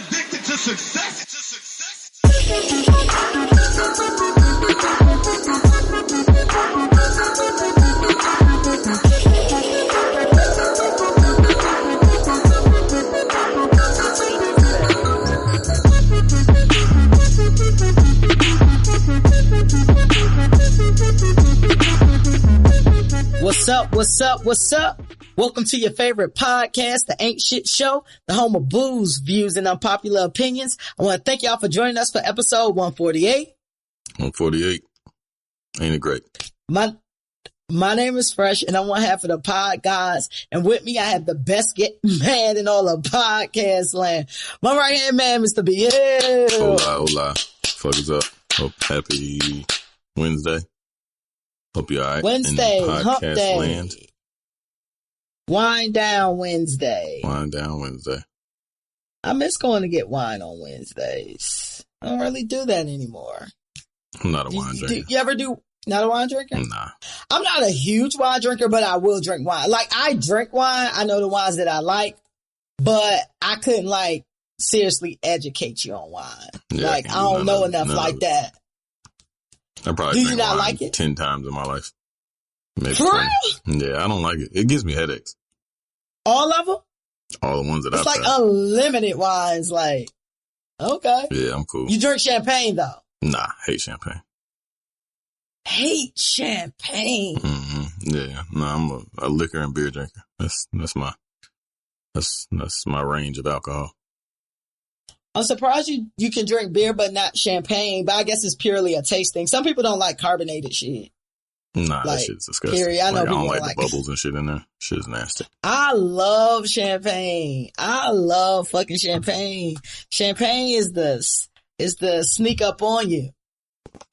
addicted to success. What's up? What's up? What's up? Welcome to your favorite podcast, The Ain't Shit Show, the home of booze, views, and unpopular opinions. I want to thank y'all for joining us for episode 148. 148. Ain't it great? My name is Fresh, and I'm one half of the pod guys. And with me, I have the best man in all of podcast land. My right-hand man, Mr. B. Hola. Fuck is up. Hope happy Wednesday. Hope you're all right. Wednesday, in hump podcast day. Land. Wine down Wednesday. Wine down Wednesday. I miss going to get wine on Wednesdays. I don't really do that anymore. I'm not a wine drinker. You ever do? Not a wine drinker? Nah. I'm not a huge wine drinker, but I will drink wine. Like, I drink wine. I know the wines that I like, but I couldn't, like, seriously educate you on wine. Yeah, like, I don't know enough like that. I probably do you not like it? 10 times in my life. Maybe For 20. real? Yeah, I don't like it. It gives me headaches. All of them? All the ones that I've It's like tried. unlimited wines. Like, okay. Yeah, I'm cool. You drink champagne, though? Nah, hate champagne. Hate champagne. Mm-hmm. Yeah, no, I'm a liquor and beer drinker. That's my range of alcohol. I'm surprised you can drink beer but not champagne, but I guess it's purely a taste thing. Some people don't like carbonated shit. Nah, like, that shit's disgusting. Period. I know like, I people don't like like the bubbles and shit in there. Shit's nasty. I love champagne. I love fucking champagne. Champagne is the sneak up on you.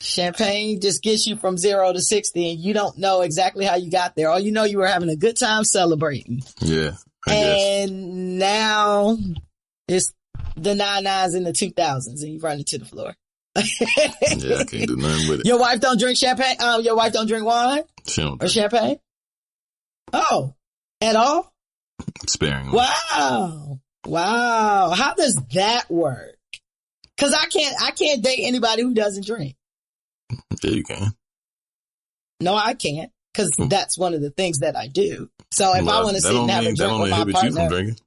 Champagne just gets you from 0 to 60 and you don't know exactly how you got there. All you know, you were having a good time celebrating. Yeah. I guess. guess. Now it's the 99s and the 2000s and you run into the floor. Yeah, I can't do nothing with it. Your wife don't drink champagne? Your wife don't drink wine? She don't or champagne? Oh, at all? Sparingly. Wow. How does that work? Cause I can't date anybody who doesn't drink. Yeah, you can. No, I can't. Cause that's one of the things that I do. So if I want to sit and have a drink with my partner. You from drinking.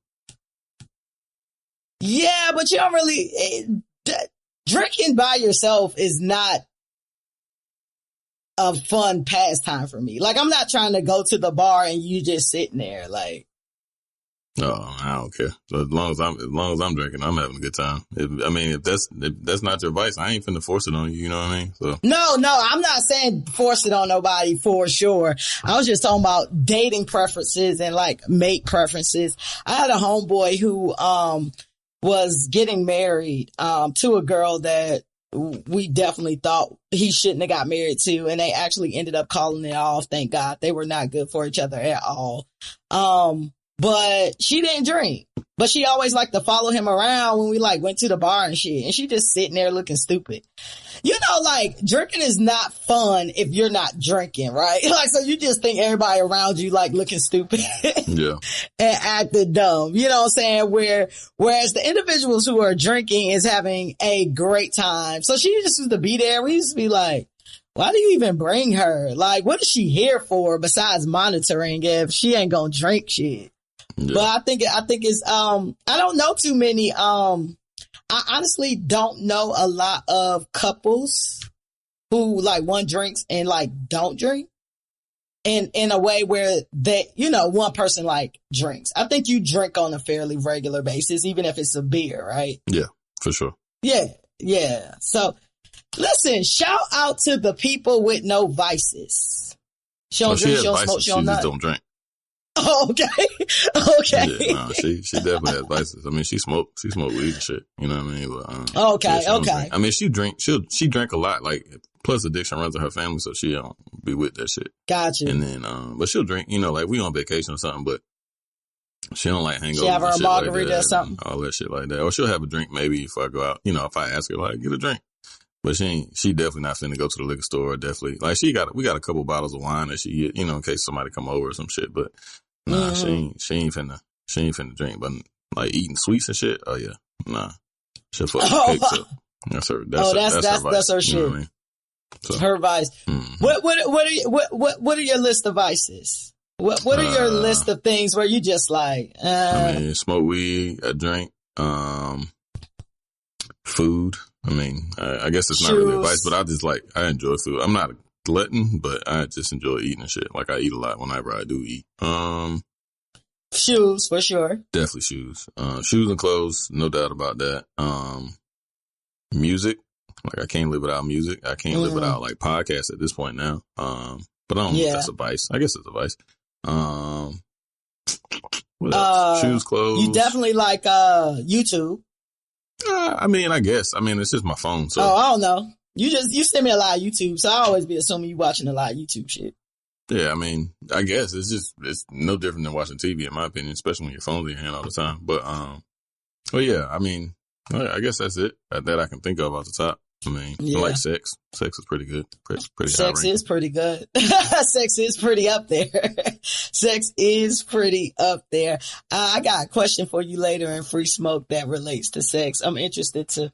Yeah, but you don't really, drinking by yourself is not a fun pastime for me. Like, I'm not trying to go to the bar and you just sitting there like. Oh, I don't care. So as long as I'm drinking, I'm having a good time. If that's not your advice, I ain't finna force it on you. You know what I mean? So no, I'm not saying force it on nobody for sure. I was just talking about dating preferences and like mate preferences. I had a homeboy who was getting married to a girl that we definitely thought he shouldn't have got married to, and they actually ended up calling it off. Thank God. They were not good for each other at all. But she didn't drink, but she always liked to follow him around when we like went to the bar and shit. And she just sitting there looking stupid. You know, like drinking is not fun if you're not drinking, right? Like, so you just think everybody around you like looking stupid. Yeah. And acting dumb. You know what I'm saying? Whereas the individuals who are drinking is having a great time. So she just used to be there. We used to be like, why do you even bring her? Like, what is she here for besides monitoring if she ain't gonna drink shit? Yeah. But I think it's, I don't know too many, I honestly don't know a lot of couples who like one drinks and like don't drink in a way where they, you know, one person like drinks. I think you drink on a fairly regular basis, even if it's a beer, right? Yeah, for sure. Yeah. So listen, shout out to the people with no vices. She don't drink, she don't smoke, she don't nut. Just don't drink. Oh, okay. Yeah, no, she definitely has vices. I mean, she smoke weed and shit. You know what I mean? But, okay. Drink. I mean, she drank a lot. Like, plus addiction runs in her family, so she don't be with that shit. Gotcha. And then, but she'll drink. You know, like we on vacation or something, but she don't like hangovers. She have her and shit margarita like or something. All that shit like that. Or she'll have a drink maybe if I go out. You know, if I ask her like, get a drink. But she definitely not finna go to the liquor store. Definitely, like we got a couple bottles of wine that she get, you know, in case somebody come over or some shit. But nah, she ain't finna drink. But like eating sweets and shit, oh yeah, nah. She'll fuck the cakes up. That's her. That's her shit. You know what I mean? So, her vice. What are your list of vices? What are your list of things where you just like? I mean, smoke weed, I drink, food. I mean, I guess it's not really a vice, but I enjoy food. I'm not a glutton, but I just enjoy eating and shit. Like I eat a lot whenever I do eat. Shoes for sure. Definitely shoes. Shoes and clothes, no doubt about that. Music. Like I can't live without music. I can't live without like podcasts at this point now. But I don't know if that's a vice. I guess it's a vice. What else? Shoes, clothes. You definitely like YouTube. I mean, I guess. I mean, it's just my phone. So I don't know. You send me a lot of YouTube, so I always be assuming you watching a lot of YouTube shit. Yeah, I mean, I guess it's no different than watching TV in my opinion, especially when your phone's in your hand all the time. But well, yeah, I mean, I guess that's it that I can think of off the top. I mean, I like sex. Sex is pretty good. Pretty sex is pretty good. Sex is pretty up there. Sex is pretty up there. I got a question for you later in Free Smoke that relates to sex. I'm interested to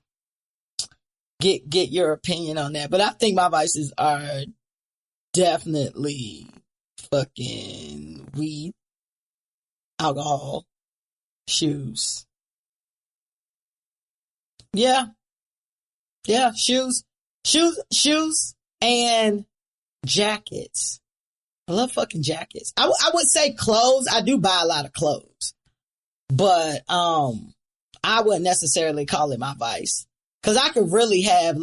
get your opinion on that. But I think my vices are definitely fucking weed, alcohol, shoes. Yeah, shoes, and jackets. I love fucking jackets. I would say clothes. I do buy a lot of clothes, but I wouldn't necessarily call it my vice because I could really have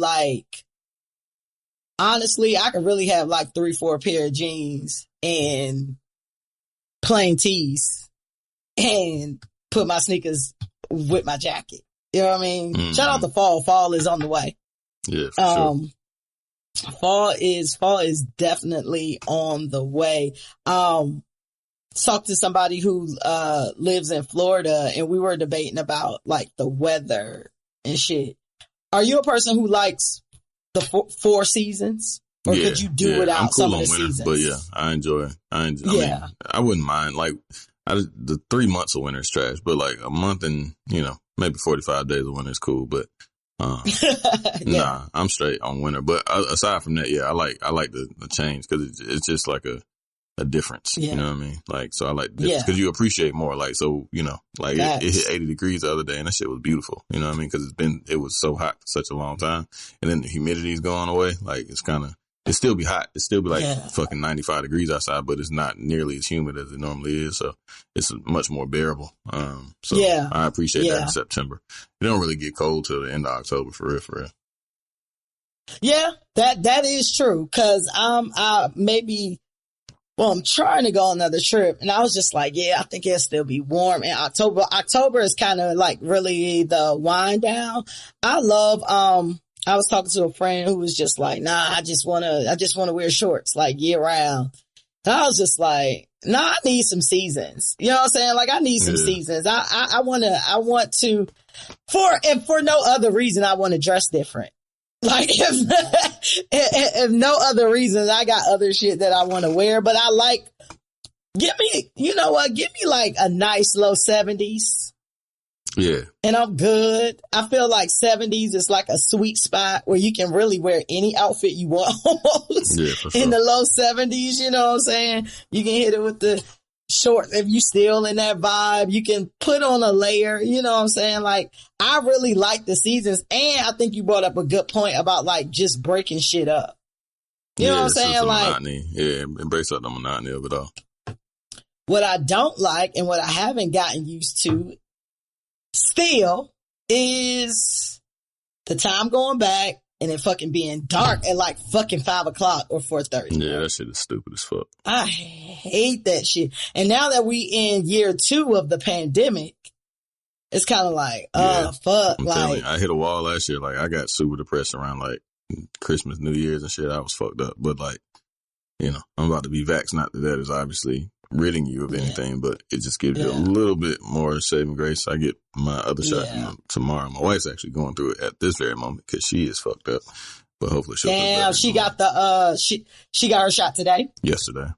honestly, I could really have 3-4 pair of jeans and plain tees and put my sneakers with my jacket. You know what I mean? Mm-hmm. Shout out to fall. Fall is on the way. Yeah, for sure. Fall is definitely on the way. Talked to somebody who lives in Florida and we were debating about the weather and shit. Are you a person who likes the four seasons? Or could you do without I'm cool some on of the winter, seasons? But yeah, I enjoy. I mean, I wouldn't mind. The 3 months of winter is trash, but a month and, maybe 45 days of winter is cool. But, nah, I'm straight on winter. But aside from that, I like the change because it's just a difference. You know what I mean? So I like the difference because you appreciate more. It hit 80 degrees the other day and that shit was beautiful. You know what I mean? Because it was so hot for such a long time. And then the humidity's going away. It still be hot. It still be fucking 95 degrees outside, but it's not nearly as humid as it normally is. So it's much more bearable. I appreciate that in September. It don't really get cold till the end of October for real. Yeah, that is true. Cause I'm trying to go on another trip and I was just I think it'll still be warm in October. October is kind of really the wind down. I love, I was talking to a friend who was just nah, I just want to wear shorts year round. And I was just I need some seasons. You know what I'm saying? I need some seasons. I want to, for no other reason, I want to dress different. If no other reason, I got other shit that I want to wear, but give me a nice low 70s. Yeah. And I'm good. I feel 70s is a sweet spot where you can really wear any outfit you want almost. Yeah, for sure. In the low 70s, you know what I'm saying? You can hit it with the shorts if you still in that vibe. You can put on a layer, you know what I'm saying? I really like the seasons. And I think you brought up a good point about just breaking shit up. You know what I'm saying? Monotony. Yeah, embrace the monotony of it all. What I don't like and what I haven't gotten used to still is the time going back and it fucking being dark at fucking 5 o'clock or 4:30. Yeah, that shit is stupid as fuck. I hate that shit. And now that we in year 2 of the pandemic, it's kind of fuck. I'm telling you, I hit a wall last year. I got super depressed around Christmas, New Year's and shit. I was fucked up. But I'm about to be vaxxed. Not that that is obviously ridding you of anything, but it just gives you a little bit more saving grace. I get my other shot tomorrow. My wife's actually going through it at this very moment because she is fucked up, but hopefully she'll. Damn, she got she got her shot today. Yesterday.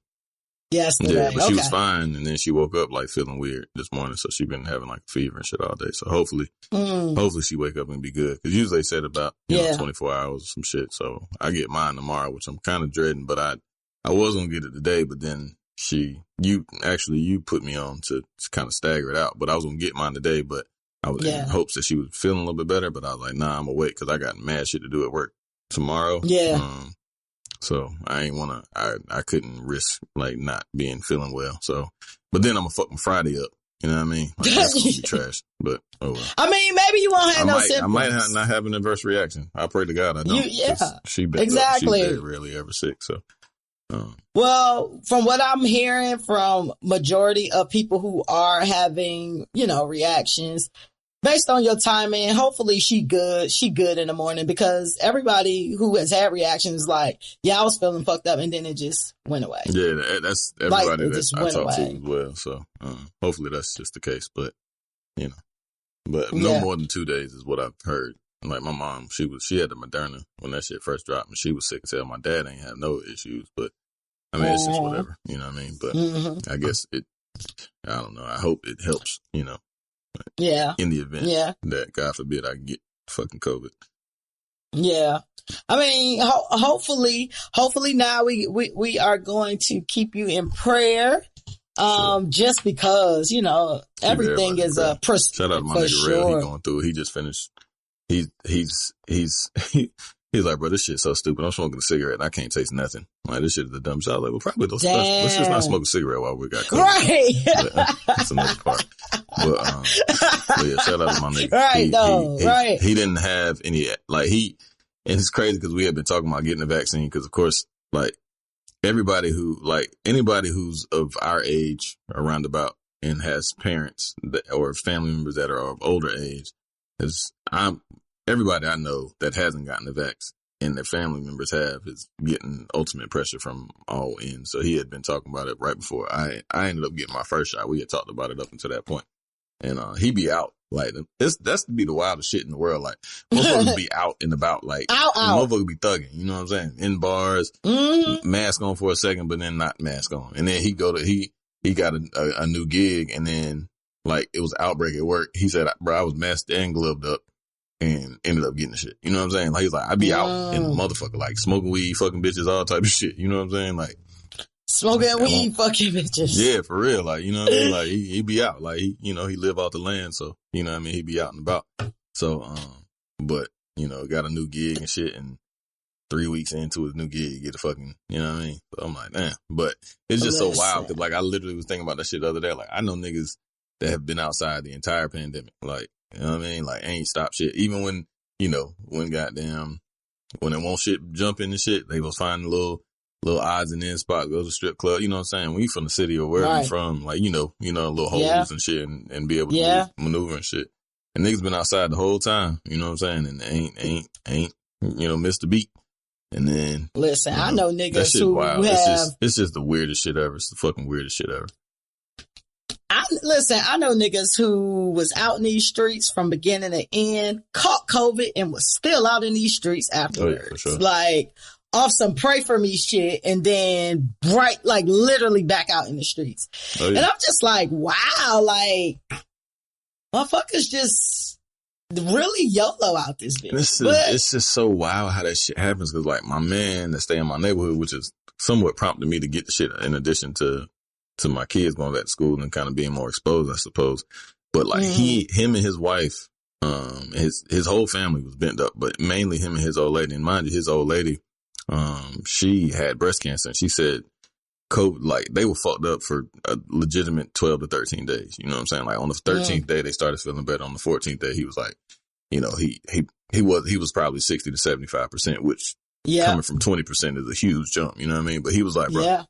Yesterday. Yeah, but she was fine, and then she woke up like feeling weird this morning, so she been having like a fever and shit all day. So hopefully she wake up and be good. Because usually they said about 24 hours or some shit. So I get mine tomorrow, which I'm kind of dreading. But I was gonna get it today, but then you put me on to kind of stagger it out. But I was gonna get mine today, but I was in hopes that she was feeling a little bit better. But I was like, nah, I'm gonna wait because I got mad shit to do at work tomorrow. Yeah. So I ain't wanna, I couldn't risk like not feeling well. So, but then I'm gonna fuck my Friday up. You know what I mean? Like, that's gonna be trash. But oh well. I mean, maybe you won't have symptoms. I might not have an adverse reaction. I pray to God I don't. She's rarely ever sick. So. Well, from what I'm hearing from majority of people who are having, reactions, based on your timing, hopefully she good in the morning, because everybody who has had reactions like, I was feeling fucked up and then it just went away. Yeah, that's everybody that I talked to as well. So hopefully that's just the case. But, no more than 2 days is what I've heard. Like my mom, she had the Moderna when that shit first dropped and she was sick as hell. My dad ain't have no issues, but I mean, it's just whatever, you know what I mean? But I guess I don't know. I hope it helps, in the event that, God forbid, I get fucking COVID. Yeah. I mean, hopefully now we are going to keep you in prayer. Just because, everything is a shout out to my nigga Rail. He going through it. He just finished. He's like, bro, this shit's so stupid. I'm smoking a cigarette and I can't taste nothing. Like, this shit is the dumbest. I was like, well, probably let's just not smoke a cigarette while we got COVID. Right. That's another part. But yeah, shout out to my nigga. Right, he didn't have any, like, and it's crazy because we had been talking about getting the vaccine because, of course, like, anybody who's of our age around about and has parents or family members that are of older age, everybody I know that hasn't gotten the vax and their family members is getting ultimate pressure from all ends. So he had been talking about it right before I ended up getting my first shot. We had talked about it up until that point. And he be out. Like, that's to be the wildest shit in the world. Like, motherfuckers be out and about. Like, motherfuckers be thugging. You know what I'm saying? In bars, mask on for a second, but then not mask on. And then he got a new gig, and then, like, it was outbreak at work. He said, bro, I was masked and gloved up and ended up getting the shit. You know what I'm saying? Like, he's like, I be out in the motherfucker, like, smoking weed, fucking bitches, all type of shit. You know what I'm saying? Like, smoking weed, fucking bitches. Yeah, for real. Like, you know what I mean? Like, he be out. Like, he live off the land, so, you know what I mean? He be out and about. So, but, got a new gig and shit, and 3 weeks into his new gig, get a fucking, you know what I mean? So I'm like, damn. But it's just so wild, because, like, I literally was thinking about that shit the other day. Like, I know niggas that have been outside the entire pandemic. Like, you know what I mean? Like, ain't stopped shit. Even when, when it won't shit jumping and shit, they was finding little odds and ends spot, go to strip club, you know what I'm saying? When you from the city or wherever you from, like, little holes and shit and be able to maneuver and shit. And niggas been outside the whole time, you know what I'm saying? And they ain't, missed a beat. And then. Listen, I know niggas who wild. have. It's just the weirdest shit ever. It's the fucking weirdest shit ever. I know niggas who was out in these streets from beginning to end, caught COVID and was still out in these streets afterwards. Oh, yeah, for sure. Like, off some pray for me shit, and then literally back out in the streets. Oh, yeah. And I'm just like, wow, like, motherfuckers just really YOLO out this bitch. It's just so wild how that shit happens, because, like, my man that stay in my neighborhood, which is somewhat prompted me to get the shit in addition to my kids going back to school and kind of being more exposed, I suppose. But, like, him and his wife, his whole family was bent up, but mainly him and his old lady. And mind you, his old lady, she had breast cancer, and she said COVID, like, they were fucked up for a legitimate 12 to 13 days. You know what I'm saying? Like, on the 13th day, they started feeling better. On the 14th day, he was like, he was probably 60 to 75%, which coming from 20% is a huge jump. You know what I mean? But he was like, bro,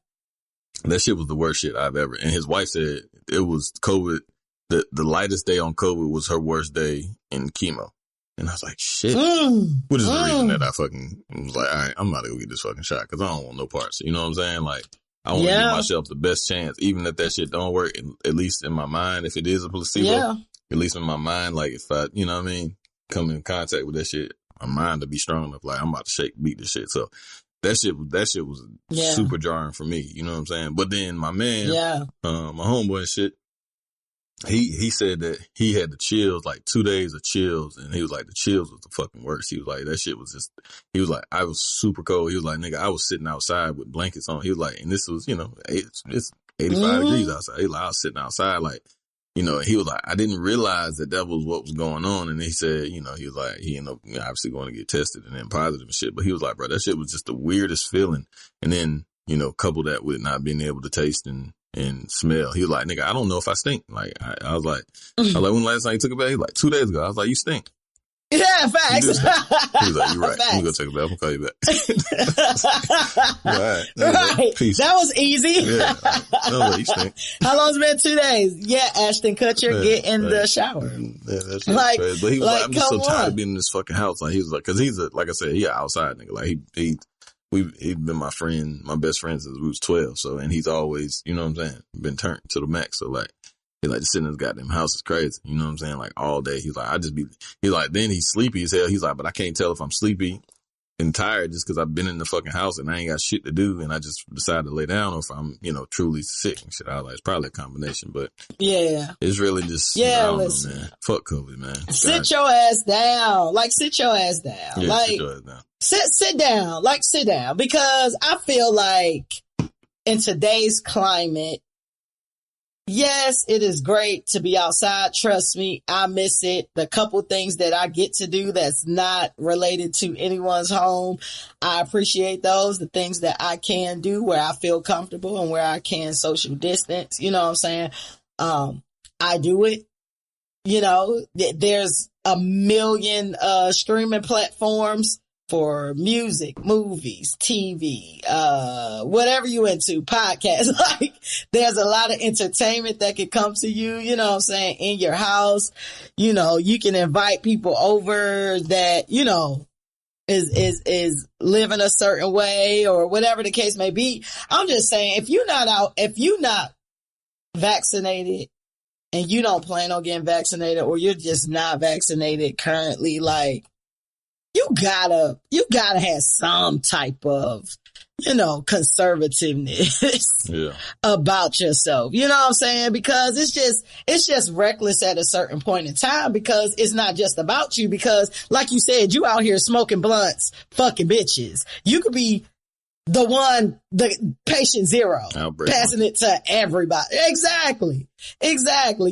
that shit was the worst shit I've ever. And his wife said it was COVID. The lightest day on COVID was her worst day in chemo. And I was like, shit. Which is the reason that I fucking was like, all right, I'm about to go get this fucking shot, because I don't want no parts. You know what I'm saying? Like, I want to give myself the best chance, even if that shit don't work, at least in my mind. If it is a placebo, at least in my mind, like, if I, you know what I mean, come in contact with that shit, my mind to be strong enough, like, I'm about to beat this shit. So that shit was super jarring for me. You know what I'm saying? But then my man, my homeboy and shit, he said that he had the chills, like 2 days of chills, and he was like, the chills was the fucking worst. He was like, that shit was just, he was like, I was super cold. He was like, nigga, I was sitting outside with blankets on. He was like, and this was, you know, it's 85 degrees outside. He was like, I was sitting outside, like, you know, he was like, I didn't realize that was what was going on. And he said, you know, he was like, he ended up obviously going to get tested and then positive and shit. But he was like, bro, that shit was just the weirdest feeling. And then, you know, couple that with not being able to taste and smell. He was like, nigga, I don't know if I stink. Like, I was like, when last time you took a bath? He was like, 2 days ago. I was like, you stink. Yeah, facts. He was like, you're right. Facts. I'm going to take a bath. I'm going to call you back. Right. Like, peace. That was easy. Yeah. I was like, you stink. How long's it been? 2 days. Yeah, Ashton Kutcher, get in the shower. Yeah, that's like, crazy. But he was like, I'm just so tired of being in this fucking house. Like, he was like, cause he's like I said, he an outside nigga. Like, he's been my friend, my best friend since we was 12. So, and he's always, you know what I'm saying, been turned to the max. So like, he's like, just sitting in his goddamn house is crazy. You know what I'm saying? Like all day. He's like, he's like, then he's sleepy as hell. He's like, but I can't tell if I'm sleepy and tired just cause I've been in the fucking house and I ain't got shit to do. And I just decided to lay down, or if I'm, you know, truly sick and shit. I was like, it's probably a combination, but yeah, it's really just, I don't know, man. Fuck COVID, man. Sit your ass down. Like, sit your ass down. Yeah, like, sit your ass down. Sit down. Like, sit down. Because I feel like in today's climate, yes, it is great to be outside. Trust me, I miss it. The couple things that I get to do that's not related to anyone's home, I appreciate those. The things that I can do where I feel comfortable and where I can social distance, you know what I'm saying? I do it. You know, there's a million streaming platforms for music, movies, TV, whatever you into, podcasts. Like, there's a lot of entertainment that can come to you, you know what I'm saying, in your house. You know, you can invite people over that, you know, is living a certain way or whatever the case may be. I'm just saying, if you're not vaccinated and you don't plan on getting vaccinated, or you're just not vaccinated currently, like, you gotta have some type of, you know, conservativeness about yourself. You know what I'm saying? Because it's just reckless at a certain point in time, because it's not just about you. Because like you said, you out here smoking blunts, fucking bitches. You could be the patient zero, passing it to everybody. Exactly.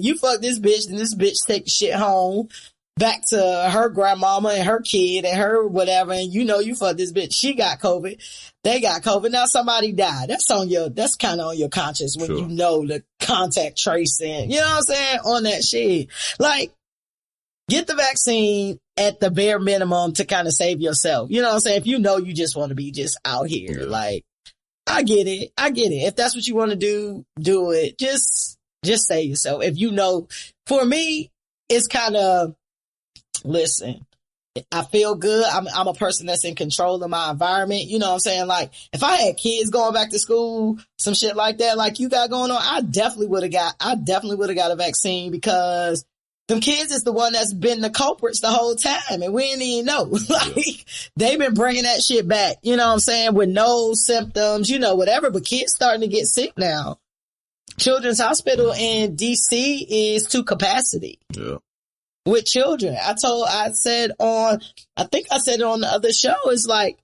You fuck this bitch, and this bitch take the shit home back to her grandmama and her kid and her whatever, and you know you fuck this bitch. She got COVID. They got COVID. Now somebody died. That's kind of on your conscience when you know the contact tracing. You know what I'm saying? On that shit. Like, get the vaccine at the bare minimum to kind of save yourself. You know what I'm saying? If you know you just want to be just out here, like, I get it. If that's what you want to do it. Just save yourself. If you know, for me, it's kind of, listen, I feel good. I'm a person that's in control of my environment. You know what I'm saying? Like, if I had kids going back to school, some shit like that, like you got going on, I definitely would have got a vaccine, because them kids is the one that's been the culprits the whole time, and we didn't even know. Like, they've been bringing that shit back, you know what I'm saying, with no symptoms, you know, whatever, but kids starting to get sick now. Children's Hospital in DC is to capacity. Yeah. With children. I said it on the other show, it's like,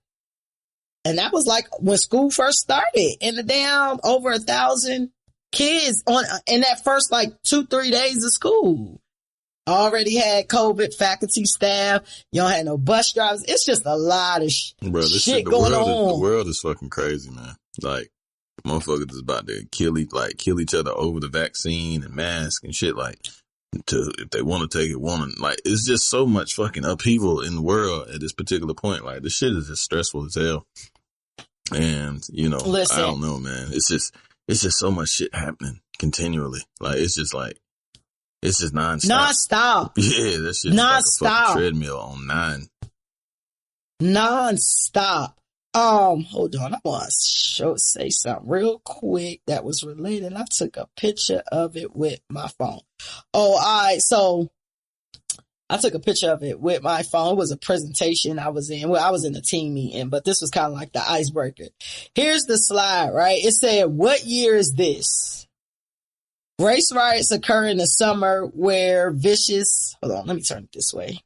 and that was like when school first started, and the damn over 1,000 kids in that first like 2-3 days of school already had COVID. Faculty, staff, you don't have no bus drivers. It's just a lot of shit going on. The world is fucking crazy, man. Like, motherfuckers is about to kill each other over the vaccine and mask and shit. Like, if they want to take it, like, it's just so much fucking upheaval in the world at this particular point. Like, this shit is just stressful as hell. And, you know, listen, I don't know, man. It's just so much shit happening continually. Like, it's just nonstop. Yeah, that shit is like a fucking treadmill on 9. Nonstop. Hold on. I want to say something real quick that was related. I took a picture of it with my phone. Oh, all right. So I took a picture of it with my phone. It was a presentation I was in. Well, I was in a team meeting, but this was kind of like the icebreaker. Here's the slide, right? It said, what year is this? Race riots occur in the summer where vicious, hold on, let me turn it this way.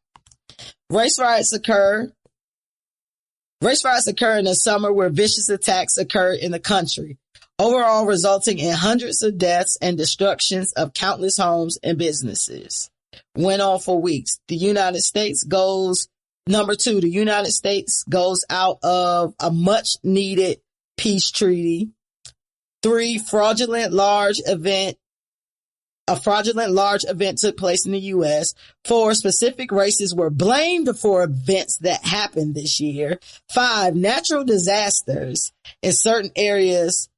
Race riots occur in the summer where vicious attacks occur in the country, overall resulting in hundreds of deaths and destructions of countless homes and businesses. Went on for weeks. The United States goes out of a much needed peace treaty. 3, a fraudulent large event took place in the U.S. 4, specific races were blamed for events that happened this year. 5, natural disasters in certain areas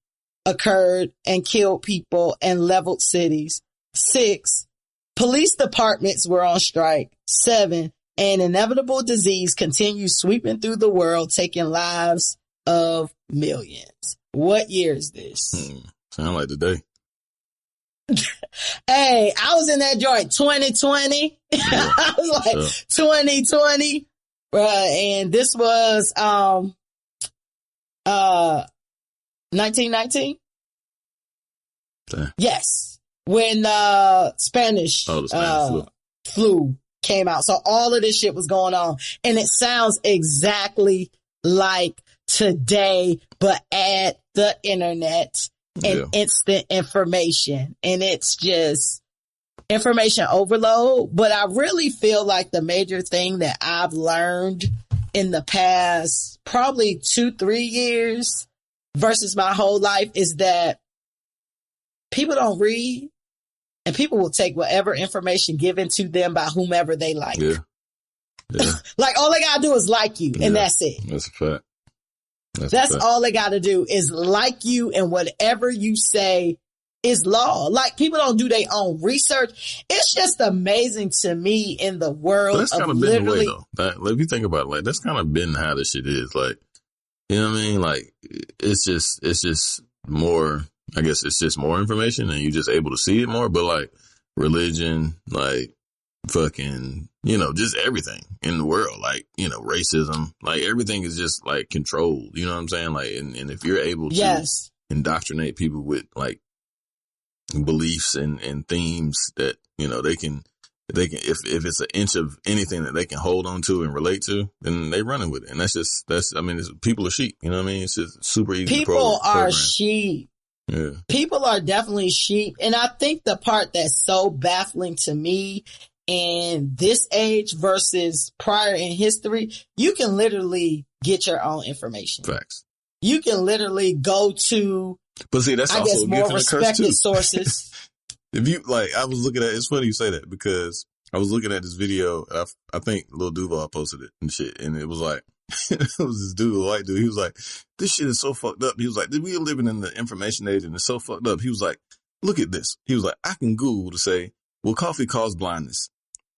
occurred and killed people and leveled cities. 6, police departments were on strike. 7, an inevitable disease continues sweeping through the world, taking lives of millions. What year is this? Sound like today. Hey, I was in that joint 2020. Yeah, I was like 2020. And this was 1919. Yes. When Spanish flu came out. So all of this shit was going on. And it sounds exactly like today, but add the internet and instant information. And it's just information overload. But I really feel like the major thing that I've learned in the past probably 2-3 years versus my whole life is that people don't read, and people will take whatever information given to them by whomever they like. Yeah. Like all they gotta do is like you, and that's it. That's a fact. That's all they gotta do is like you, and whatever you say is law. Like people don't do their own research. It's just amazing to me in the world. But that's kind of been the way though. If you think about it, like that's kind of been how this shit is. Like, you know what I mean? Like it's just more. I guess it's just more information and you're just able to see it more. But like religion, like fucking, you know, just everything in the world, like, you know, racism, like everything is just like controlled. You know what I'm saying? Like, and if you're able to indoctrinate people with like beliefs and themes that, you know, they can, if it's an inch of anything that they can hold on to and relate to, then they running with it. And people are sheep. You know what I mean? It's just super easy. People are sheep. Yeah. People are definitely sheep. And I think the part that's so baffling to me in this age versus prior in history, you can literally get your own information. Facts. You can literally go to, but see, that's also more respected sources. If you like, I was looking at, it's funny you say that because I was looking at this video. I think Lil Duval posted it and shit. And it was like, it was this dude, a white dude. He was like, this shit is so fucked up. He was like, we are living in the information age and it's so fucked up. He was like, look at this. He was like, I can Google to say, will coffee cause blindness?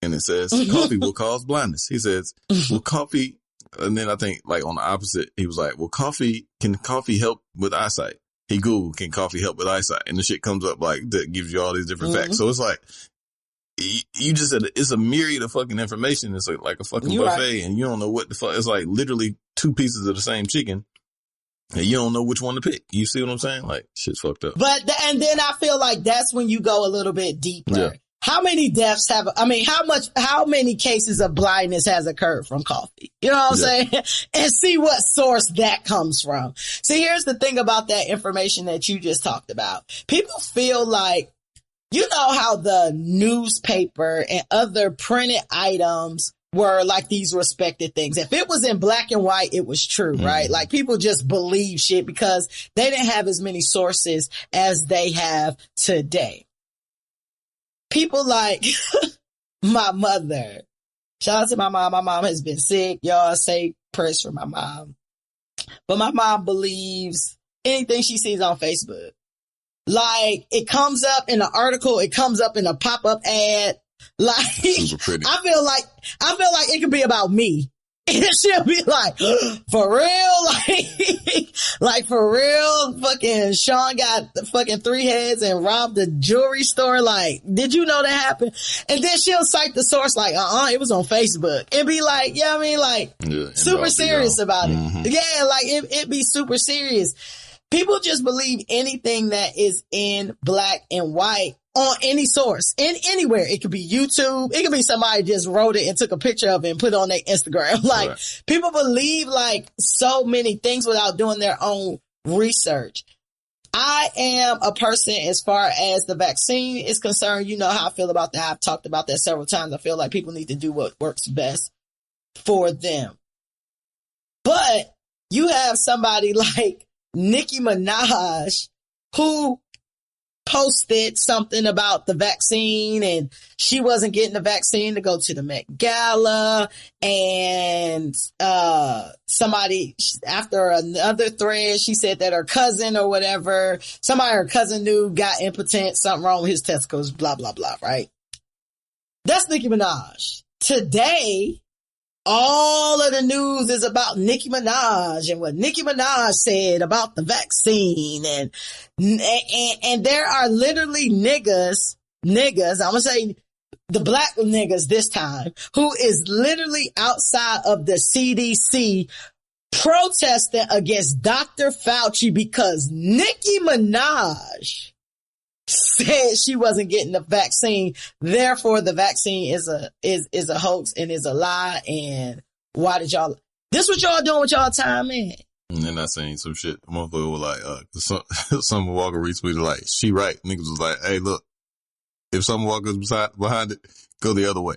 And it says, coffee will cause blindness. He says, will coffee, and then I think like on the opposite, he was like, can coffee help with eyesight? He Googled, can coffee help with eyesight? And the shit comes up like, that gives you all these different facts. So it's like, you just said it's a myriad of fucking information. It's like a fucking buffet and you don't know what the fuck. It's like literally 2 pieces of the same chicken and you don't know which one to pick. You see what I'm saying? Like shit's fucked up. And then I feel like that's when you go a little bit deeper. Yeah. How many deaths how many cases of blindness has occurred from coffee? You know what I'm saying? And see what source that comes from. See, here's the thing about that information that you just talked about. People feel like, you know how the newspaper and other printed items were like these respected things. If it was in black and white, it was true, right? Like people just believe shit because they didn't have as many sources as they have today. People like my mother. Shout out to my mom. My mom has been sick. Y'all say prayers for my mom. But my mom believes anything she sees on Facebook. Like it comes up in an article, it comes up in a pop-up ad. Like I feel like it could be about me. And she'll be like, for real? Like for real? Fucking Sean got the fucking 3 heads and robbed the jewelry store. Like, did you know that happened? And then she'll cite the source like, it was on Facebook. And be like, I mean, like, super serious about it. Mm-hmm. Yeah, like it be super serious. People just believe anything that is in black and white on any source, anywhere. It could be YouTube. It could be somebody just wrote it and took a picture of it and put it on their Instagram. Like, right. People believe like so many things without doing their own research. I am a person, as far as the vaccine is concerned, you know how I feel about that. I've talked about that several times. I feel like people need to do what works best for them. But you have somebody like Nicki Minaj who posted something about the vaccine, and she wasn't getting the vaccine to go to the Met Gala, and somebody, after another thread, she said that her cousin or whatever, somebody her cousin knew got impotent, something wrong with his testicles, blah, blah, blah, right? That's Nicki Minaj. Today, all of the news is about Nicki Minaj and what Nicki Minaj said about the vaccine. And there are literally niggas, I'm going to say the black niggas this time, who is literally outside of the CDC protesting against Dr. Fauci because Nicki Minaj said she wasn't getting the vaccine. Therefore, the vaccine is a hoax and is a lie. And why did y'all? This what y'all doing with y'all time, man? And then I seen some shit. Motherfucker was like, Summer Walker retweeted like, she right. Niggas was like, hey, look, if Summer Walker's behind it, go the other way.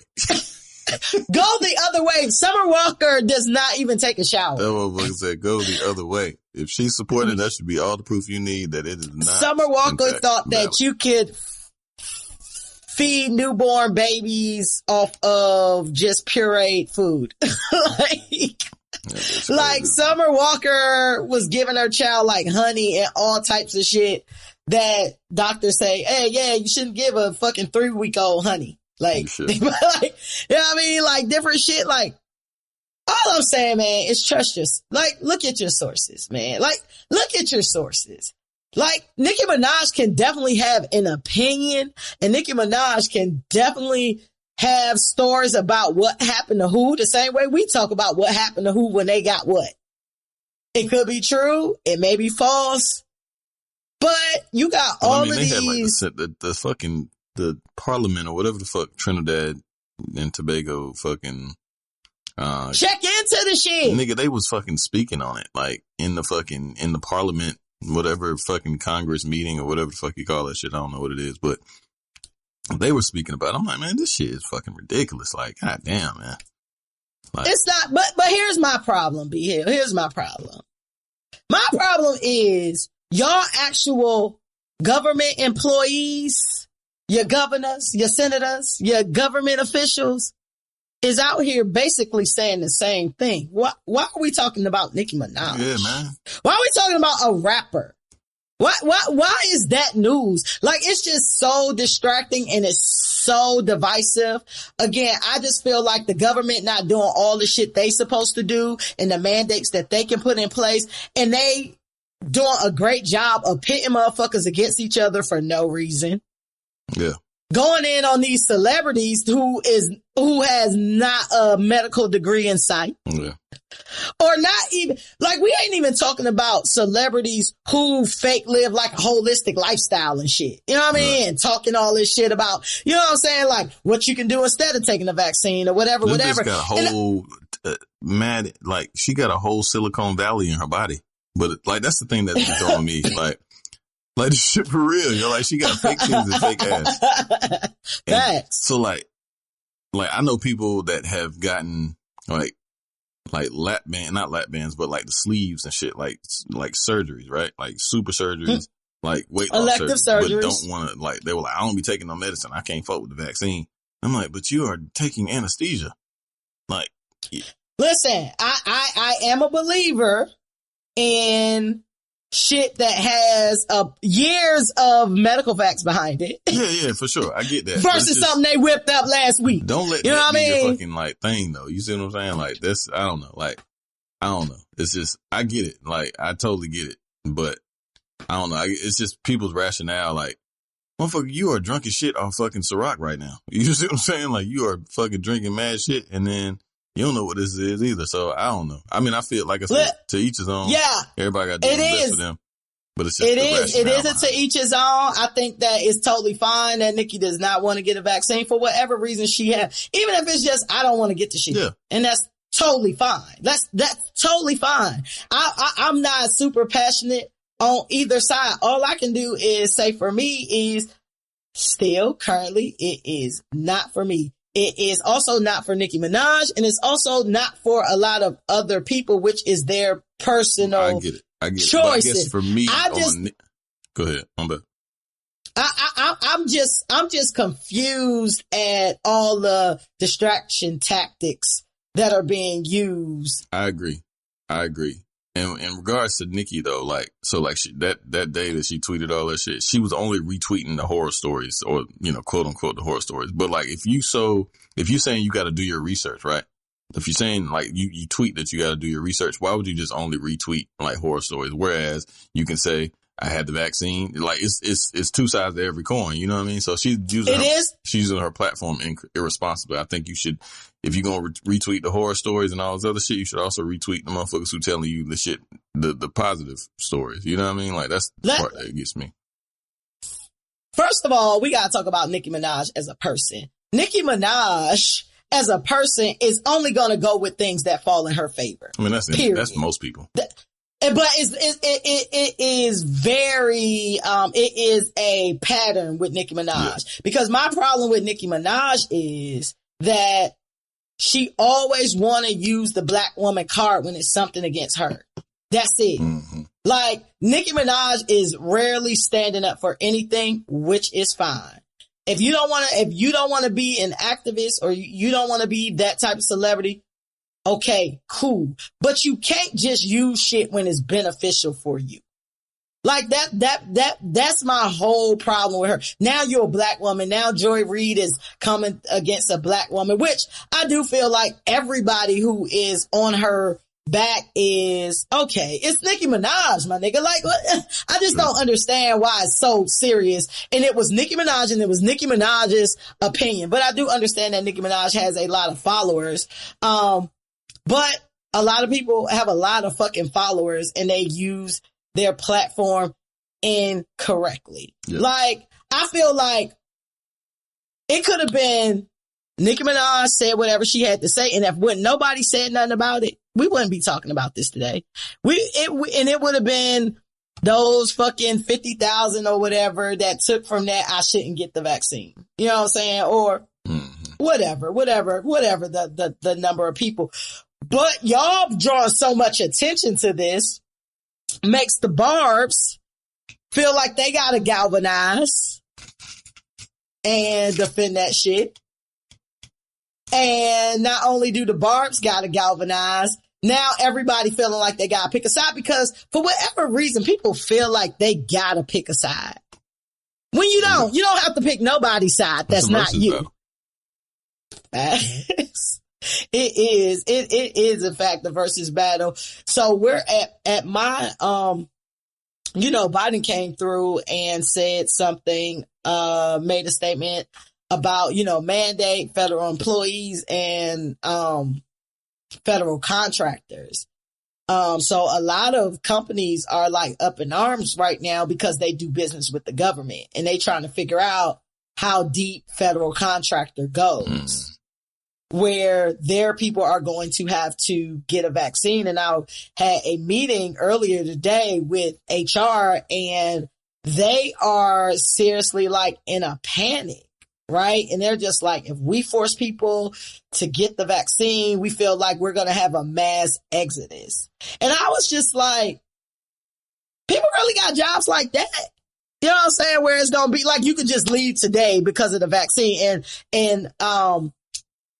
Go the other way. Summer Walker does not even take a shower. That motherfucker said, go the other way. If she's supporting, that should be all the proof you need that it is not. Summer Walker thought that you could feed newborn babies off of just pureed food. like Summer Walker was giving her child like honey and all types of shit that doctors say, hey, yeah, you shouldn't give a fucking 3-week-old honey. Like, you know what I mean? Like different shit. Like, all I'm saying, man, is trust your, like, look at your sources, man. Like, look at your sources. Like, Nicki Minaj can definitely have an opinion, and Nicki Minaj can definitely have stories about what happened to who, the same way we talk about what happened to who when they got what. It could be true. It may be false. But you got all of these. They had like the fucking, the parliament or whatever the fuck Trinidad and Tobago fucking check into the shit. Nigga, they was fucking speaking on it. Like in the parliament, whatever fucking Congress meeting or whatever the fuck you call that shit. I don't know what it is, but they were speaking about it. I'm like, man, this shit is fucking ridiculous. Like, god damn, man. Like, it's not, but here's my problem, B Hill. Here's my problem. My problem is y'all actual government employees, your governors, your senators, your government officials is out here basically saying the same thing. Why are we talking about Nicki Minaj? Yeah, man. Why are we talking about a rapper? Why is that news? Like, it's just so distracting and it's so divisive. Again, I just feel like the government not doing all the shit they supposed to do and the mandates that they can put in place, and they doing a great job of pitting motherfuckers against each other for no reason. Yeah. Going in on these celebrities who has not a medical degree in sight. Yeah. Or not even, like, we ain't even talking about celebrities who fake live like a holistic lifestyle and shit. You know what I mean? Yeah. And talking all this shit about, you know what I'm saying? Like, what you can do instead of taking the vaccine or whatever. This got a whole like, she got a whole Silicon Valley in her body. But like, that's the thing that's throwing me. Like this shit for real. You're like, she got fake titties and fake ass. Facts. So like I know people that have gotten like lap band, not lap bands, but like the sleeves and shit, like surgeries, right? Like super surgeries, like weight loss surgeries, but don't want to, like, they were like, I don't be taking no medicine. I can't fuck with the vaccine. I'm like, but you are taking anesthesia. Like, listen, I am a believer in shit that has years of medical facts behind it. Yeah, for sure. I get that. Versus something they whipped up last week. Don't let that be your fucking like thing though. You see what I'm saying? Like that's, I don't know. Like, I don't know. It's just, I get it. Like, I totally get it. But I don't know. It's just people's rationale. Like, motherfucker, you are drunk as shit on fucking Ciroc right now. You see what I'm saying? Like, you are fucking drinking mad shit and then you don't know what this is either. So I don't know. I mean, I feel like I said, to each his own. Yeah. Everybody got to do what's best for them. But it's just it is to each his own. I think that it's totally fine that Nikki does not want to get a vaccine for whatever reason she has. Even if it's just, I don't want to get the shit. Yeah. And that's totally fine. That's totally fine. I'm not super passionate on either side. All I can do is say for me is still currently it is not for me. It is also not for Nicki Minaj, and it's also not for a lot of other people, which is their personal choices. I guess for me, go ahead. I'm just confused at all the distraction tactics that are being used. I agree. And in regards to Nikki though, like, so like that day that she tweeted all that shit, she was only retweeting the horror stories or, you know, quote unquote the horror stories. But like, if you're saying you got to do your research, right? If you're saying like you tweet that you got to do your research, why would you just only retweet like horror stories? Whereas you can say, I had the vaccine. Like it's two sides to every coin. You know what I mean? So she's using her platform irresponsibly. I think you should, if you're going to retweet the horror stories and all this other shit, you should also retweet the motherfuckers who telling you the shit, the positive stories. You know what I mean? Like that's the part that gets me. First of all, we got to talk about Nicki Minaj as a person. Nicki Minaj as a person is only going to go with things that fall in her favor. I mean, that's most people. But it is very, it is a pattern with Nicki Minaj, because my problem with Nicki Minaj is that she always want to use the black woman card when it's something against her. That's it. Mm-hmm. Like Nicki Minaj is rarely standing up for anything, which is fine. If you don't want to be an activist or you don't want to be that type of celebrity, okay, cool. But you can't just use shit when it's beneficial for you. Like that's my whole problem with her. Now you're a black woman. Now Joy Reid is coming against a black woman, which I do feel like everybody who is on her back is okay. It's Nicki Minaj, my nigga. Like, what? I just don't understand why it's so serious. And it was Nicki Minaj and it was Nicki Minaj's opinion. But I do understand that Nicki Minaj has a lot of followers. But a lot of people have a lot of fucking followers and they use their platform incorrectly. Yeah. Like, I feel like it could have been Nicki Minaj said whatever she had to say. And if nobody said nothing about it, we wouldn't be talking about this today. It would have been those fucking 50,000 or whatever that took from that I shouldn't get the vaccine. You know what I'm saying? Or whatever the number of people. But y'all drawing so much attention to this makes the Barbs feel like they gotta galvanize and defend that shit. And not only do the Barbs gotta galvanize, now everybody feeling like they gotta pick a side, because for whatever reason, people feel like they gotta pick a side. When you don't have to pick nobody's side. That's not you. It is in fact the versus battle. So we're at my, Biden came through and said something, made a statement about, mandate federal employees and, federal contractors. So a lot of companies are like up in arms right now because they do business with the government and they trying to figure out how deep federal contractor goes. Where their people are going to have to get a vaccine. And I had a meeting earlier today with HR and they are seriously like in a panic, right? And they're just like, if we force people to get the vaccine, we feel like we're going to have a mass exodus. And I was just like, people really got jobs like that. You know what I'm saying? Where it's going to be like, you could just leave today because of the vaccine. And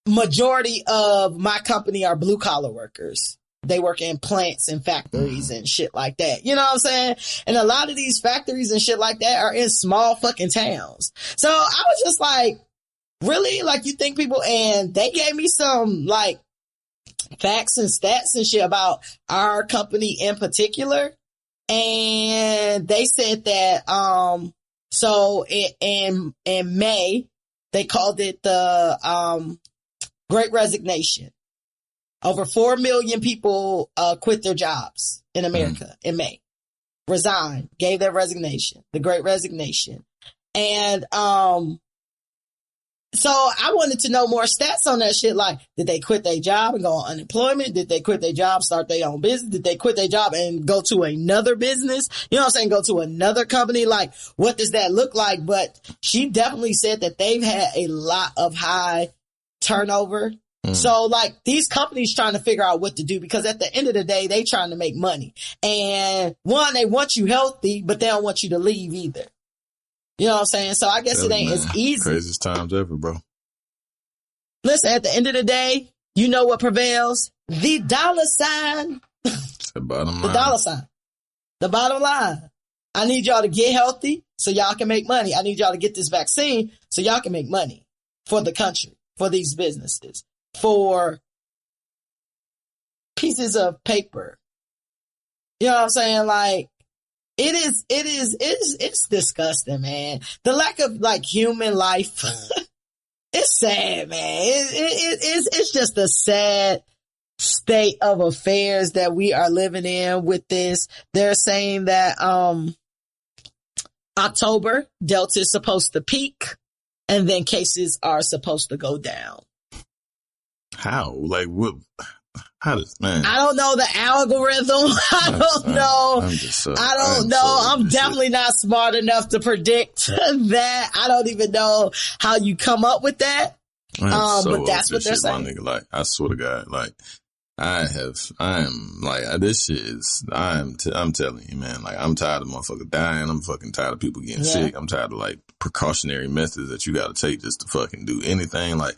majority of my company are blue collar workers. they work in plants and factories and shit like that. You know what I'm saying? And a lot of these factories and shit like that are in small fucking towns. So I was just like, really? Like, you think people, and they gave me some like facts and stats and shit about our company in particular. And they said that, so in May, they called it the, Great Resignation. Over 4 million people, quit their jobs in America in May. Resigned, gave their resignation, the Great Resignation. And, so I wanted to know more stats on that shit. Like, did they quit their job and go on unemployment? Did they quit their job, start their own business? Did they quit their job and go to another business? You know what I'm saying? Go to another company. Like, what does that look like? But she definitely said that they've had a lot of high turnover. So like these companies trying to figure out what to do, because at the end of the day, they trying to make money. And one, they want you healthy, but they don't want you to leave either. You know what I'm saying? So I guess it ain't as easy. Craziest times ever, bro. Listen, at the end of the day, you know what prevails? The dollar sign. It's the bottom line. The dollar sign. The bottom line. I need y'all to get healthy so y'all can make money. I need y'all to get this vaccine so y'all can make money for the country, for these businesses, for pieces of paper. You know what I'm saying? Like, it's disgusting, man. The lack of like human life. It's sad, man. It's just a sad state of affairs that we are living in with this. They're saying that, October, Delta is supposed to peak and then cases are supposed to go down. How? Like, what? How does, man? I don't know the algorithm. I don't know. I don't know. I'm definitely not smart enough to predict that. I don't even know how you come up with that. But that's what they're saying. My nigga, like, I swear to God, like, I'm telling you, man, like, I'm tired of motherfuckers dying. I'm fucking tired of people getting sick. I'm tired of like precautionary methods that you gotta take just to fucking do anything. Like,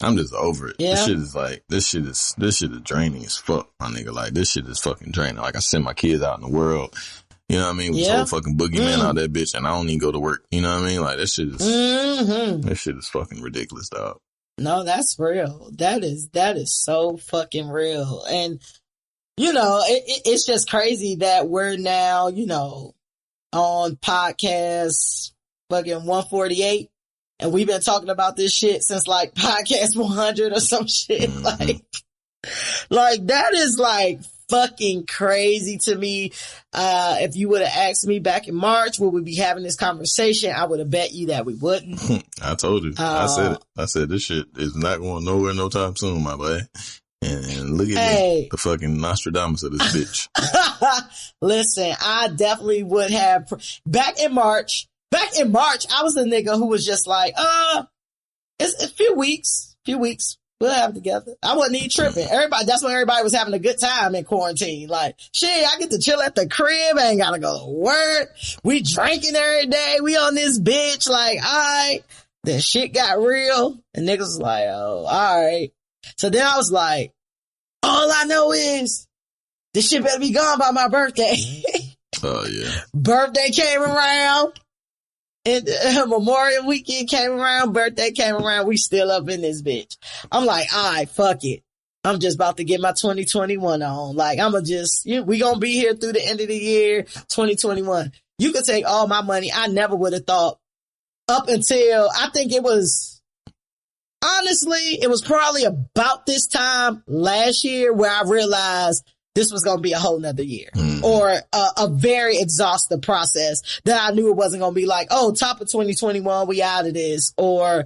I'm just over it. Yeah. This shit is draining as fuck, my nigga. Like, this shit is fucking draining. Like, I send my kids out in the world, you know what I mean? With this whole fucking boogeyman out that bitch, and I don't even go to work. You know what I mean? Like, this shit is fucking ridiculous, dog. No, that's real. That is so fucking real. And, you know, it's just crazy that we're now, you know, on podcast fucking 148. And we've been talking about this shit since like podcast 100 or some shit. Like that is like fucking crazy to me. If you would have asked me back in March, would we be having this conversation? I would have bet you that we wouldn't. I told you. I said it. I said this shit is not going nowhere no time soon, my boy. And look at me, the fucking Nostradamus of this bitch. Listen, I definitely would have back in March, I was the nigga who was just like, it's a few weeks. We'll have it together. I wasn't even tripping. That's when everybody was having a good time in quarantine. Like, shit, I get to chill at the crib. I ain't gotta go to work. We drinking every day. We on this bitch. Like, all right. Then shit got real. And niggas was like, oh, all right. So then I was like, all I know is this shit better be gone by my birthday. Oh, yeah. Birthday came around. And Memorial weekend came around, birthday came around, we still up in this bitch. I'm like, all right, fuck it. I'm just about to get my 2021 on. Like, we gonna be here through the end of the year, 2021. You could take all my money. I never would have thought up until, I think it was probably about this time last year where I realized this was going to be a whole nother year or a very exhaustive process that I knew it wasn't going to be like, oh, top of 2021, we out of this, or,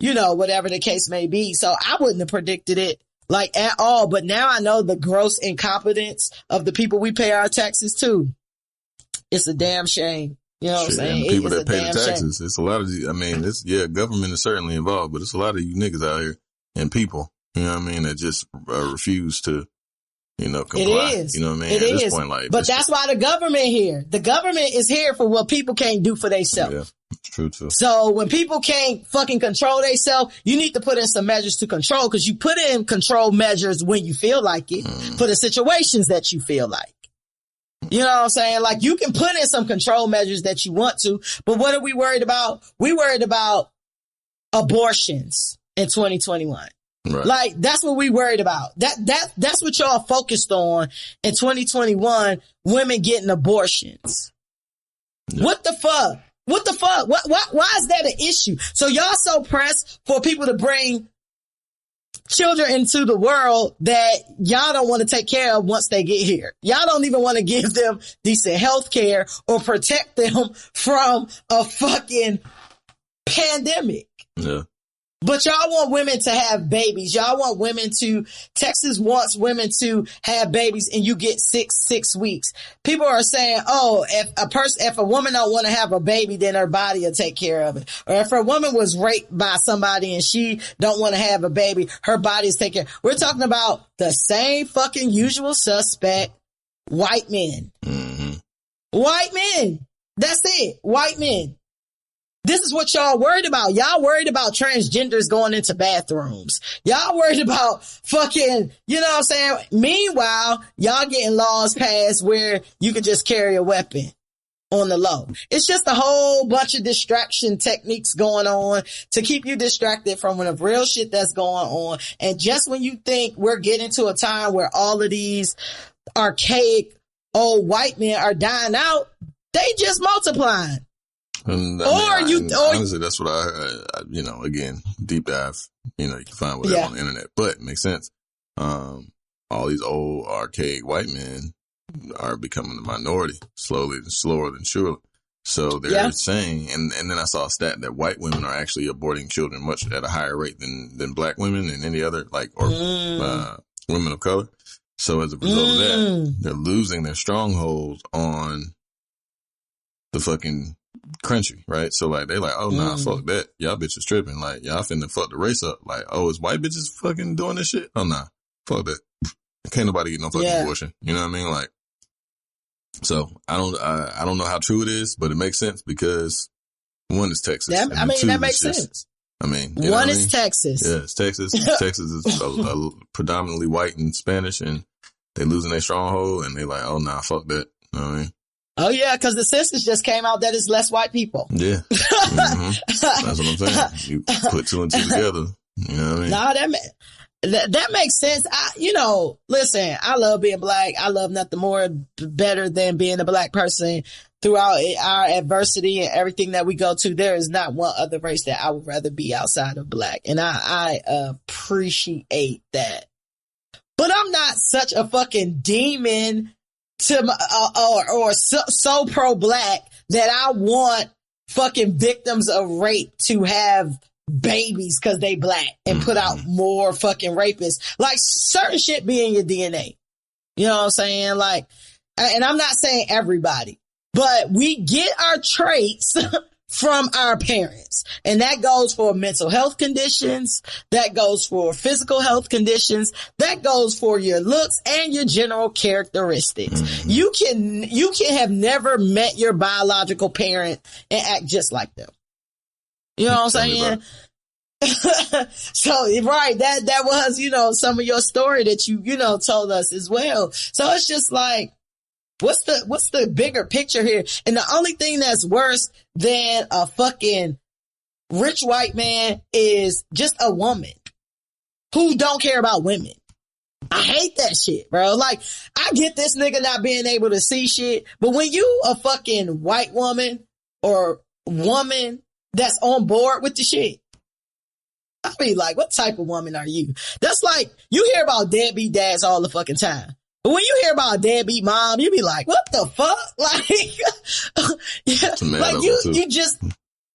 you know, whatever the case may be. So I wouldn't have predicted it like at all. But now I know the gross incompetence of the people we pay our taxes to. It's a damn shame. You know what I'm saying? And the people that pay the taxes, it's a lot of, government is certainly involved, but it's a lot of you niggas out here and people, you know what I mean, that just refuse to, you know, comply. It is. You know what I mean? It At is. This point, like, but that's why the government here. The government is here for what people can't do for themselves. True. So when people can't fucking control themselves, you need to put in some measures to control, because you put in control measures when you feel like it for the situations that you feel like. You know what I'm saying? Like, you can put in some control measures that you want to, but what are we worried about? We worried about abortions in 2021. Right. Like, that's what we worried about. That's what y'all focused on in 2021, women getting abortions. Yep. What the fuck? Why is that an issue? So y'all so pressed for people to bring children into the world that y'all don't want to take care of once they get here. Y'all don't even want to give them decent health care or protect them from a fucking pandemic. Yeah. But y'all want women to have babies. Y'all want women to, Texas wants women to have babies, and you get six weeks. People are saying, oh, if a woman don't want to have a baby, then her body will take care of it. Or if a woman was raped by somebody and she don't want to have a baby, her body is taking care. We're talking about the same fucking usual suspect, white men. Mm-hmm. White men. That's it. White men. This is what y'all worried about. Y'all worried about transgenders going into bathrooms. Y'all worried about fucking, you know what I'm saying? Meanwhile, y'all getting laws passed where you can just carry a weapon on the low. It's just a whole bunch of distraction techniques going on to keep you distracted from the real shit that's going on. And just when you think we're getting to a time where all of these archaic old white men are dying out, they just multiplying. And honestly, that's what I again, deep dive, you can find whatever on the internet, but it makes sense. All these old archaic white men are becoming the minority slowly and slower than surely. So they're saying, and then I saw a stat that white women are actually aborting children much at a higher rate than black women and any other, women of color. So as a result of that, they're losing their strongholds on the fucking country, right? So like they like, oh nah, fuck that, y'all bitches tripping, like y'all finna fuck the race up, like, oh, is white bitches fucking doing this shit? Oh nah, fuck that, can't nobody get no fucking abortion, you know what I mean? Like, so I don't know how true it is, but it makes sense because one is Texas, that makes sense. One is Texas. Yeah, it's Texas. Texas is a predominantly white and Spanish, and they losing their stronghold, and they like, oh nah, fuck that, you know what I mean? Oh yeah, because the census just came out that it's less white people. Yeah, that's what I'm saying. You put two and two together. You know what I mean? No, that makes sense. Listen, I love being black. I love nothing more better than being a black person throughout our adversity and everything that we go to. There is not one other race that I would rather be outside of black, and I appreciate that. But I'm not such a fucking demon so pro-black that I want fucking victims of rape to have babies because they black and put out more fucking rapists. Like, certain shit be in your DNA. You know what I'm saying? Like, and I'm not saying everybody, but we get our traits from our parents. And that goes for mental health conditions. That goes for physical health conditions. That goes for your looks and your general characteristics. Mm-hmm. You can have never met your biological parent and act just like them. You know what I'm saying? So, right. That was, some of your story that you told us as well. So it's just like, what's the bigger picture here? And the only thing that's worse than a fucking rich white man is just a woman who don't care about women. I hate that shit, bro. Like, I get this nigga not being able to see shit, but when you a fucking white woman or woman that's on board with the shit, I be like, what type of woman are you? That's like, you hear about deadbeat dads all the fucking time. But when you hear about a deadbeat mom, you be like, what the fuck? Like, you just,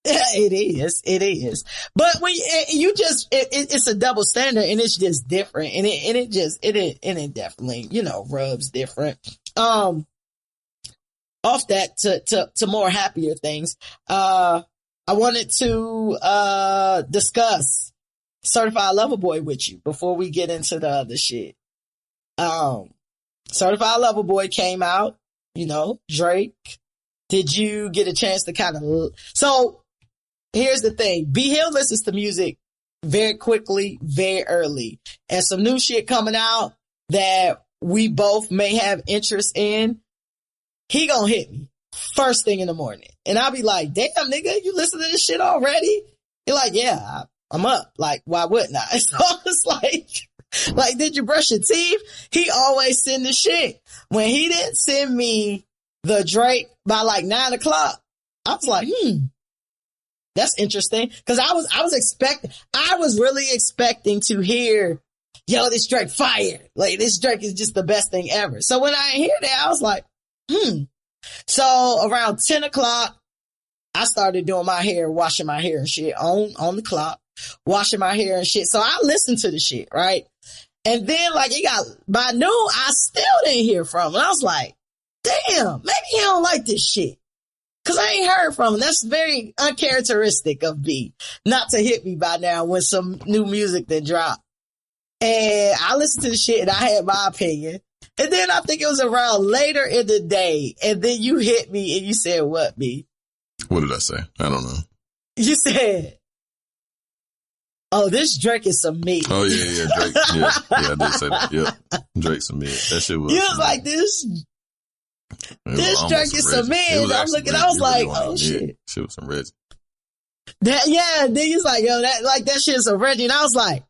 it is. But when it's a double standard, and it's just different. And it definitely, rubs different. Off that to more happier things. I wanted to, discuss Certified Lover Boy with you before we get into the other shit. Certified Lover Boy came out, Drake. Did you get a chance to so here's the thing. B Hill listens to music very quickly, very early. And some new shit coming out that we both may have interest in, he gonna hit me first thing in the morning. And I'll be like, damn, nigga, you listen to this shit already? You're like, yeah, I'm up. Like, why wouldn't I? So it's like, did you brush your teeth? He always send the shit. When he didn't send me the Drake by like 9 o'clock, I was like, that's interesting. Cause I was really expecting to hear, yo, this Drake fire. Like, this Drake is just the best thing ever. So when I hear that, I was like, So around 10 o'clock, I started doing my hair, washing my hair and shit on the clock, washing my hair and shit. So I listened to the shit, right? And then like by noon, I still didn't hear from him. And I was like, damn, maybe he don't like this shit. Cause I ain't heard from him. That's very uncharacteristic of B not to hit me by now when some new music that dropped. And I listened to the shit and I had my opinion. And then I think it was around later in the day. And then you hit me and you said, what, B? What did I say? I don't know. You said, oh, this Drake is some meat. Oh, yeah, Drake. Yeah, I did say that. Yep. Drake's some meat. That shit was. You was like, this Drake is some meat. I'm looking, I was like, oh, shit. Yeah, shit was some Reggie. Then he was like, yo, that shit is some Reggie. And I was like,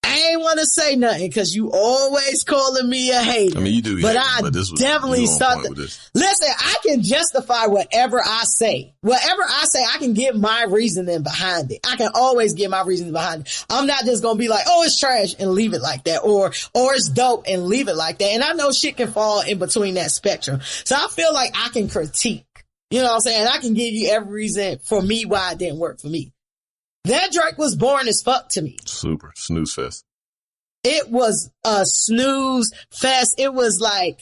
I ain't want to say nothing because you always calling me a hater. I mean, you do, but I definitely start to listen. I can justify whatever I say. Whatever I say, I can give my reasoning behind it. I can always give my reasoning behind it. I'm not just gonna be like, oh, it's trash and leave it like that, or it's dope and leave it like that. And I know shit can fall in between that spectrum. So I feel like I can critique. You know what I'm saying? I can give you every reason for me why it didn't work for me. That Drake was boring as fuck to me. Super snooze fest. It was a snooze fest. It was like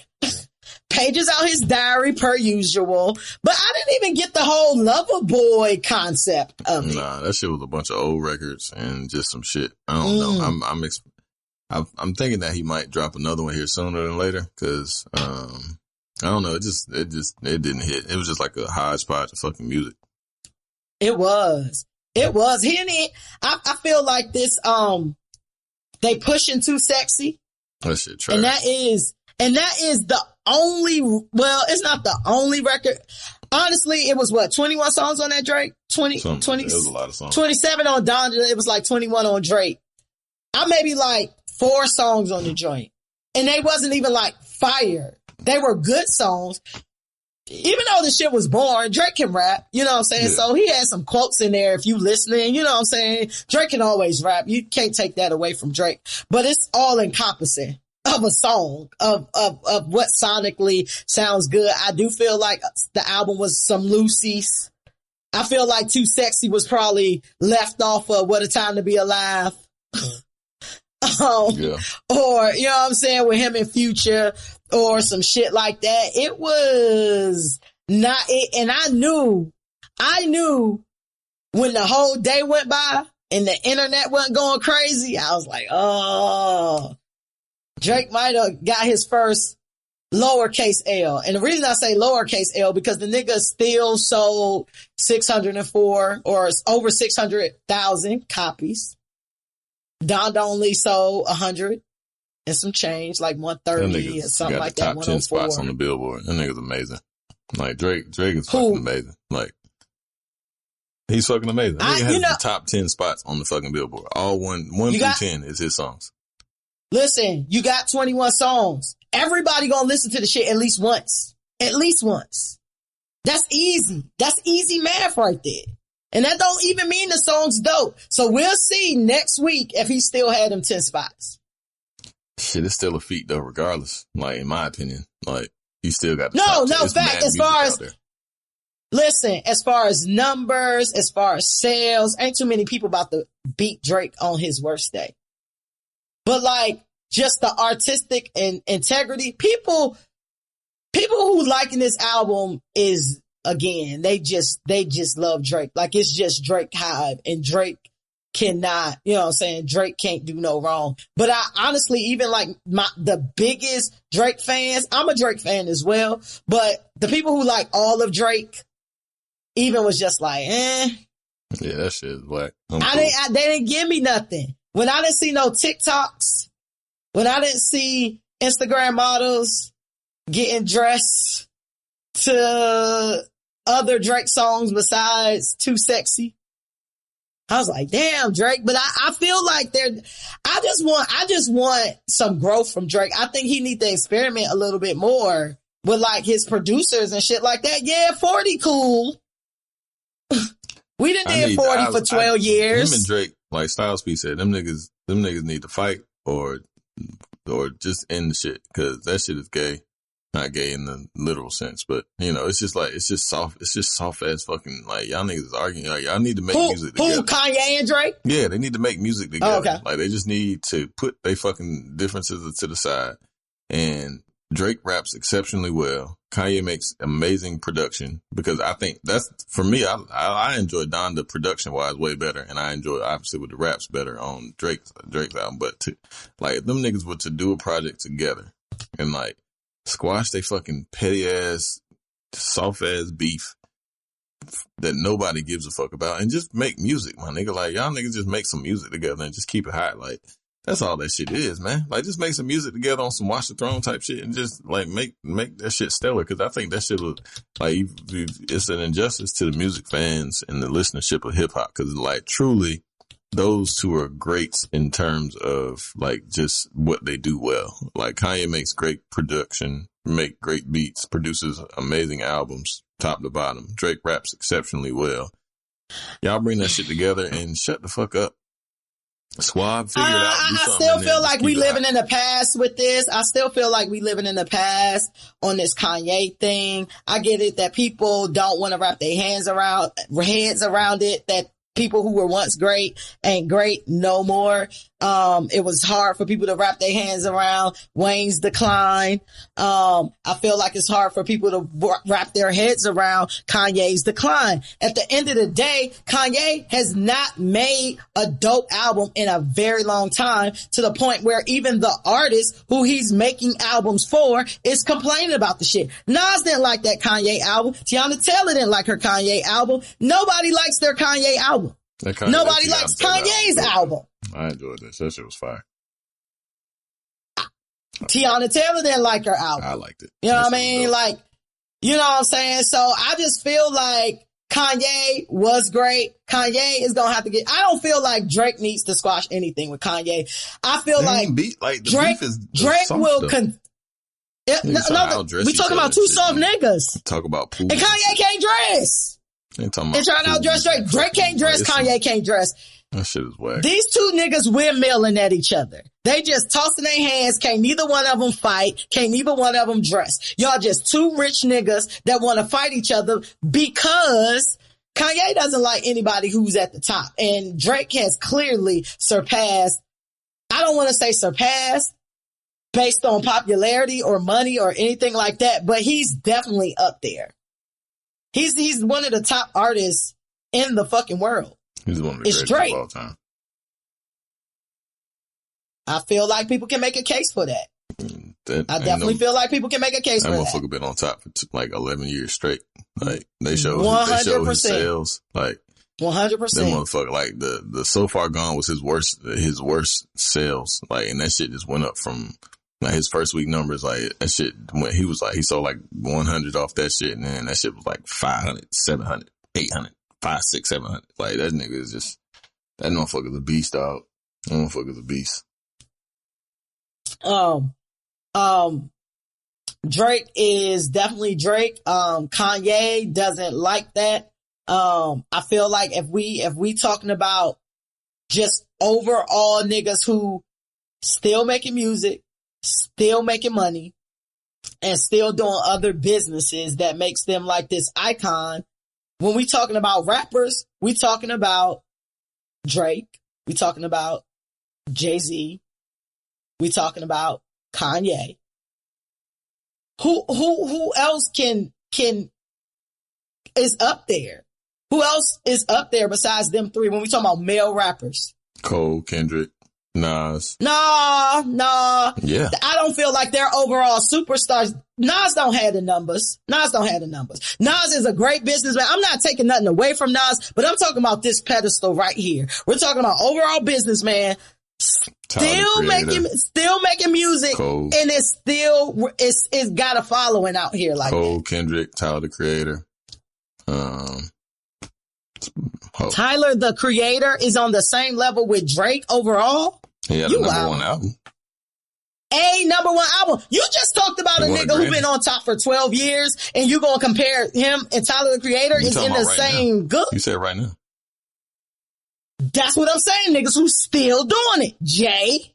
pages out his diary per usual, but I didn't even get the whole lover boy concept of it. Nah, that shit was a bunch of old records and just some shit. I don't know. I'm thinking that he might drop another one here sooner than later because I don't know. It didn't hit. It was just like a hodgepodge of fucking music. It was. I feel like this, they pushing Too Sexy. That shit trash. And that is the only, well, it's not the only record. Honestly, it was 21 songs on that Drake? 20, it was a lot of songs. 27 on Donda. It was like 21 on Drake. I maybe like 4 songs on the joint. And they wasn't even like fire. They were good songs. Even though the shit was boring, Drake can rap, you know what I'm saying? Yeah. So he had some quotes in there if you listening, you know what I'm saying? Drake can always rap. You can't take that away from Drake. But it's all encompassing of a song, of what sonically sounds good. I do feel like the album was some loosies. I feel like Too Sexy was probably left off of What a Time to Be Alive. Or, you know what I'm saying, with him and Future or some shit like that. It was not it. And I knew when the whole day went by and the internet wasn't going crazy, I was like, oh, Drake might have got his first lowercase L. And the reason I say lowercase L because the nigga still sold 604 or over 600,000 copies. Donda only sold 100 and some change, like 130 or something like that. Top 10 spots on the Billboard. That nigga's amazing. Like Drake is fucking amazing. Like he's fucking amazing. That nigga has the top 10 spots on the fucking Billboard. All one through 10 is his songs. Listen, you got 21 songs. Everybody gonna listen to the shit at least once. At least once. That's easy. That's easy math right there. And that don't even mean the song's dope. So we'll see next week if he still had them 10 spots. Shit, it's still a feat though, regardless. Like, in my opinion, like, he still got fact, as far as, listen, as far as numbers, as far as sales, ain't too many people about to beat Drake on his worst day. But like, just the artistic and integrity, people who liking this album is, again, they just love Drake. Like, it's just Drake hive, and Drake cannot, you know what I'm saying? Drake can't do no wrong. But I honestly, even like the biggest Drake fans, I'm a Drake fan as well, but the people who like all of Drake even was just like, Yeah, that shit is whack. They didn't give me nothing. When I didn't see no TikToks, when I didn't see Instagram models getting dressed to other Drake songs besides Too Sexy, I was like, damn, Drake. But I feel like I just want some growth from Drake. I think he need to experiment a little bit more with like his producers and shit like that. Yeah, 40 cool. We done did 40 for 12 years. Him and Drake, like Styles P said, them niggas need to fight or just end the shit, because that shit is gay. Not gay in the literal sense, but you know, it's just soft as fucking, like, y'all niggas is arguing. Like, y'all need to make music together. Who, Kanye and Drake? Yeah, they need to make music together. Oh, okay. Like, they just need to put they fucking differences to the side. And Drake raps exceptionally well. Kanye makes amazing production, because I think that's, for me, I enjoy Donda production wise way better, and I enjoy obviously with the raps better on Drake's album. But like, if them niggas were to do a project together and like squash they fucking petty ass, soft ass beef that nobody gives a fuck about, and just make music, my nigga. Like, y'all niggas just make some music together and just keep it hot. Like, that's all that shit is, man. Like, just make some music together on some Watch the Throne type shit, and just like make that shit stellar. Cause I think that shit was like, it's an injustice to the music fans and the listenership of hip hop. Cause like, truly, those two are greats in terms of like just what they do well. Like, Kanye makes great production, make great beats, produces amazing albums, top to bottom. Drake raps exceptionally well. Y'all bring that shit together and shut the fuck up. Squad, figure it out. I still feel like we living in the past with this. I still feel like we living in the past on this Kanye thing. I get it that people don't want to wrap their heads around it, that people who were once great ain't great no more. It was hard for people to wrap their hands around Wayne's decline. I feel like it's hard for people to wrap their heads around Kanye's decline. At the end of the day, Kanye has not made a dope album in a very long time, to the point where even the artist who he's making albums for is complaining about the shit. Nas didn't like that Kanye album. Tiana Taylor didn't like her Kanye album. Nobody likes their Kanye album. Nobody likes Kanye's album. I enjoyed this. That shit was fire. Tiana Taylor didn't like her album. I liked it. You know what I mean? Like, you know what I'm saying? So I just feel like Kanye was great. Kanye is gonna have to I don't feel like Drake needs to squash anything with Kanye. I feel Drake will we talking about two soft niggas. Talk about pool. And Kanye can't dress. And trying to outdress Drake. Drake can't dress, Kanye can't dress. That shit is whack. These two niggas windmilling at each other. They just tossing their hands. Can't neither one of them fight. Can't neither one of them dress. Y'all just two rich niggas that want to fight each other because Kanye doesn't like anybody who's at the top. And Drake has clearly surpassed, I don't want to say surpassed based on popularity or money or anything like that, but he's definitely up there. He's one of the top artists in the fucking world. He's one of the greatest of all time. I feel like people can make a case for that. I definitely feel like people can make a case for that. That motherfucker been on top for like 11 years straight. Like, they show his sales. Like, 100%. That motherfucker, like, the So Far Gone was his worst sales. Like, and that shit just went up from, like, his first week numbers, like, that shit went, he sold like 100 off that shit, and then that shit was like 500, 700, 800, 5, 6, 700. Like, that nigga is just, that motherfucker's a beast, dog. That motherfucker's a beast. Drake is definitely Drake. Kanye doesn't like that. I feel like if we talking about just overall niggas who still making music, still making money, and still doing other businesses that makes them like this icon. When we talking about rappers, we talking about Drake. We talking about Jay-Z. We talking about Kanye. Who else is up there? Who else is up there besides them three when we talking about male rappers? Cole, Kendrick. Nas. No. Yeah. I don't feel like they're overall superstars. Nas don't have the numbers. Nas is a great businessman. I'm not taking nothing away from Nas, but I'm talking about this pedestal right here. We're talking about overall businessman, still making music, Cole. And it's got a following out here like Cole, that. Kendrick, Tyler the Creator. Tyler the Creator is on the same level with Drake overall. He had a number one album. A number one album. You just talked about a nigga who been on top for 12 years, and you gonna compare him and Tyler the Creator is in the same good. You said right now. That's what I'm saying. Niggas who still doing it. Jay,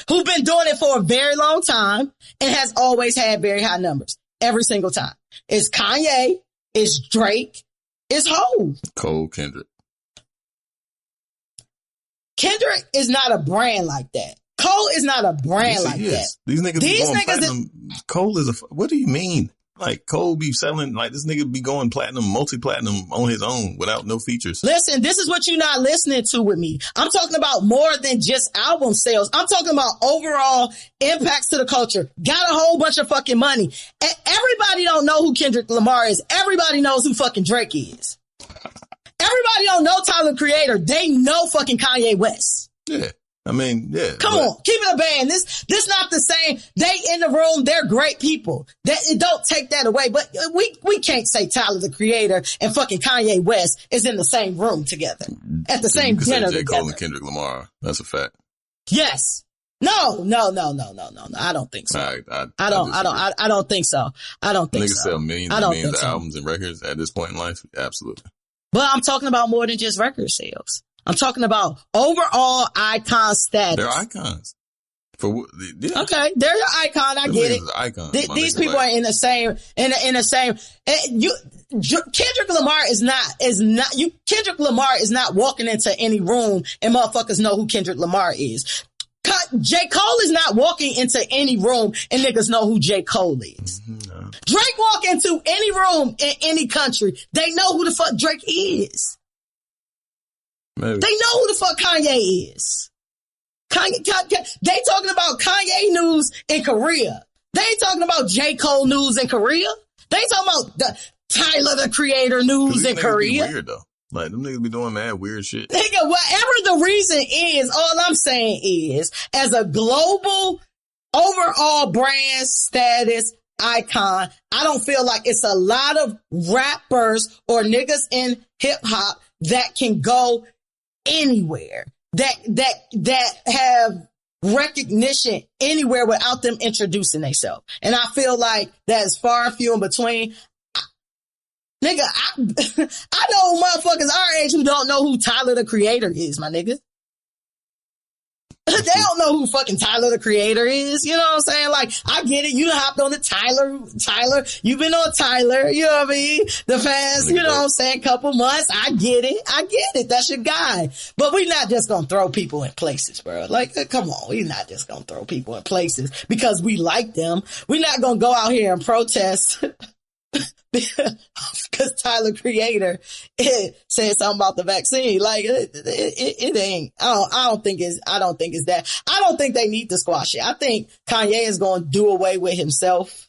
who been doing it for a very long time and has always had very high numbers every single time. It's Kanye. It's Drake. It's Hov. Cole, Kendrick. Kendrick is not a brand like that. Cole is not a brand like that. These niggas be going platinum. Cole is what do you mean? Like Cole be selling, like this nigga be going platinum, multi-platinum on his own without no features. Listen, this is what you're not listening to with me. I'm talking about more than just album sales. I'm talking about overall impacts to the culture. Got a whole bunch of fucking money. Everybody don't know who Kendrick Lamar is. Everybody knows who fucking Drake is. Everybody don't know Tyler the Creator. They know fucking Kanye West. Yeah. I mean, yeah. Come on, keep it a band. This not the same. They in the room, they're great people. Don't take that away. But we can't say Tyler the Creator and fucking Kanye West is in the same room together at the same dinner J. together. Cole and Kendrick Lamar. That's a fact. Yes. No. I don't think so. I don't think so. I don't think so. Niggas sell millions and millions of albums and records at this point in life. Absolutely. But I'm talking about more than just record sales. I'm talking about overall icon status. They're icons. Okay, they're your icon. I get it. Icons, these people are in the same. Kendrick Lamar is not. Kendrick Lamar is not walking into any room and motherfuckers know who Kendrick Lamar is. J. Cole is not walking into any room and niggas know who J. Cole is. No. Drake walk into any room in any country, they know who the fuck Drake is. Maybe. They know who the fuck Kanye is. They talking about Kanye news in Korea. They ain't talking about J. Cole news in Korea. They ain't talking about the Tyler the Creator news in Korea. Weird though. Like them niggas be doing mad weird shit. Nigga, whatever the reason is, all I'm saying is, as a global overall brand status icon, I don't feel like it's a lot of rappers or niggas in hip hop that can go anywhere, that have recognition anywhere without them introducing themselves. And I feel like that is far and few in between. Nigga, I know motherfuckers our age who don't know who Tyler the Creator is, my nigga. They don't know who fucking Tyler the Creator is. You know what I'm saying? Like, I get it. You hopped on the Tyler. You've been on Tyler. You know what I mean? The past, you know what I'm saying, couple months. I get it. That's your guy. But we're not just going to throw people in places, bro. Like, come on. We're not just going to throw people in places because we like them. We're not going to go out here and protest because Tyler Creator said something about the vaccine. Like it ain't. I don't think it's that. I don't think they need to squash it. I think Kanye is going to do away with himself.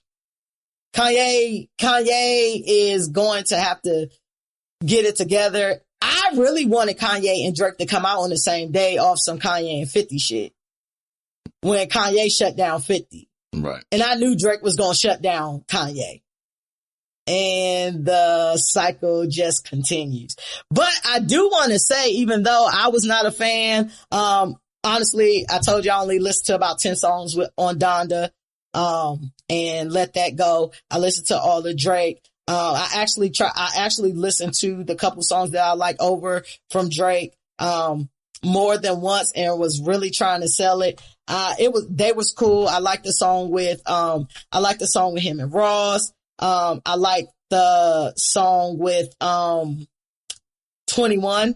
Kanye is going to have to get it together. I really wanted Kanye and Drake to come out on the same day off some Kanye and 50 shit when Kanye shut down 50. Right. And I knew Drake was going to shut down Kanye. And the cycle just continues. But I do want to say, even though I was not a fan, honestly, I told you I only listened to about 10 songs on Donda, and let that go. I listened to all the Drake. I actually listened to the couple songs that I like over from Drake, more than once and was really trying to sell it. They was cool. I like the song with him and Ross. I like the song with 21.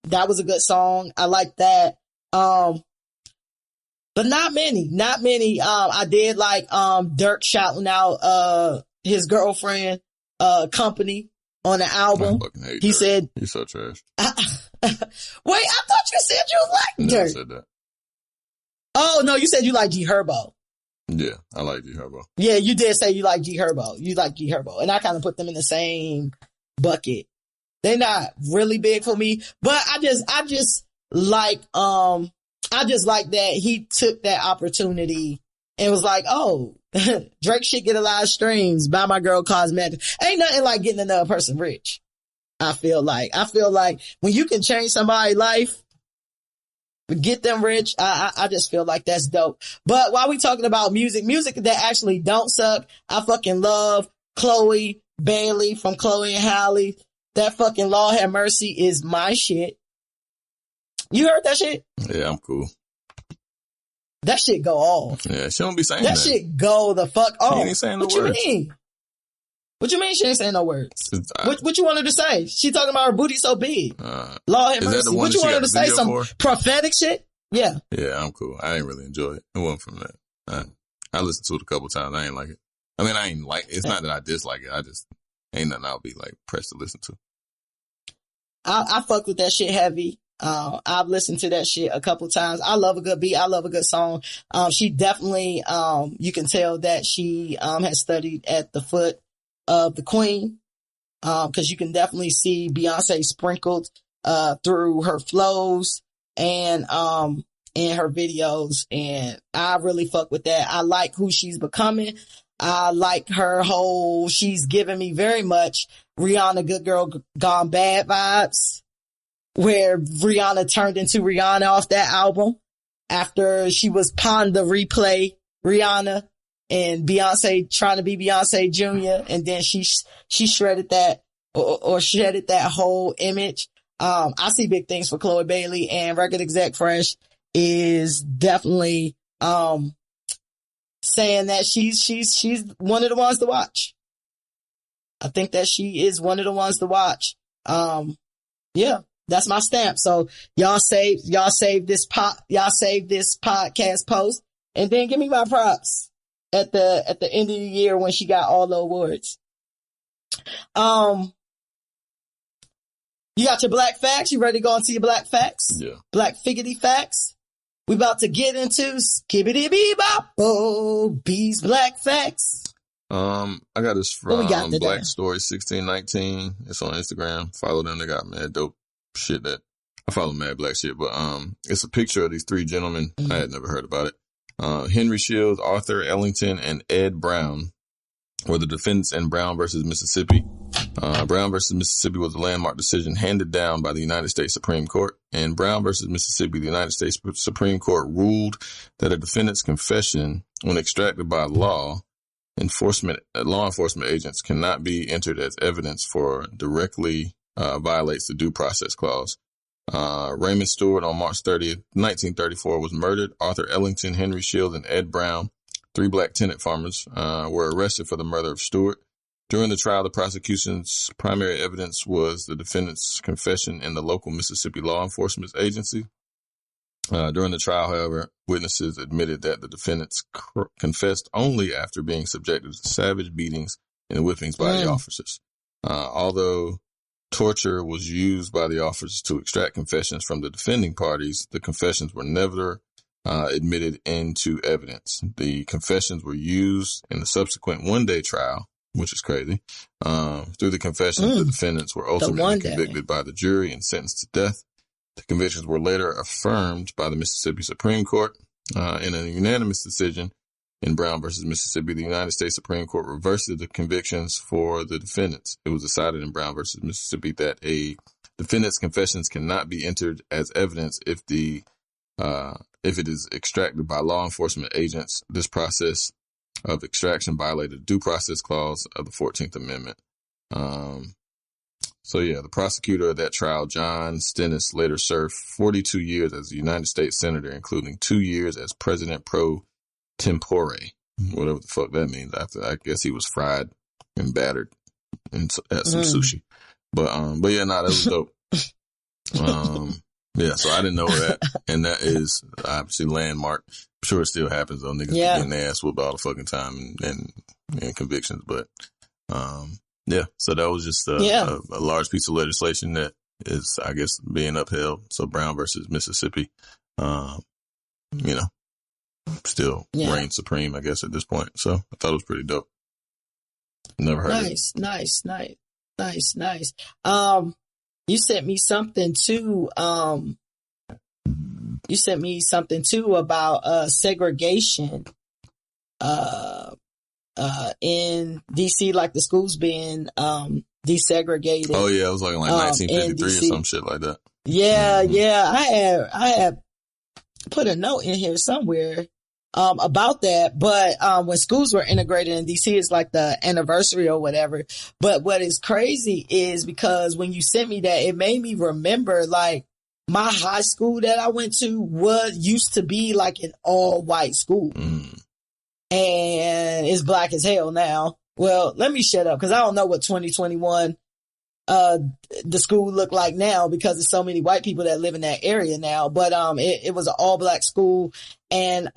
That was a good song. I like that. But not many. I did like Dirk shouting out his girlfriend Company on the album. He said he's so trash. Wait, I thought you said you liked Dirk. I said that. Oh, no, you said you like G Herbo. Yeah, I like G Herbo. Yeah, you did say you like G Herbo. You like G Herbo. And I kind of put them in the same bucket. They're not really big for me, but I just like that he took that opportunity and was like, oh, Drake should get a lot of streams. Buy my girl cosmetic. Ain't nothing like getting another person rich. I feel like when you can change somebody's life, get them rich, I just feel like that's dope. But while we talking about music that actually don't suck, I fucking love Chloe Bailey from Chloe and Halle. That fucking Lord Have Mercy is my shit. You heard that shit? Yeah, I'm cool. That shit go off. Yeah, she don't be saying that. That shit go the fuck off. She ain't saying no words. What you mean? What you mean she ain't saying no words? What you want her to say? She talking about her booty so big. Lord have mercy. What you want her to say? Some prophetic shit? Yeah. Yeah, I'm cool. I didn't really enjoy it. It wasn't from that. I listened to it a couple times. I ain't like it. I mean, I ain't like it. It's not that I dislike it. I just ain't nothing I'll be like pressed to listen to. I fuck with that shit heavy. I've listened to that shit a couple times. I love a good beat. I love a good song. She definitely, you can tell that she, has studied at the foot of the queen. Cause you can definitely see Beyonce sprinkled, through her flows and, in her videos. And I really fuck with that. I like who she's becoming. I like her whole, she's giving me very much Rihanna Good Girl Gone Bad vibes, where Rihanna turned into Rihanna off that album after she was Panda Replay Rihanna and Beyonce trying to be Beyonce Jr. And then she shredded that or shedded that whole image. I see big things for Chloe Bailey, and record exec Fresh is definitely, saying that she's one of the ones to watch. I think that she is one of the ones to watch. Yeah, that's my stamp. So y'all save this podcast post and then give me my props at the end of the year when she got all the awards. You got your black facts? You ready to go into your black facts? Yeah. Black figgity facts? We about to get into skibbity bebop bees black facts. I got this from Black Story 1619. It's on Instagram. Follow them. They got mad dope shit that I follow mad black shit, but it's a picture of these three gentlemen. I had never heard about it. Henry Shields, Arthur Ellington, and Ed Brown were the defendants in Brown versus Mississippi. Brown versus Mississippi was a landmark decision handed down by the United States Supreme Court. In Brown versus Mississippi, the United States Supreme Court ruled that a defendant's confession, when extracted by law enforcement agents, cannot be entered as evidence for directly violates the due process clause. Raymond Stewart on March 30th, 1934 was murdered. Arthur Ellington, Henry Shields, and Ed Brown, three black tenant farmers, were arrested for the murder of Stewart. During the trial, the prosecution's primary evidence was the defendant's confession in the local Mississippi law enforcement agency. During the trial, however, witnesses admitted that the defendants confessed only after being subjected to savage beatings and whippings by the officers. Although torture was used by the officers to extract confessions from the defending parties, the confessions were never admitted into evidence. The confessions were used in the subsequent one-day trial, which is crazy. Through the confessions, the defendants were ultimately convicted by the jury and sentenced to death. The convictions were later affirmed by the Mississippi Supreme Court. In a unanimous decision in Brown versus Mississippi, the United States Supreme Court reversed the convictions for the defendants. It was decided in Brown versus Mississippi that a defendant's confessions cannot be entered as evidence if it is extracted by law enforcement agents. This process of extraction violated the due process clause of the 14th Amendment. So yeah, the prosecutor of that trial, John Stennis, later served 42 years as a United States Senator, including 2 years as President pro tempore, whatever the fuck that means. After, I guess he was fried and battered at some sushi. But yeah, that was dope. Yeah, so I didn't know that. And that is obviously landmark. I'm sure it still happens though. Niggas getting their ass whooped all the fucking time and convictions. But, yeah, so that was just a large piece of legislation that is, I guess, being upheld. So Brown versus Mississippi, still reign supreme, I guess, at this point. So I thought it was pretty dope. Never heard of it. Nice. You sent me something too. You sent me something too about segregation in DC, like the schools being desegregated. Oh yeah, it was like in 1953 or some shit like that. Yeah, I had put a note in here somewhere about that. But when schools were integrated in DC, it's like the anniversary or whatever. But what is crazy is because when you sent me that, it made me remember like my high school that I went to used to be like an all white school. And it's black as hell now. Well, let me shut up because I don't know what 2021 the school look like now because there's so many white people that live in that area now. But it was an all black school, and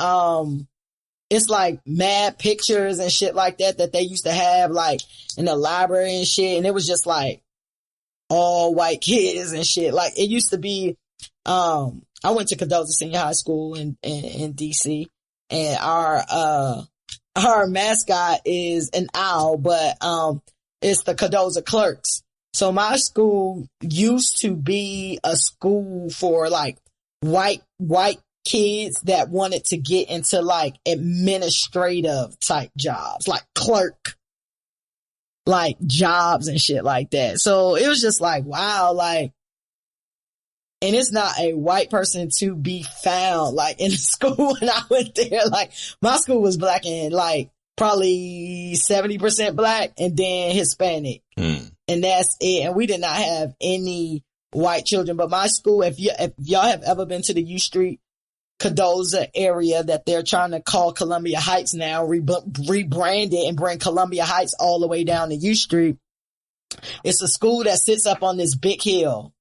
it's like mad pictures and shit like that they used to have like in the library and shit, and it was just like all white kids and shit. Like it used to be. I went to Cadoza Senior High School in DC, and our mascot is an owl, but it's the Cadoza Clerks. So my school used to be a school for like white kids that wanted to get into like administrative type jobs, like clerk, like jobs and shit like that. So it was just like, wow, like, and it's not a white person to be found like in the school when I went there. Like my school was black and like probably 70% black and then Hispanic. And that's it. And we did not have any white children. But my school, if y'all have ever been to the U Street, Cadoza area that they're trying to call Columbia Heights now, rebrand it and bring Columbia Heights all the way down to U Street. It's a school that sits up on this big hill.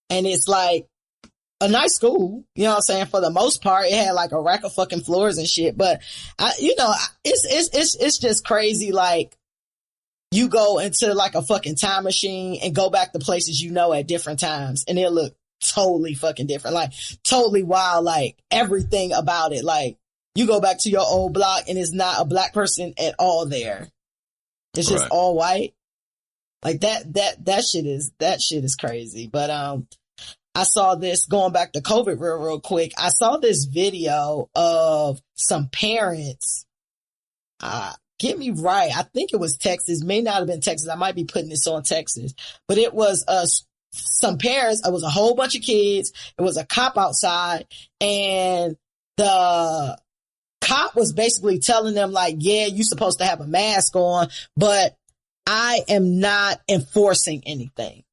And it's like a nice school, you know what I'm saying? For the most part, it had like a rack of fucking floors and shit. But it's just crazy. Like you go into like a fucking time machine and go back to places you know at different times, and it'll look totally fucking different, like totally wild, like everything about it. Like you go back to your old block and it's not a black person at all there. It's just all white. Like that shit is crazy. But I saw this going back to COVID real quick. I saw this video of some parents. Get me right. I think it was Texas. May not have been Texas. I might be putting this on Texas, but it was some parents. It was a whole bunch of kids. It was a cop outside, and the cop was basically telling them like, yeah, you're supposed to have a mask on, but I am not enforcing anything.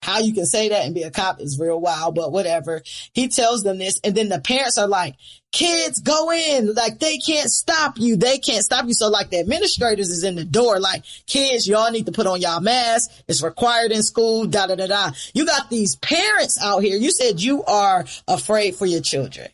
How you can say that and be a cop is real wild, but whatever. He tells them this, and then the parents are like, kids, go in. Like, they can't stop you. They can't stop you. So, like, the administrators is in the door, like, kids, y'all need to put on y'all masks. It's required in school, da-da-da-da. You got these parents out here. You said you are afraid for your children,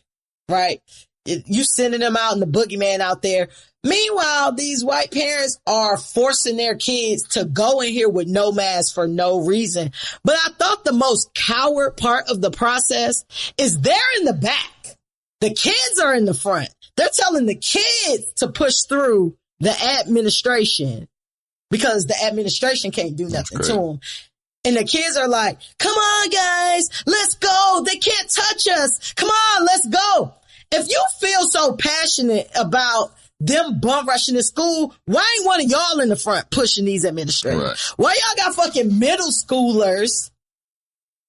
right? You sending them out and the boogeyman out there. Meanwhile, these white parents are forcing their kids to go in here with no mask for no reason. But I thought the most coward part of the process is they're in the back. The kids are in the front. They're telling the kids to push through the administration because the administration can't do nothing to them. And the kids are like, come on, guys, let's go. They can't touch us. Come on, let's go. If you feel so passionate about them bum rushing to school, why ain't one of y'all in the front pushing these administrators? Right. Why y'all got fucking middle schoolers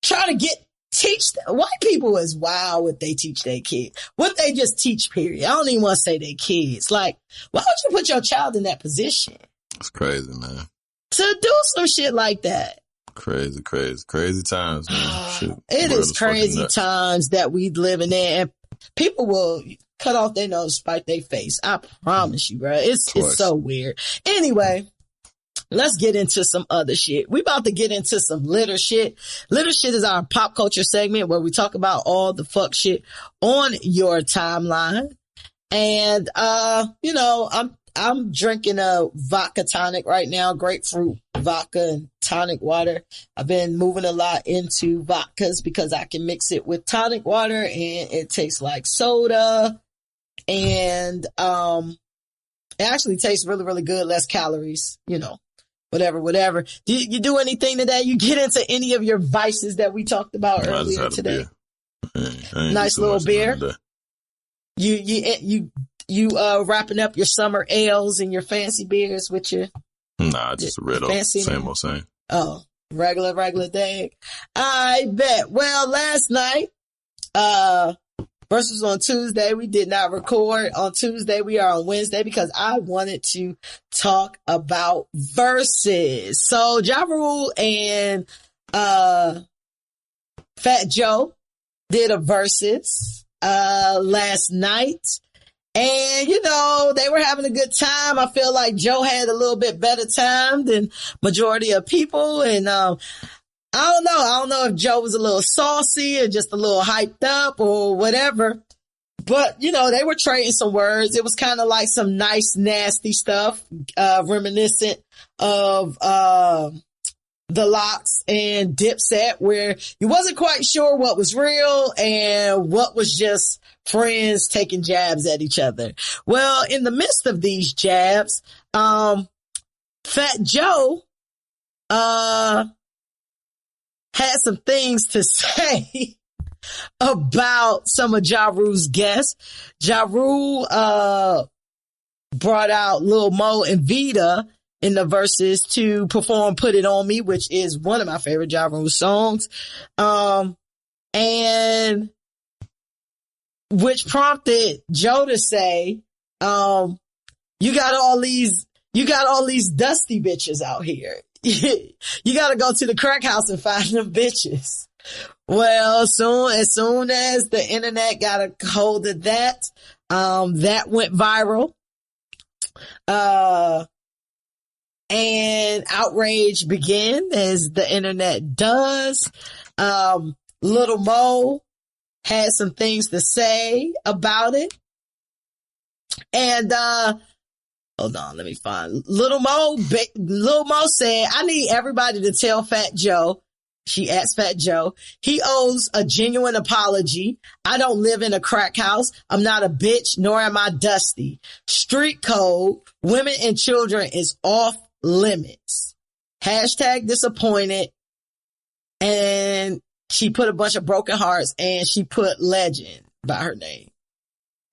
trying to teach them? White people is wild what they teach their kids. What they just teach, period. I don't even want to say they kids. Like, why would you put your child in that position? It's crazy, man. To do some shit like that. Crazy times, man. Shit, it is crazy times that we living in, and people will cut off their nose, spite their face. I promise you, bro. It's so weird. Anyway, let's get into some other shit. We about to get into some litter shit. Litter shit is our pop culture segment where we talk about all the fuck shit on your timeline. And, I'm drinking a vodka tonic right now, grapefruit vodka and tonic water. I've been moving a lot into vodkas because I can mix it with tonic water and it tastes like soda. And, it actually tastes really, really good. Less calories, you know, whatever. Do you do anything today? You get into any of your vices that we talked about earlier today? Nice little beer. You wrapping up your summer ales and your fancy beers with your. Nah, just a red old, same old same. Oh, regular day. I bet. Well, last night, Verzuz on Tuesday. We did not record on Tuesday. We are on Wednesday because I wanted to talk about Verzuz. So Ja Rule and Fat Joe did a Verzuz last night. And, you know, they were having a good time. I feel like Joe had a little bit better time than majority of people. And I don't know if Joe was a little saucy or just a little hyped up or whatever. But, you know, they were trading some words. It was kind of like some nice, nasty stuff, reminiscent of The Lox and Dipset, where you wasn't quite sure what was real and what was just friends taking jabs at each other. Well, in the midst of these jabs, Fat Joe had some things to say about some of Ja Rule's guests. Ja Rule brought out Lil Mo and Vita in the Verzuz to perform Put It On Me, which is one of my favorite Ja Rule songs. And which prompted Joe to say, you got all these dusty bitches out here. You got to go to the crack house and find them bitches. Well, as soon as the internet got a hold of that, that went viral. And outrage began, as the internet does. Little Mo had some things to say about it. And, hold on, let me find Little Mo said, I need everybody to tell Fat Joe. She asked Fat Joe, he owes a genuine apology. I don't live in a crack house. I'm not a bitch, nor am I dusty. Street code, women and children is off limits. Hashtag disappointed. And she put a bunch of broken hearts and she put legend by her name.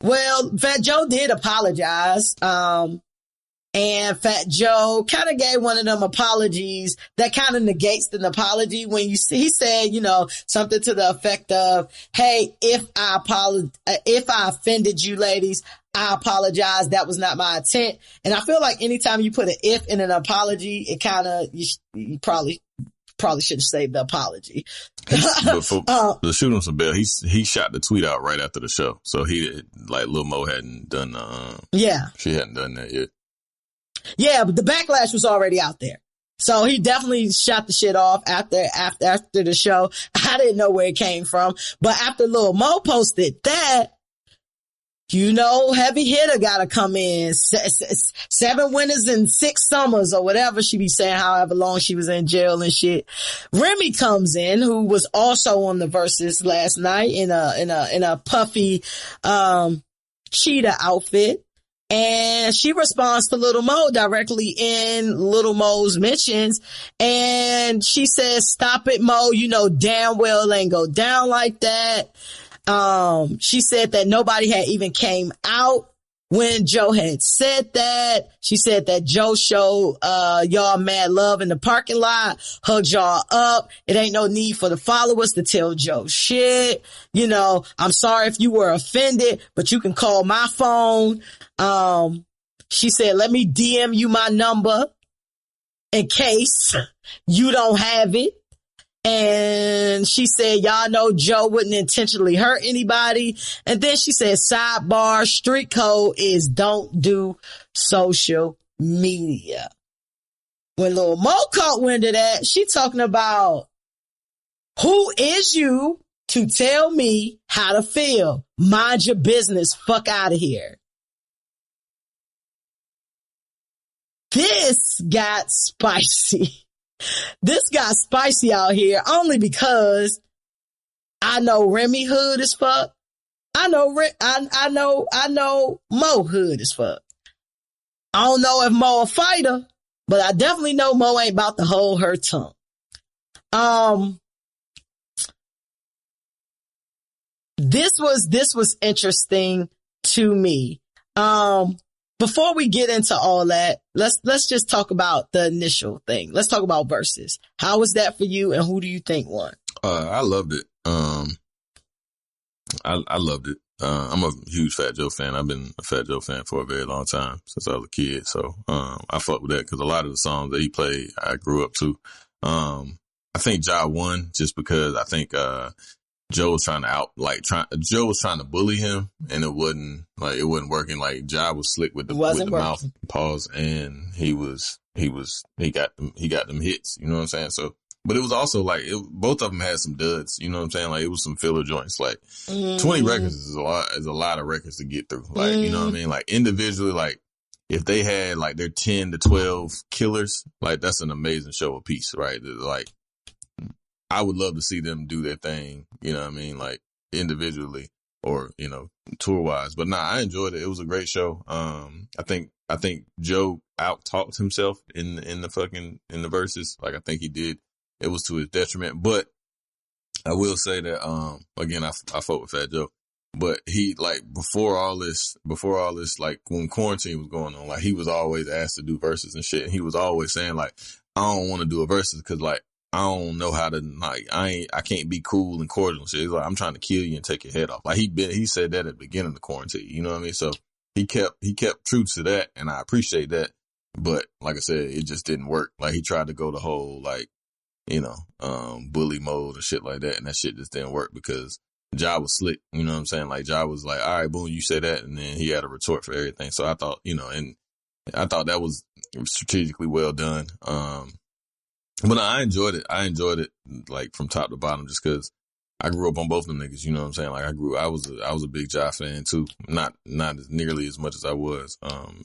Well, Fat Joe did apologize. And Fat Joe kind of gave one of them apologies that kind of negates the apology when he said, you know, something to the effect of, hey, if I offended you ladies, I apologize. That was not my intent. And I feel like anytime you put an if in an apology, it kind of, you probably should have saved the apology. But to shoot him some bail, he shot the tweet out right after the show. So Lil Mo hadn't done, she hadn't done that yet. Yeah, but the backlash was already out there. So he definitely shot the shit off after the show. I didn't know where it came from. But after Lil Mo posted that, you know, heavy hitter gotta come in. 7 winters and 6 summers or whatever she be saying, however long she was in jail and shit. Remy comes in, who was also on the Verzuz last night in a puffy, cheetah outfit. And she responds to Little Mo directly in Little Mo's mentions. And she says, stop it, Mo. You know damn well it ain't go down like that. She said that nobody had even came out when Joe had said that. She said that Joe showed, y'all mad love in the parking lot, hugged y'all up. It ain't no need for the followers to tell Joe shit. You know, I'm sorry if you were offended, but you can call my phone. She said, let me DM you my number in case you don't have it. And she said, y'all know Joe wouldn't intentionally hurt anybody. And then she said, sidebar, street code is don't do social media. When Lil Mo caught wind of that, she talking about, who is you to tell me how to feel? Mind your business. Fuck out of here. This got spicy. This got spicy out here only because I know Remy hood as fuck. I know Mo hood as fuck. I don't know if Mo a fighter, but I definitely know Mo ain't about to hold her tongue. This was interesting to me. Before we get into all that, let's just talk about the initial thing. Let's talk about Verzuz. How was that for you, and who do you think won? I loved it. I loved it. I'm a huge Fat Joe fan. I've been a Fat Joe fan for a very long time, since I was a kid. So, I fuck with that because a lot of the songs that he played, I grew up to. I think Ja won just because I think, Joe was trying to bully him, and it wasn't working. Like, Ja was slick with the mouth pause, and he got them hits, you know what I'm saying? So, but it was also like, both of them had some duds, you know what I'm saying? Like, it was some filler joints. Like, 20 records is a lot of records to get through. Like, you know what I mean? Like, individually, like, if they had like their 10 to 12 killers, like, that's an amazing show of piece, right? Like, I would love to see them do their thing, you know what I mean? Like, individually or, you know, tour wise. But nah, I enjoyed it. It was a great show. I think Joe out-talked himself in the Verzuz. Like, I think he did. It was to his detriment. But I will say that, again, I fought with Fat Joe. But he, like, before all this, like, when quarantine was going on, like, he was always asked to do Verzuz and shit. And he was always saying, like, I don't want to do a Verzuz because, like, I don't know how to, like, I can't be cool and cordial and shit. He's like, I'm trying to kill you and take your head off. Like, he said that at the beginning of the quarantine, you know what I mean? So he kept true to that, and I appreciate that. But like I said, it just didn't work. Like, he tried to go the whole, like, you know, bully mode and shit like that, and that shit just didn't work because Ja was slick, you know what I'm saying? Like, Ja was like, all right, boom, you say that, and then he had a retort for everything. So I thought, you know, and I thought that was strategically well done. But I enjoyed it. I enjoyed it, like, from top to bottom, just because I grew up on both of them niggas. You know what I'm saying? Like, I was a big Ja fan too. Not as nearly as much as I was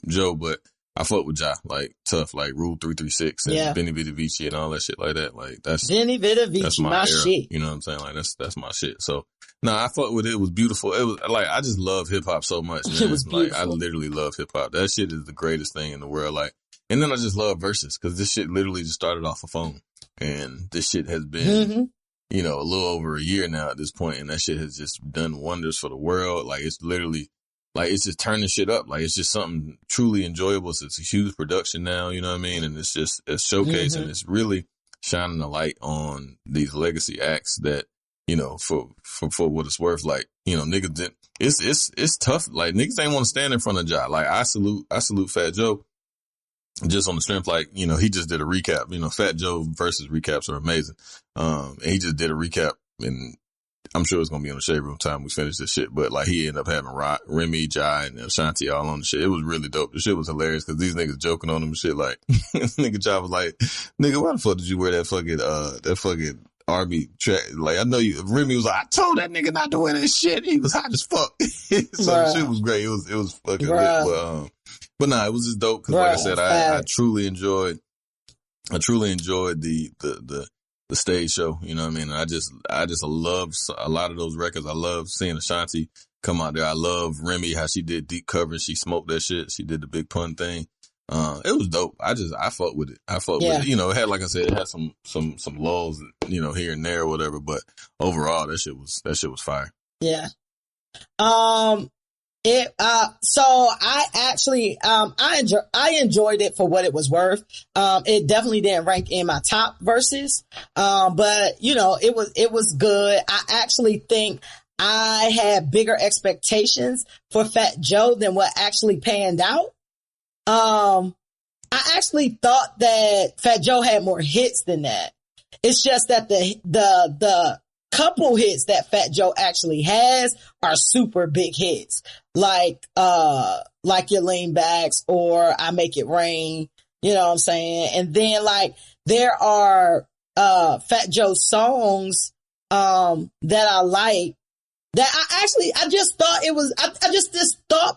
Joe, but I fuck with Ja, like, tough, like Rule 336 and Benny Vita Vici and all that shit like that. Like, that's Benny Vita Vici, that's my era, shit. You know what I'm saying? Like, that's my shit. So, I fuck with it. It was beautiful. It was like, I just love hip hop so much, man. It was beautiful. Like, I literally love hip hop. That shit is the greatest thing in the world. Like, and then I just love Verzuz because this shit literally just started off a phone, and this shit has been, you know, a little over a year now at this point, and that shit has just done wonders for the world. Like, it's literally, like, it's just turning shit up. Like, it's just something truly enjoyable. It's a huge production now, you know what I mean? And it's just a showcase, and it's really shining a light on these legacy acts that, you know, for what it's worth. Like, you know, niggas, it's tough. Like, niggas ain't want to stand in front of Ja. Like, I salute Fat Joe. Just on the strength, like, you know, he just did a recap. You know, Fat Joe Verzuz recaps are amazing. And he just did a recap, and I'm sure it's gonna be on the Shade Room time we finish this shit. But, like, he ended up having Remy, Ja, and Ashanti all on the shit. It was really dope. The shit was hilarious because these niggas joking on him and shit. Like, nigga Ja was like, nigga, why the fuck did you wear that fucking Army track? Like, I know you. Remy was like, I told that nigga not to wear that shit. He was hot as fuck. So the shit was great. It was fucking lit. But nah, it was just dope because, like I said, I truly enjoyed the stage show. You know what I mean? And I just love a lot of those records. I love seeing Ashanti come out there. I love Remy, how she did deep cover. She smoked that shit. She did the big pun thing. It was dope. I fucked with it. With it. You know, it had, like I said, it had some lulls, you know, here and there or whatever. But overall, that shit was fire. Yeah. So I actually, I enjoyed it for what it was worth. It definitely didn't rank in my top Verzuz. But, you know, it was good. I actually think I had bigger expectations for Fat Joe than what actually panned out. I actually thought that Fat Joe had more hits than that. It's just that the couple hits that Fat Joe actually has are super big hits. Like Your Lean Backs or I Make It Rain, you know what I'm saying? And then, like, there are, Fat Joe songs, that I like that I just thought it was, I just thought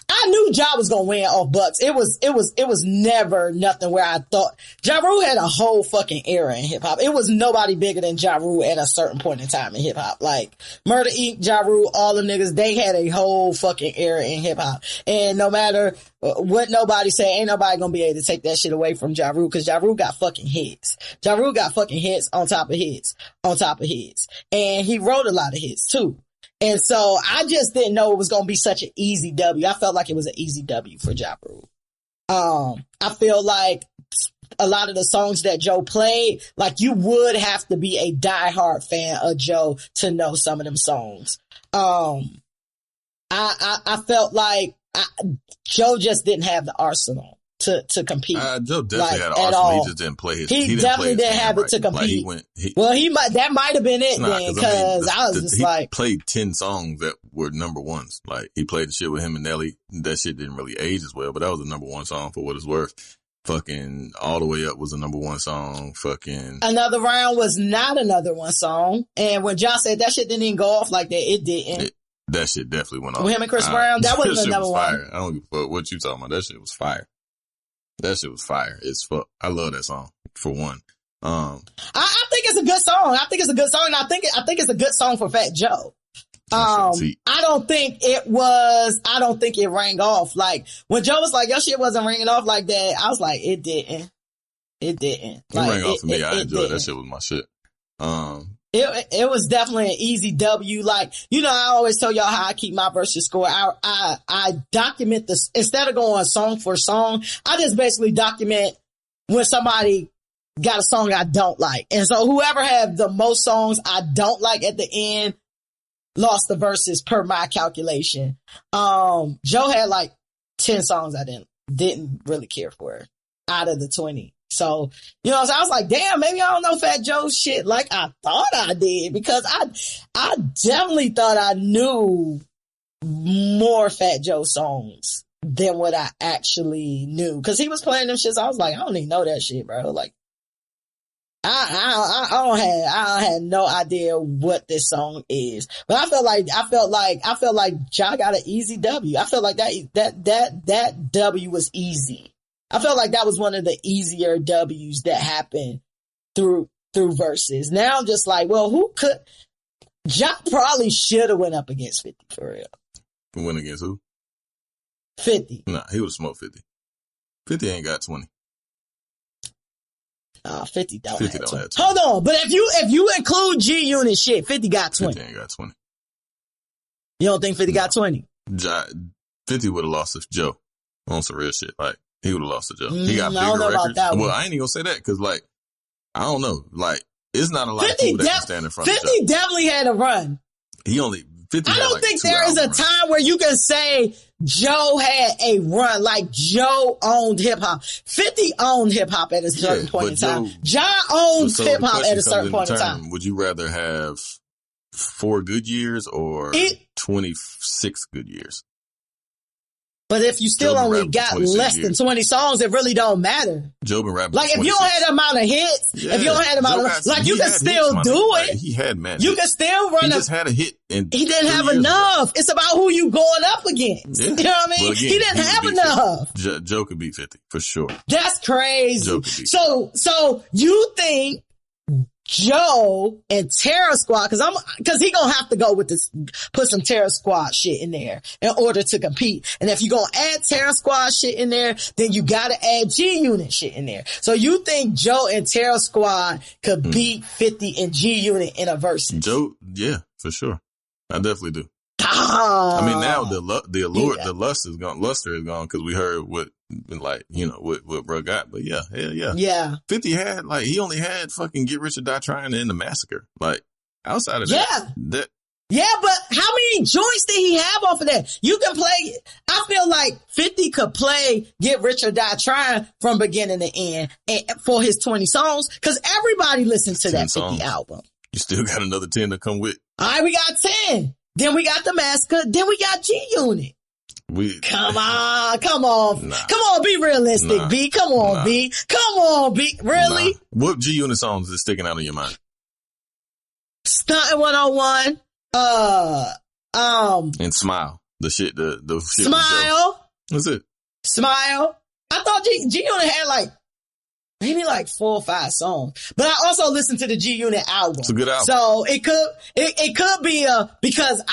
I knew Ja was gonna win off Bucks. It was never nothing where I thought Ja Rule had a whole fucking era in hip hop. It was nobody bigger than Ja Rule at a certain point in time in hip hop. Like Murder Inc., Ja Rule, all the niggas, they had a whole fucking era in hip hop. And no matter what nobody say, ain't nobody gonna be able to take that shit away from Ja Rule, cause Ja Rule got fucking hits. Ja Rule got fucking hits on top of hits on top of hits. And he wrote a lot of hits too. And so I just didn't know it was going to be such an easy W. I felt like it was an easy W for Ja Rule. I feel like a lot of the songs that Joe played, like you would have to be a diehard fan of Joe to know some of them songs. I felt like Joe just didn't have the arsenal to compete. Joe definitely had an arsenal. He just didn't play his. He definitely didn't have it to compete. That might have been it then, because I was just like, played 10 songs that were number ones. Like he played the shit with him and Nelly. That shit didn't really age as well, but that was a number one song for what it's worth. Fucking All the Way Up was a number one song. Fucking Another Round was not a number one song. And when John said that shit didn't even go off like that, it didn't. That shit definitely went off. With him and Chris Brown, that wasn't a number one. I don't give a fuck what you talking about. That shit was fire. That shit was fire. It's fuck. I love that song for one. I think it's a good song. I think it's a good song, and I think it's a good song for Fat Joe. I don't think it rang off. Like when Joe was like, your shit wasn't ringing off like that, I was like, it didn't. It rang off for me. I enjoyed that shit was my shit. It was definitely an easy W. Like, I always tell y'all how I keep my Verzuz score. I document this instead of going song for song. I just basically document when somebody got a song I don't like. And so whoever had the most songs I don't like at the end lost the Verzuz per my calculation. Joe had like 10 songs I didn't really care for out of the 20. So, so I was like, damn, maybe I don't know Fat Joe's shit like I thought I did, because I definitely thought I knew more Fat Joe songs than what I actually knew. Cause he was playing them shits. I was like, I don't even know that shit, bro. Like, I had no idea what this song is, but I felt like Ja got an easy W. I felt like that W was easy. I felt like that was one of the easier W's that happened through Verzuz. Now I'm just like, well, Ja probably should have went up against 50 for real. Went against who? 50. Nah, he would have smoked 50. 50 ain't got 20. 50 don't 50 have don't 20. have 20. Hold on, but if you include G Unit shit, 50 got 20. 50 ain't got 20. You don't think 50 got 20? 50 would have lost to Joe on some real shit. Like, he would have lost to Joe. He got bigger records. Well, I ain't even gonna say that, because like, I don't know. Like, it's not a lot of people that can stand in front of Joe. 50 definitely had a run. 50 I don't think there is a time where you can say Joe had a run. Like, Joe owned hip hop. 50 owned hip hop at a certain point in time. Ja owned hip hop at a certain point in time. Would you rather have 4 good years or 26 good years? But if you still only got less than 20 songs, it really don't matter. Joe been rapping. Like, if you don't have the amount of hits, if you don't have the amount of, like, you can still do it. Like, he had man. You can still run. He just had a hit. He didn't have enough. It's about who you going up against. Yeah. You know what I mean? Well, again, he didn't have enough. Joe could beat 50 for sure. That's crazy. So you think Joe and Terror Squad, cause he gonna have to go with this, put some Terror Squad shit in there in order to compete. And if you gonna add Terror Squad shit in there, then you gotta add G Unit shit in there. So you think Joe and Terror Squad could beat 50 and G Unit in a Verzuz? Joe, yeah, for sure. I definitely do. I mean, now the allure, the luster is gone, because we heard what bro got. But yeah. 50 had, like, he only had fucking Get Rich or Die Trying and The Massacre. Like, outside of that. Yeah, but how many joints did he have off of that? You can play, I feel like 50 could play Get Rich or Die Trying from beginning to end for his 20 songs, because everybody listens to that 50 songs. Album. You still got another 10 to come with. All right, we got 10. Then we got The Massacre. Then we got G Unit. Come on. Come on, be realistic, B. Come on, B. Come on, B. Really? What G Unit songs is sticking out in your mind? Stuntin' 101. And Smile. The shit Smile. That's it. Smile. I thought G-Unit had like, maybe like 4 or 5 songs, but I also listened to the G-Unit album. It's a good album. So it could be because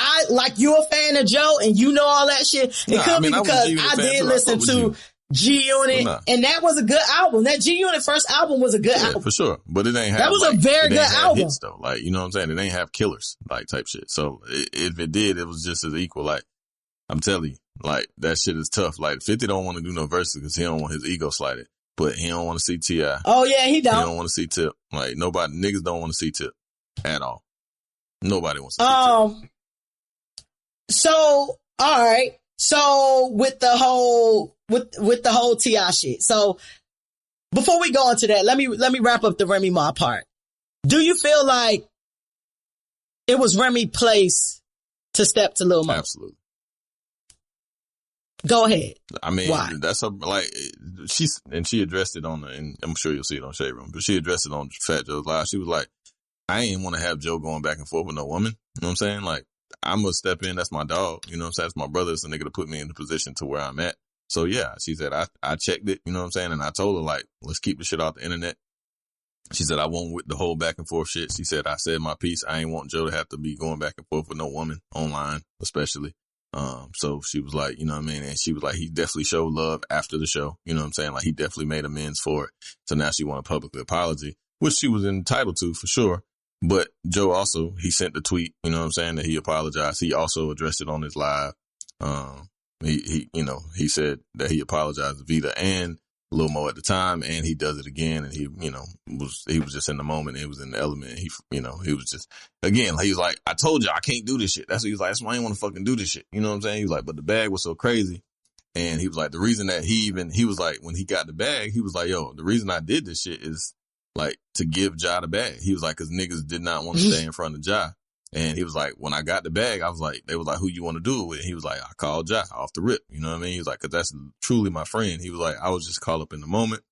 you're a fan of Joe and you know all that shit. It could be because I did listen to G-Unit and that was a good album. That G-Unit first album was a good album. For sure. But it ain't have, that was a very good album. Hits, though. Like, you know what I'm saying? It ain't have killers, like type shit. So if it did, it was just as equal. Like, I'm telling you, like, that shit is tough. Like, 50 don't want to do no verses because he don't want his ego slighted. But he don't want to see T.I. Oh, yeah, he don't. He don't want to see Tip. Like, niggas don't want to see Tip at all. Nobody wants to see Tip. So, all right. So, with the whole T.I. shit. So, before we go into that, let me wrap up the Remy Ma part. Do you feel like it was Remy's place to step to Lil Mo? Absolutely. Go ahead. I mean, why? That's she addressed it and I'm sure you'll see it on Shade Room, but she addressed it on Fat Joe's Live. She was like, I ain't want to have Joe going back and forth with no woman. You know what I'm saying? Like, I'm going to step in. That's my dog. You know what I'm saying? That's my brother. It's a nigga to put me in the position to where I'm at. So yeah, she said, I checked it. You know what I'm saying? And I told her, like, let's keep the shit off the internet. She said, I won't with the whole back and forth shit. She said, I said my piece. I ain't want Joe to have to be going back and forth with no woman online, especially. So she was like, you know what I mean? And she was like, he definitely showed love after the show. You know what I'm saying? Like, he definitely made amends for it. So now she wanted a public apology, which she was entitled to for sure. But Joe also, he sent the tweet, you know what I'm saying, that he apologized. He also addressed it on his live. He said that he apologized to Vita and Lil Mo at the time, and he does it again. And he was just in the moment. He was in the element. He was just, again, he was like, I told you I can't do this shit. That's what he was like. That's why I didn't want to fucking do this shit. You know what I'm saying? He was like, but the bag was so crazy. And he was like, the reason that he was like, when he got the bag, he was like, yo, the reason I did this shit is like to give Ja the bag. He was like, cause niggas did not want to stay in front of Ja. And he was like, when I got the bag, I was like, they was like, who you want to do it with? He was like, I called Ja off the rip. You know what I mean? He was like, cause that's truly my friend. He was like, I was just caught up in the moment.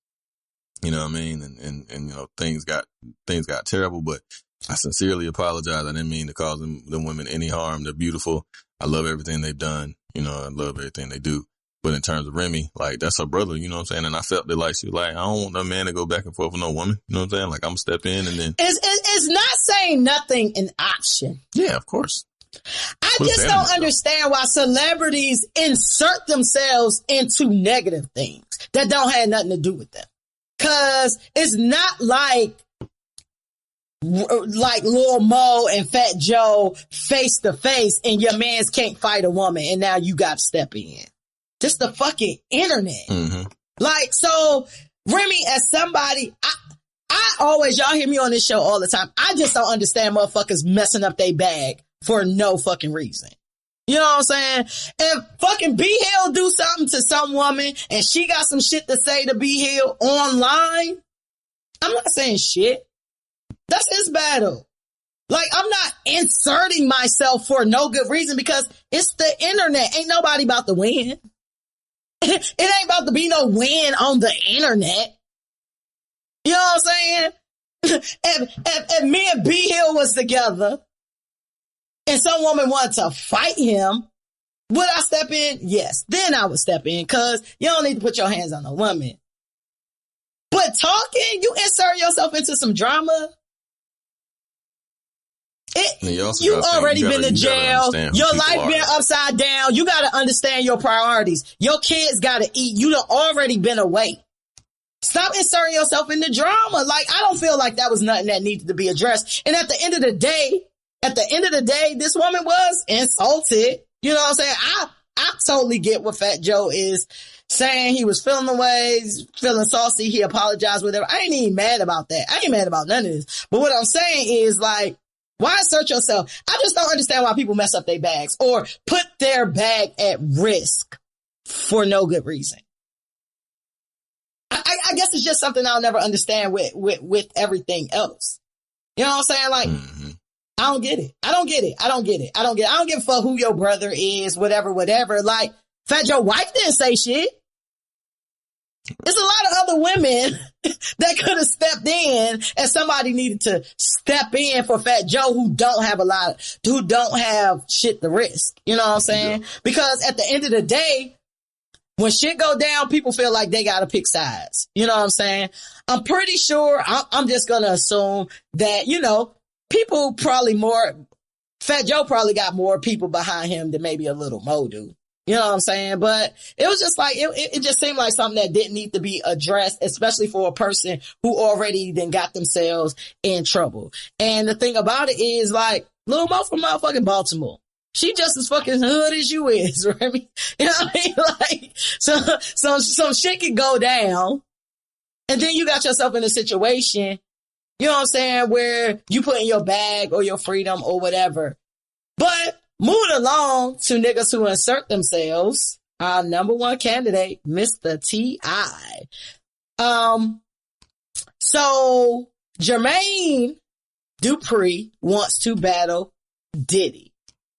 You know what I mean? And things got terrible, but I sincerely apologize. I didn't mean to cause them women any harm. They're beautiful. I love everything they've done. You know, I love everything they do. But in terms of Remy, like, that's her brother, you know what I'm saying? And I felt that, like, she was like, I don't want no man to go back and forth with no woman. You know what I'm saying? Like, I'm going to step in and then. It's not saying nothing an option. Yeah, of course. I just don't understand why celebrities insert themselves into negative things that don't have nothing to do with them. Cause it's not like Lil Mo and Fat Joe face to face and your mans can't fight a woman and now you got to step in. Just the fucking internet. Mm-hmm. Like, so Remy, as somebody, I always, y'all hear me on this show all the time. I just don't understand motherfuckers messing up their bag for no fucking reason. You know what I'm saying? If fucking B Hill do something to some woman and she got some shit to say to B Hill online, I'm not saying shit. That's his battle. Like, I'm not inserting myself for no good reason because it's the internet. Ain't nobody about to win. It ain't about to be no win on the internet. You know what I'm saying? If me and B Hill was together and some woman wanted to fight him, would I step in? Yes. Then I would step in because you don't need to put your hands on a woman. But talking, you insert yourself into some drama. You already been to jail. Your life been upside down. You got to understand your priorities. Your kids got to eat. You done already been away. Stop inserting yourself in the drama. Like, I don't feel like that was nothing that needed to be addressed. And at the end of the day, this woman was insulted. You know what I'm saying? I totally get what Fat Joe is saying. He was feeling the ways, feeling saucy. He apologized, whatever. I ain't even mad about that. I ain't mad about none of this. But what I'm saying is, like, why insert yourself? I just don't understand why people mess up their bags or put their bag at risk for no good reason. I guess it's just something I'll never understand with everything else. You know what I'm saying? Like, I don't get it. I don't give a fuck who your brother is, whatever. Like, Fat Joe's wife didn't say shit. There's a lot of other women that could have stepped in, and somebody needed to step in for Fat Joe who don't have shit to risk. You know what I'm saying? Yeah. Because at the end of the day, when shit go down, people feel like they gotta pick sides. You know what I'm saying? I'm pretty sure, I'm just gonna assume that, you know, people probably Fat Joe probably got more people behind him than maybe a Little Mo do. You know what I'm saying? But it was just like, it just seemed like something that didn't need to be addressed, especially for a person who already then got themselves in trouble. And the thing about it is, like, Lil Mo from motherfucking Baltimore. She just as fucking hood as you is, Remy. You know what I mean? Like, some shit can go down, and then you got yourself in a situation, you know what I'm saying, where you put in your bag or your freedom or whatever. But moving along to niggas who insert themselves, our number one candidate, Mr. Tighe. So Jermaine Dupri wants to battle Diddy.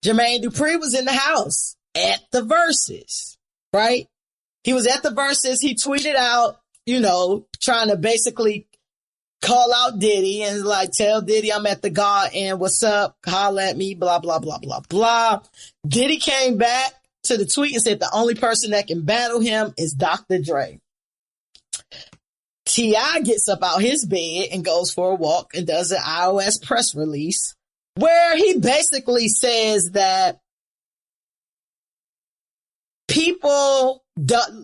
Jermaine Dupri was in the house at the Verzuz, right? He was at the Verzuz. He tweeted out, you know, trying to basically call out Diddy and like, tell Diddy I'm at the Garden, what's up, holla at me, blah, blah, blah, blah, blah. Diddy came back to the tweet and said the only person that can battle him is Dr. Dre. T.I. gets up out his bed and goes for a walk and does an iOS press release where he basically says that people,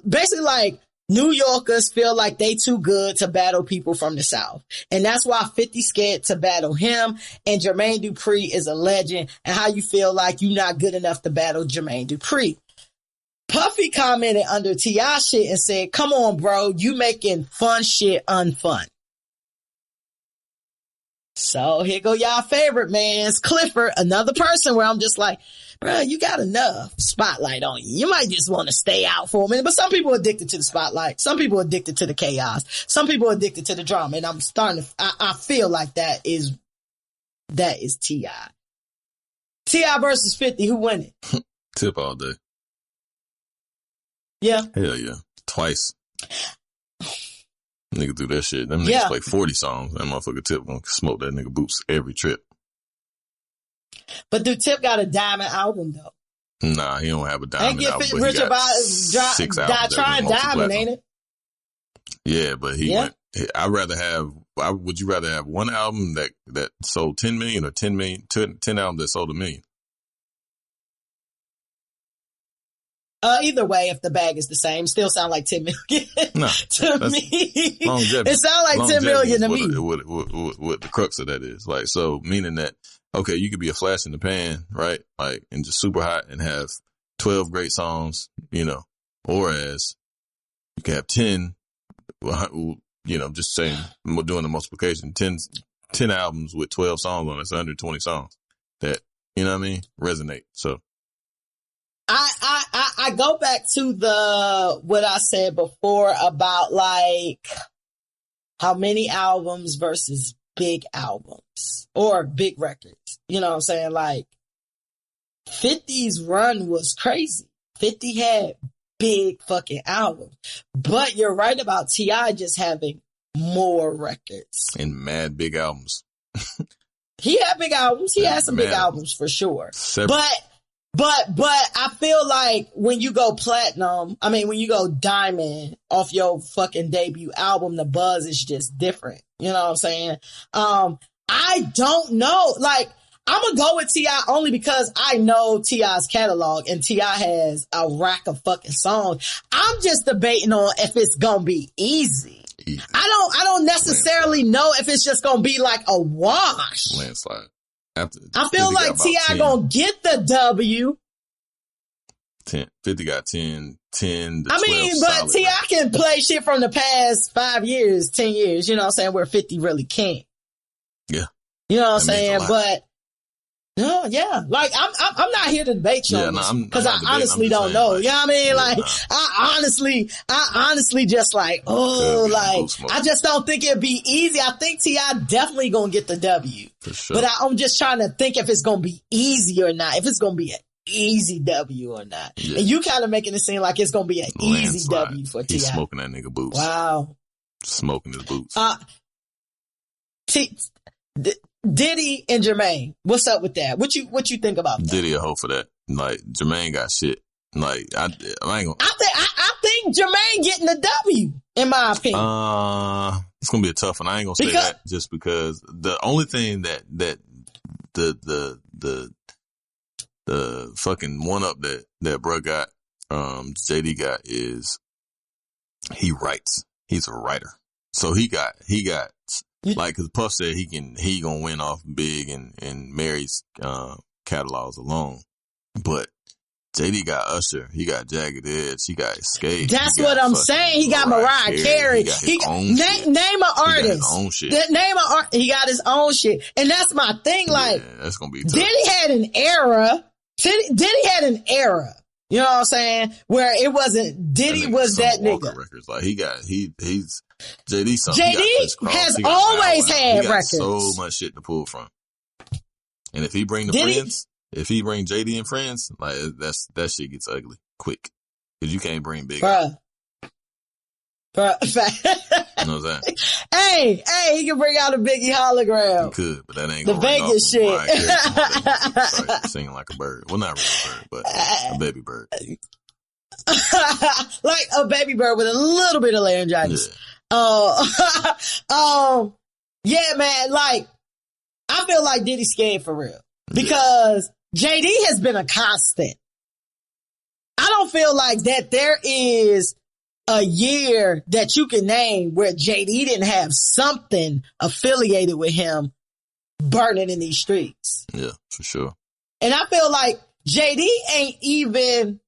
basically like, New Yorkers feel like they too good to battle people from the South. And that's why 50 scared to battle him. And Jermaine Dupri is a legend. And how you feel like you're not good enough to battle Jermaine Dupri. Puffy commented under T.I. shit and said, come on, bro, you making fun shit unfun. So here go y'all favorite mans, Clifford, another person where I'm just like, bro, you got enough spotlight on you. You might just want to stay out for a minute. But some people are addicted to the spotlight. Some people are addicted to the chaos. Some people are addicted to the drama. And I'm starting to, I feel like that is T.I. T.I. versus 50, who winning? Tip all day. Yeah. Hell yeah. Twice. Nigga do that shit. Them niggas play 40 songs. That motherfucker Tip gonna smoke that nigga boots every trip. But do Tip got a diamond album though? Nah, he don't have a diamond album. Ain't get rich about trying diamond, ain't it? Yeah, but he went. Would you rather have one album that sold 10 million or 10 albums that sold 1 million? Either way, if the bag is the same, still sound like 10 million no, to me. Longevity. It sound like 10 million to me. What the crux of that is. Like, so meaning that, okay, you could be a flash in the pan, right? Like, and just super hot and have 12 great songs, you know, or as you can have 10, you know, just saying, doing the multiplication, 10 albums with 12 songs on it. It's 120 songs that, you know what I mean, resonate. So. I go back to what I said before about like how many albums versus big albums or big records. You know what I'm saying? Like 50's run was crazy. 50 had big fucking albums, but you're right about T.I. just having more records and mad big albums. He had big albums. He had some big albums for sure. But I feel like when you go when you go diamond off your fucking debut album, the buzz is just different. You know what I'm saying? I don't know. Like, I'm gonna go with T.I. only because I know T.I.'s catalog and T.I. has a rack of fucking songs. I'm just debating on if it's gonna be easy. I don't necessarily know if it's just gonna be like a wash. Landslide. I feel like T.I. gonna get the W. 50 got 10 to 12 but T.I. can play shit from the past 5 years, 10 years, you know what I'm saying, where 50 really can't. Yeah. You know what I'm saying? But, no, yeah. Like, I'm not here to debate you on this, because I honestly don't know. You know what I mean? Like, I honestly just like, I just don't think it'd be easy. I think T.I. definitely gonna get the W. For sure. But I'm just trying to think if it's gonna be easy or not. If it's gonna be an easy W or not. Yeah. And you kind of making it seem like it's gonna be an easy W for T.I. He's smoking that nigga boots. Wow. Smoking his boots. Diddy and Jermaine, what's up with that? What you think about that? Diddy a hoe for that. Like, Jermaine got shit. Like, I ain't gonna. I think Jermaine getting the W, in my opinion. It's gonna be a tough one. I ain't gonna say that just because the only thing that the fucking one up that bruh got, JD got is he writes. He's a writer. So he got like, cause Puff said he gonna win off Big and Mary's, catalogs alone. But JD got Usher, he got Jagged Edge, he got Escape. That's what I'm saying. He got Mariah Carey. Name an artist. He got his own shit. And that's my thing. Like, yeah, that's gonna be tough. Diddy had an era. You know what I'm saying? Where it wasn't, Diddy was that nigga. Records. Like, he's JD something. JD has always had records. So much shit to pull from. And if he bring friends, if he bring JD and friends, like, that shit gets ugly quick. Cause you can't bring Big. Bruh. You know what I'm saying? Hey, he can bring out a Biggie hologram. He could, but that ain't the gonna Vegas shit. Singing like a bird. Well, not really a bird, but a baby bird. Like a baby bird with a little bit of laryngitis. Yeah, man, like, I feel like Diddy's scared for real. Because JD has been a constant. I don't feel like that there is a year that you can name where JD didn't have something affiliated with him burning in these streets. Yeah, for sure. And I feel like JD ain't even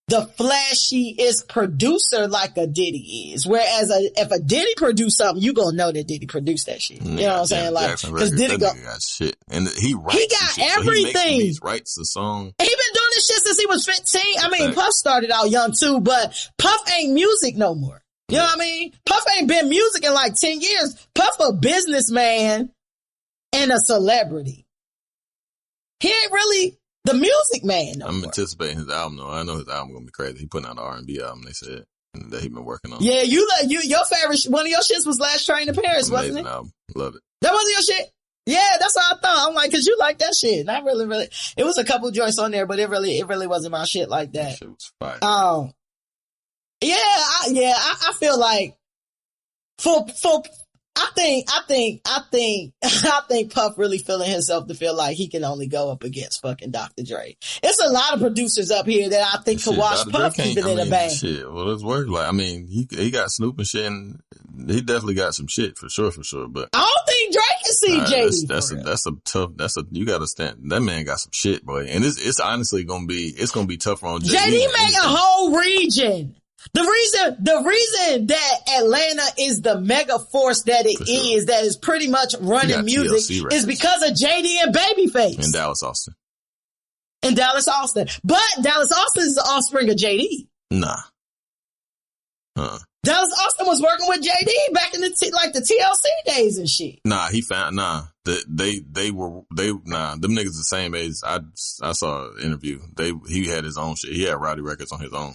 the flashiest producer like a Diddy is. Whereas if a Diddy produced something, you gonna know that Diddy produced that shit. You know what I'm saying? Like, cause Diddy got shit. And he writes. He got everything. He writes the song. He been doing this shit since he was 15. I mean, Puff started out young too, but Puff ain't music no more. You know what I mean? Puff ain't been music in like 10 years. Puff a businessman and a celebrity. He ain't really the music man no I'm more. anticipating his album though. I know his album gonna be crazy. He putting out an R&B album, they said, that he been working on. Yeah, your favorite, one of your shits was Last Train to Paris, wasn't it? Album. Love it. That wasn't your shit? Yeah, that's what I thought. I'm like, cause you like that shit. Not really. It was a couple joints on there, but it really wasn't my shit like that. That shit was fire. I feel like I think Puff really feeling himself to feel like he can only go up against fucking Dr. Dre. It's a lot of producers up here that I think could watch Puff keeping in the bang. Shit, well, it's work. Like, I mean, he got Snoop and shit, and he definitely got some shit for sure. But I don't think Dre can see JD. That's a tough. You got to stand. That man got some shit, boy, and it's honestly gonna be tougher on JD. JD made a whole region. The reason that Atlanta is the mega force that it is, that is pretty much running music, is because of JD and Babyface. And Dallas Austin. But Dallas Austin is the offspring of JD. Nah. Dallas Austin was working with JD back in the TLC days and shit. Nah, he found, them niggas the same age. I saw an interview. He had his own shit. He had Rowdy Records on his own.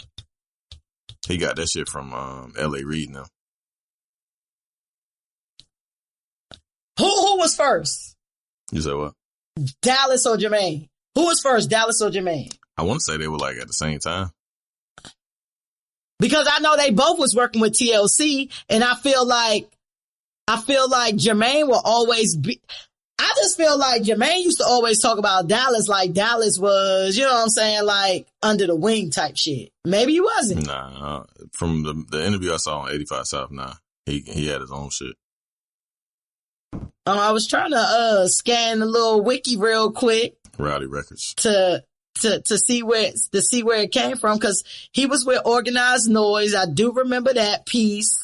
He got that shit from L.A. Reid now. Who was first? You said what? Dallas or Jermaine? Who was first, Dallas or Jermaine? I want to say they were like at the same time. Because I know they both was working with TLC, and I feel like Jermaine will always be. I just feel like Jermaine used to always talk about Dallas like Dallas was, you know what I'm saying, like under the wing type shit. Maybe he wasn't. Nah, from the interview I saw on 85 South, he had his own shit. I was trying to scan the little wiki real quick. Rowdy Records. To see where it came from, because he was with Organized Noise. I do remember that piece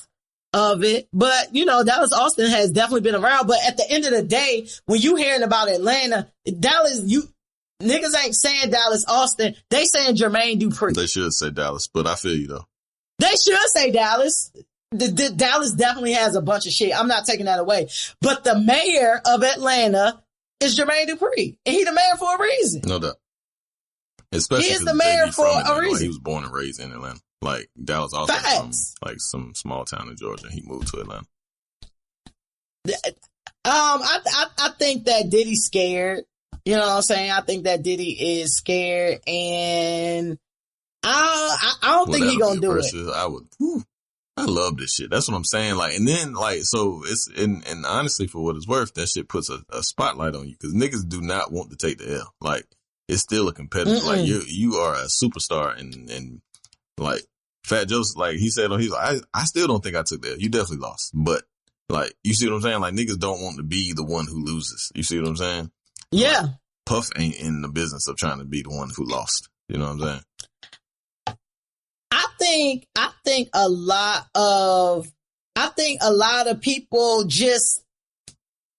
of it, but Dallas Austin has definitely been around. But at the end of the day, when you hearing about Atlanta, Dallas, niggas ain't saying Dallas Austin, they saying Jermaine Dupri. They should say Dallas, but I feel you though. They should say Dallas. Dallas definitely has a bunch of shit. I'm not taking that away. But the mayor of Atlanta is Jermaine Dupri, and he the mayor for a reason. No doubt. Especially he is the mayor for a reason. He was born and raised in Atlanta. Like, Dallas also Facts. from, like, some small town in Georgia. He moved to Atlanta. I think that Diddy's scared. You know what I'm saying? I think that Diddy is scared, and I don't think he's gonna do it. I love this shit. That's what I'm saying. Like, and then, like, so it's, and honestly, for what it's worth, that shit puts a spotlight on you, because niggas do not want to take the L. Like, it's still a competitive. Like, you are a superstar, and like, Fat Joe's, like, he said, he's like, I still don't think I took the L. You definitely lost. But, like, you see what I'm saying? Like, niggas don't want to be the one who loses. You see what I'm saying? Yeah. Like, Puff ain't in the business of trying to be the one who lost. You know what I'm saying? I think a lot of people just,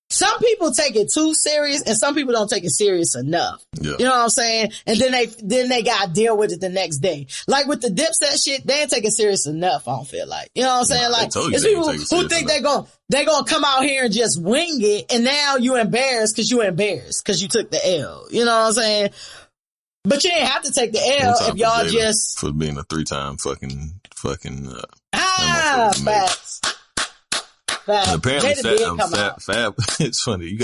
some people take it too serious and some people don't take it serious enough. Yeah. You know what I'm saying? And then they got to deal with it the next day. Like with the Dipset shit, they ain't take it serious enough, I don't feel like. You know what I'm saying? Like, it's people who think they're going to come out here and just wing it, and now you embarrassed because you took the L. You know what I'm saying? But you didn't have to take the L if y'all just... For being a 3-time fucking facts. Facts. Apparently, Fab, it's funny. If you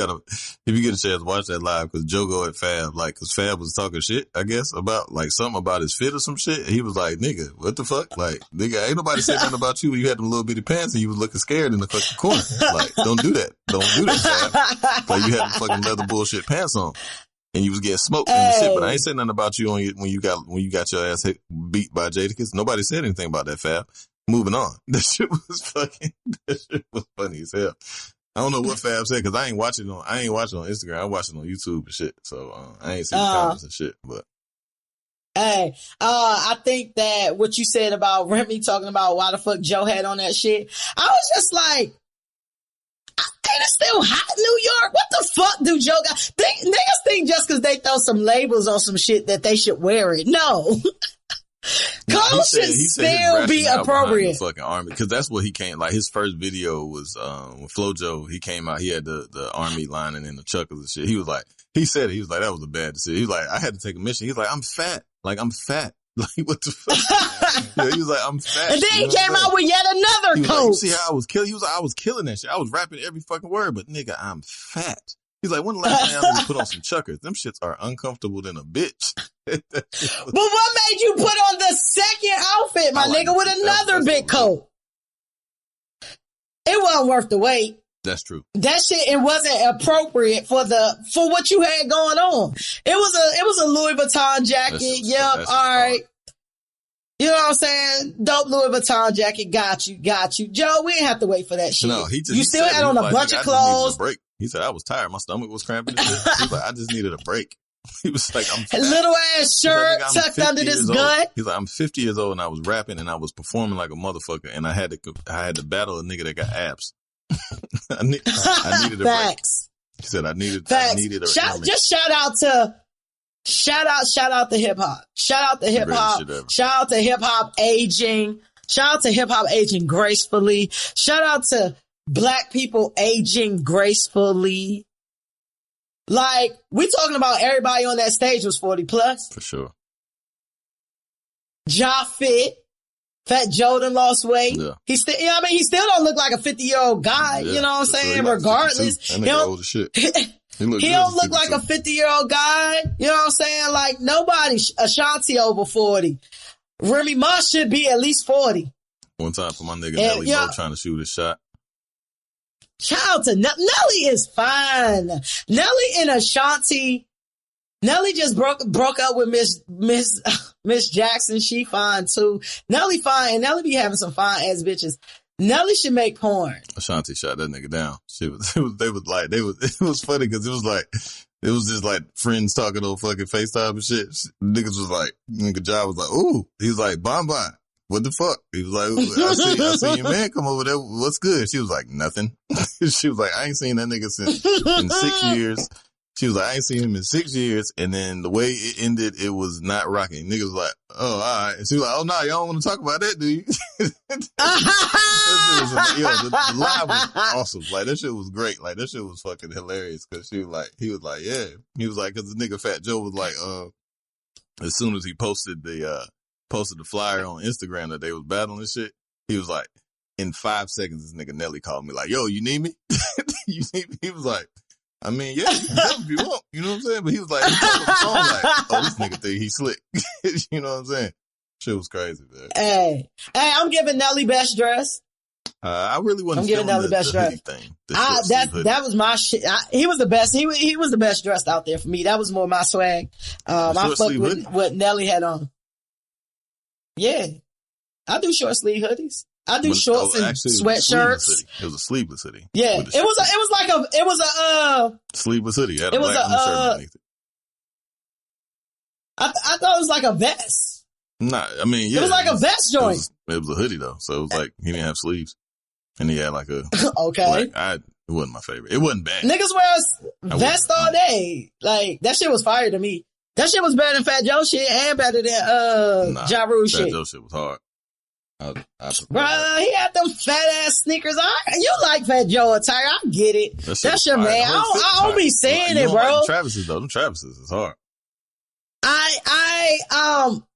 get a chance, watch that live, because Jogo at Fab, like, because Fab was talking shit, I guess, about, like, something about his fit or some shit. He was like, nigga, what the fuck? Like, nigga, ain't nobody said nothing about you when you had them little bitty pants and you was looking scared in the fucking corner. Like, don't do that. Don't do that, Fab. Like, you had them fucking leather bullshit pants on. And you was getting smoked and shit, but I ain't said nothing about you when you got your ass beat by Jadakiss. Nobody said anything about that, Fab. Moving on. That shit was funny as hell. I don't know what Fab said, because I ain't watching on Instagram. I watch it on YouTube and shit. So I ain't seen the comments and shit. But hey, I think that what you said about Remy talking about why the fuck Joe had on that shit, I was just like, ain't it still hot in New York? What the fuck do Joe got? Niggas think just because they throw some labels on some shit that they should wear it. No. Clothes should still be appropriate. Fucking army, because that's what he came. Like, his first video was with FloJo. He came out. He had the army lining in the chuckers and shit. He was like, he said it. He was like, that was a bad decision. He was like, I had to take a mission. He was like, I'm fat. Like, I'm fat. Like, what the fuck? Yeah, he was like, I'm fat. And then he came out with yet another coat. Like, you see how I was killing? He was like, I was killing that shit. I was rapping every fucking word, but nigga, I'm fat. He's like, when the last time I put on some chuckers? Them shits are uncomfortable than a bitch. But what made you put on the second outfit, my nigga, with another big coat? It wasn't worth the wait. That's true. That shit, it wasn't appropriate for what you had going on. It was a Louis Vuitton jacket. All right. You know what I'm saying? Dope Louis Vuitton jacket. Got you. Joe, we didn't have to wait for that shit. No, you still had on a bunch of clothes. He said, I was tired. My stomach was cramping and shit. He was like, I just needed a break. He was like, I'm fat. A little ass shirt tucked under this gut. He's like, I'm 50 years old and I was rapping and I was performing like a motherfucker, and I had to battle a nigga that got abs. I needed a break. He said, I needed a shout out to hip hop. Shout out to hip hop. Shout out to hip hop aging. Shout out to hip hop aging gracefully. Shout out to Black people aging gracefully. Like, we talking about everybody on that stage was 40 plus. For sure. Ja fit. Fat Joe done lost weight. Yeah. He still, you know what I mean? He still don't look like a 50-year-old guy. Yeah, you know what I'm saying? Regardless. That nigga old as shit. He don't look like a 50-year-old guy. You know what I'm saying? Like, nobody, Ashanti over 40. Remy Ma should be at least 40. One time for my nigga Nelly Mo trying to shoot his shot. Shout out to Nelly is fine. Nelly and Ashanti. Nelly just broke up with Miss Jackson. She fine too. Nelly fine. And Nelly be having some fine ass bitches. Nelly should make porn. Ashanti shot that nigga down. It was funny because it was just like friends talking on fucking FaceTime and shit. Niggas was like, nigga Ja was like, ooh. He was like, Bon. What the fuck? He was like, I see your man come over there. What's good? She was like, nothing. She was like, I ain't seen that nigga in 6 years. She was like, I ain't seen him in 6 years. And then the way it ended, it was not rocking. Niggas was like, oh, all right. And she was like, oh, no, y'all don't want to talk about that, do you? The live was awesome. Like, that shit was great. Like, that shit was fucking hilarious. Cause he was like, yeah. He was like, cause the nigga Fat Joe was like, as soon as he posted the posted the flyer on Instagram that they was battling and shit. He was like, in 5 seconds, this nigga Nelly called me like, yo, you need me? You need me? He was like, I mean, yeah, you can help if you want. You know what I'm saying? But he was like, he was on the phone like, oh, this nigga think he slick. You know what I'm saying? Shit was crazy, man. Hey, I'm giving Nelly best dress. I really wasn't. I'm giving Nelly best dress. Thing, that was my shit. He was the best. He was the best dressed out there for me. That was more my swag. I fucked with what Nelly had on. Yeah, I do short sleeve hoodies. I do shorts and sweatshirts. It was a sleeveless hoodie. Yeah, it was a sleeveless hoodie. It was a shirt. I thought it was like a vest. Nah, I mean, yeah, it was like a vest joint. It was a hoodie though, so it was like he didn't have sleeves, and he had like a okay. It wasn't my favorite. It wasn't bad. Niggas wear vest all day. Like that shit was fire to me. That shit was better than Fat Joe shit and better than Ja Rule shit. Fat Joe shit was hard. Bro, he had them fat ass sneakers. You like Fat Joe attire? I get it. That's your man. I don't be saying it, bro. Like Travis's though. Them Travis's is hard.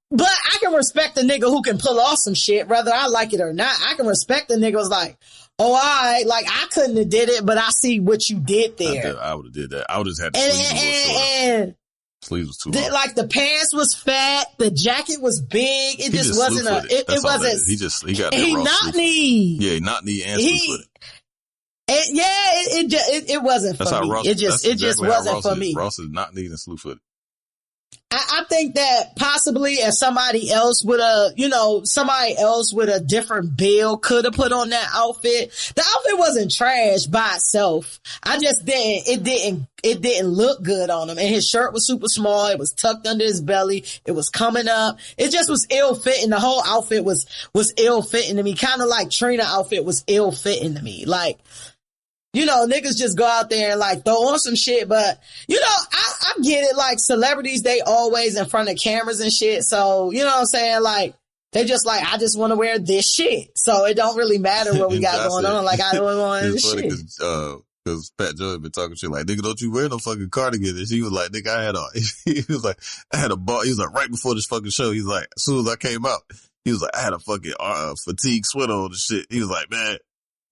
But I can respect a nigga who can pull off some shit, whether I like it or not. I can respect the nigga who's like, oh, I couldn't have did it, but I see what you did there. I would have did that. I would have had the sleeves a little shorter. Sleeves was too long. Like the pants was fat, the jacket was big. It just wasn't it wasn't. He knock knee. Yeah, knock knee and sleeve footed. It wasn't for me. It just wasn't for me. Ross is knock knee and sleeve footed. I think that possibly if somebody else with a different build could have put on that outfit. The outfit wasn't trash by itself. It didn't look good on him. And his shirt was super small. It was tucked under his belly. It was coming up. It just was ill fitting. The whole outfit was ill fitting to me. Kind of like Trina outfit was ill fitting to me. Like, niggas just go out there and like throw on some shit, but I get it. Like celebrities, they always in front of cameras and shit. So, you know what I'm saying? Like they just like, I just want to wear this shit. So it don't really matter what we got going on. Like I don't want this shit. Cause Fat Joe had been talking shit like, nigga, don't you wear no fucking cardigan? And she was like, nigga, he was like, I had a ball. He was like, right before this fucking show, he's like, as soon as I came out, he was like, I had a fucking fatigue sweater on and shit. He was like, man.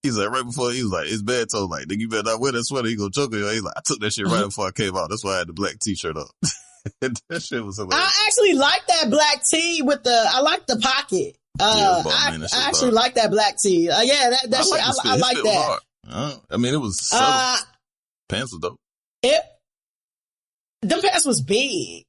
He's like, right before, he was like, it's bad. So like, nigga, you better not wear that sweater. He gonna choke you. He's like, I took that shit right before I came out. That's why I had the black t-shirt on. That shit was hilarious. I actually like that black tee I like the pocket. I actually like that black tee. That shit, I like that. I mean, it was subtle. Pants was dope. Them pants was big.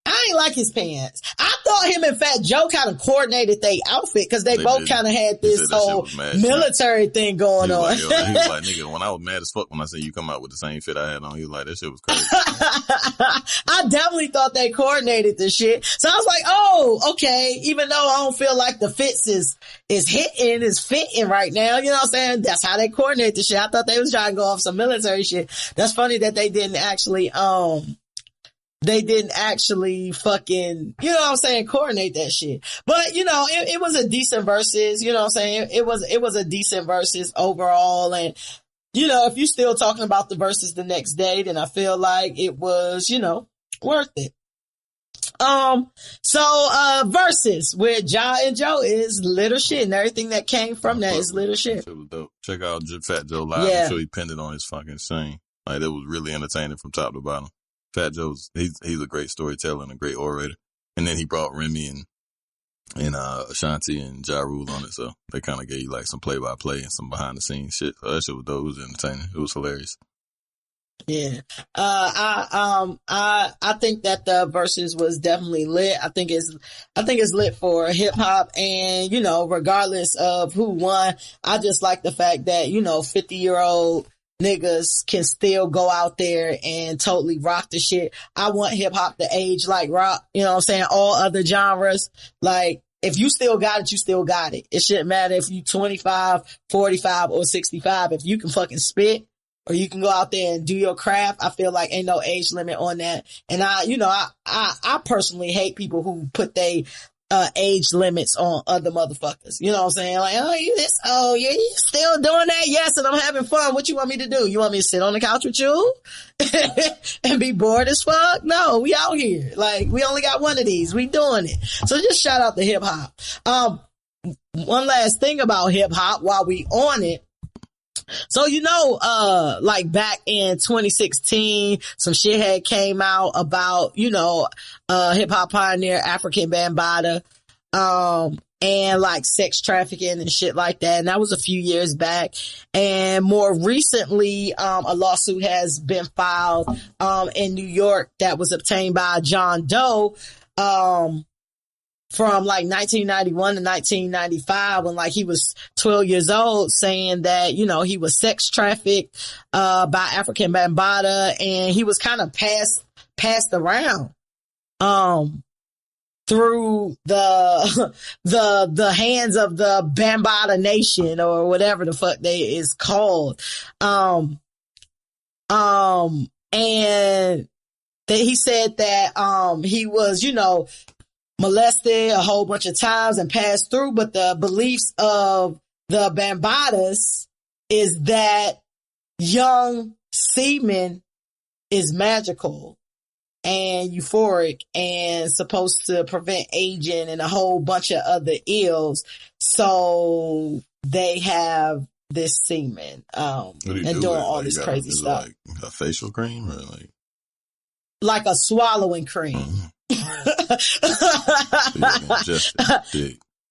I ain't like his pants. I thought him and Fat Joe kind of coordinated their outfit because they both kind of had this whole military thing going on. He was like, nigga, when I was mad as fuck when I said you come out with the same fit I had on, he was like, that shit was crazy. I definitely thought they coordinated this shit. So I was like, oh, okay. Even though I don't feel like the fits is fitting right now. You know what I'm saying? That's how they coordinate the shit. I thought they was trying to go off some military shit. That's funny that they didn't actually fucking, you know what I'm saying, coordinate that shit. But, it was a decent versus, you know what I'm saying? It was a decent versus overall. And, if you're still talking about the versus the next day, then I feel like it was, worth it. Versus with Ja and Joe is little shit, and everything that came from that is little shit. It was dope. Check out Fat Joe live. I'm sure he pinned it on his fucking scene. Like, it was really entertaining from top to bottom. Fat Joe's, he's a great storyteller and a great orator. And then he brought Remy and Ashanti and Ja Rule on it. So they kind of gave you like some play-by-play and some behind-the-scenes shit. So that shit was dope. It was entertaining. It was hilarious. Yeah. I think that the versus was definitely lit. I think it's lit for hip hop and, regardless of who won, I just like the fact that, 50-year-old niggas can still go out there and totally rock the shit. I want hip hop to age like rock, you know what I'm saying? All other genres. Like, if you still got it, you still got it. It shouldn't matter if you 25, 45, or 65. If you can fucking spit or you can go out there and do your craft, I feel like ain't no age limit on that. And I personally hate people who put they age limits on other motherfuckers. You know what I'm saying? Like, oh, you still doing that? Yes. And I'm having fun. What you want me to do? You want me to sit on the couch with you and be bored as fuck? No, we out here. Like, we only got one of these. We doing it. So just shout out to hip hop. One last thing about hip hop while we on it. So, like back in 2016, some shit had came out about, hip hop pioneer African Bambaataa, and like sex trafficking and shit like that. And that was a few years back. And more recently, a lawsuit has been filed, in New York that was obtained by John Doe, from like 1991 to 1995 when like he was 12 years old, saying that, he was sex trafficked, by African Bambaataa, and he was kind of passed around, through the hands of the Bambaataa Nation or whatever the fuck they is called. And he said that, he was, molested a whole bunch of times and passed through, but the beliefs of the Bambaatas is that young semen is magical and euphoric and supposed to prevent aging and a whole bunch of other ills. So they have this semen, and doing all this crazy stuff. Like a facial cream or like a swallowing cream. Mm-hmm.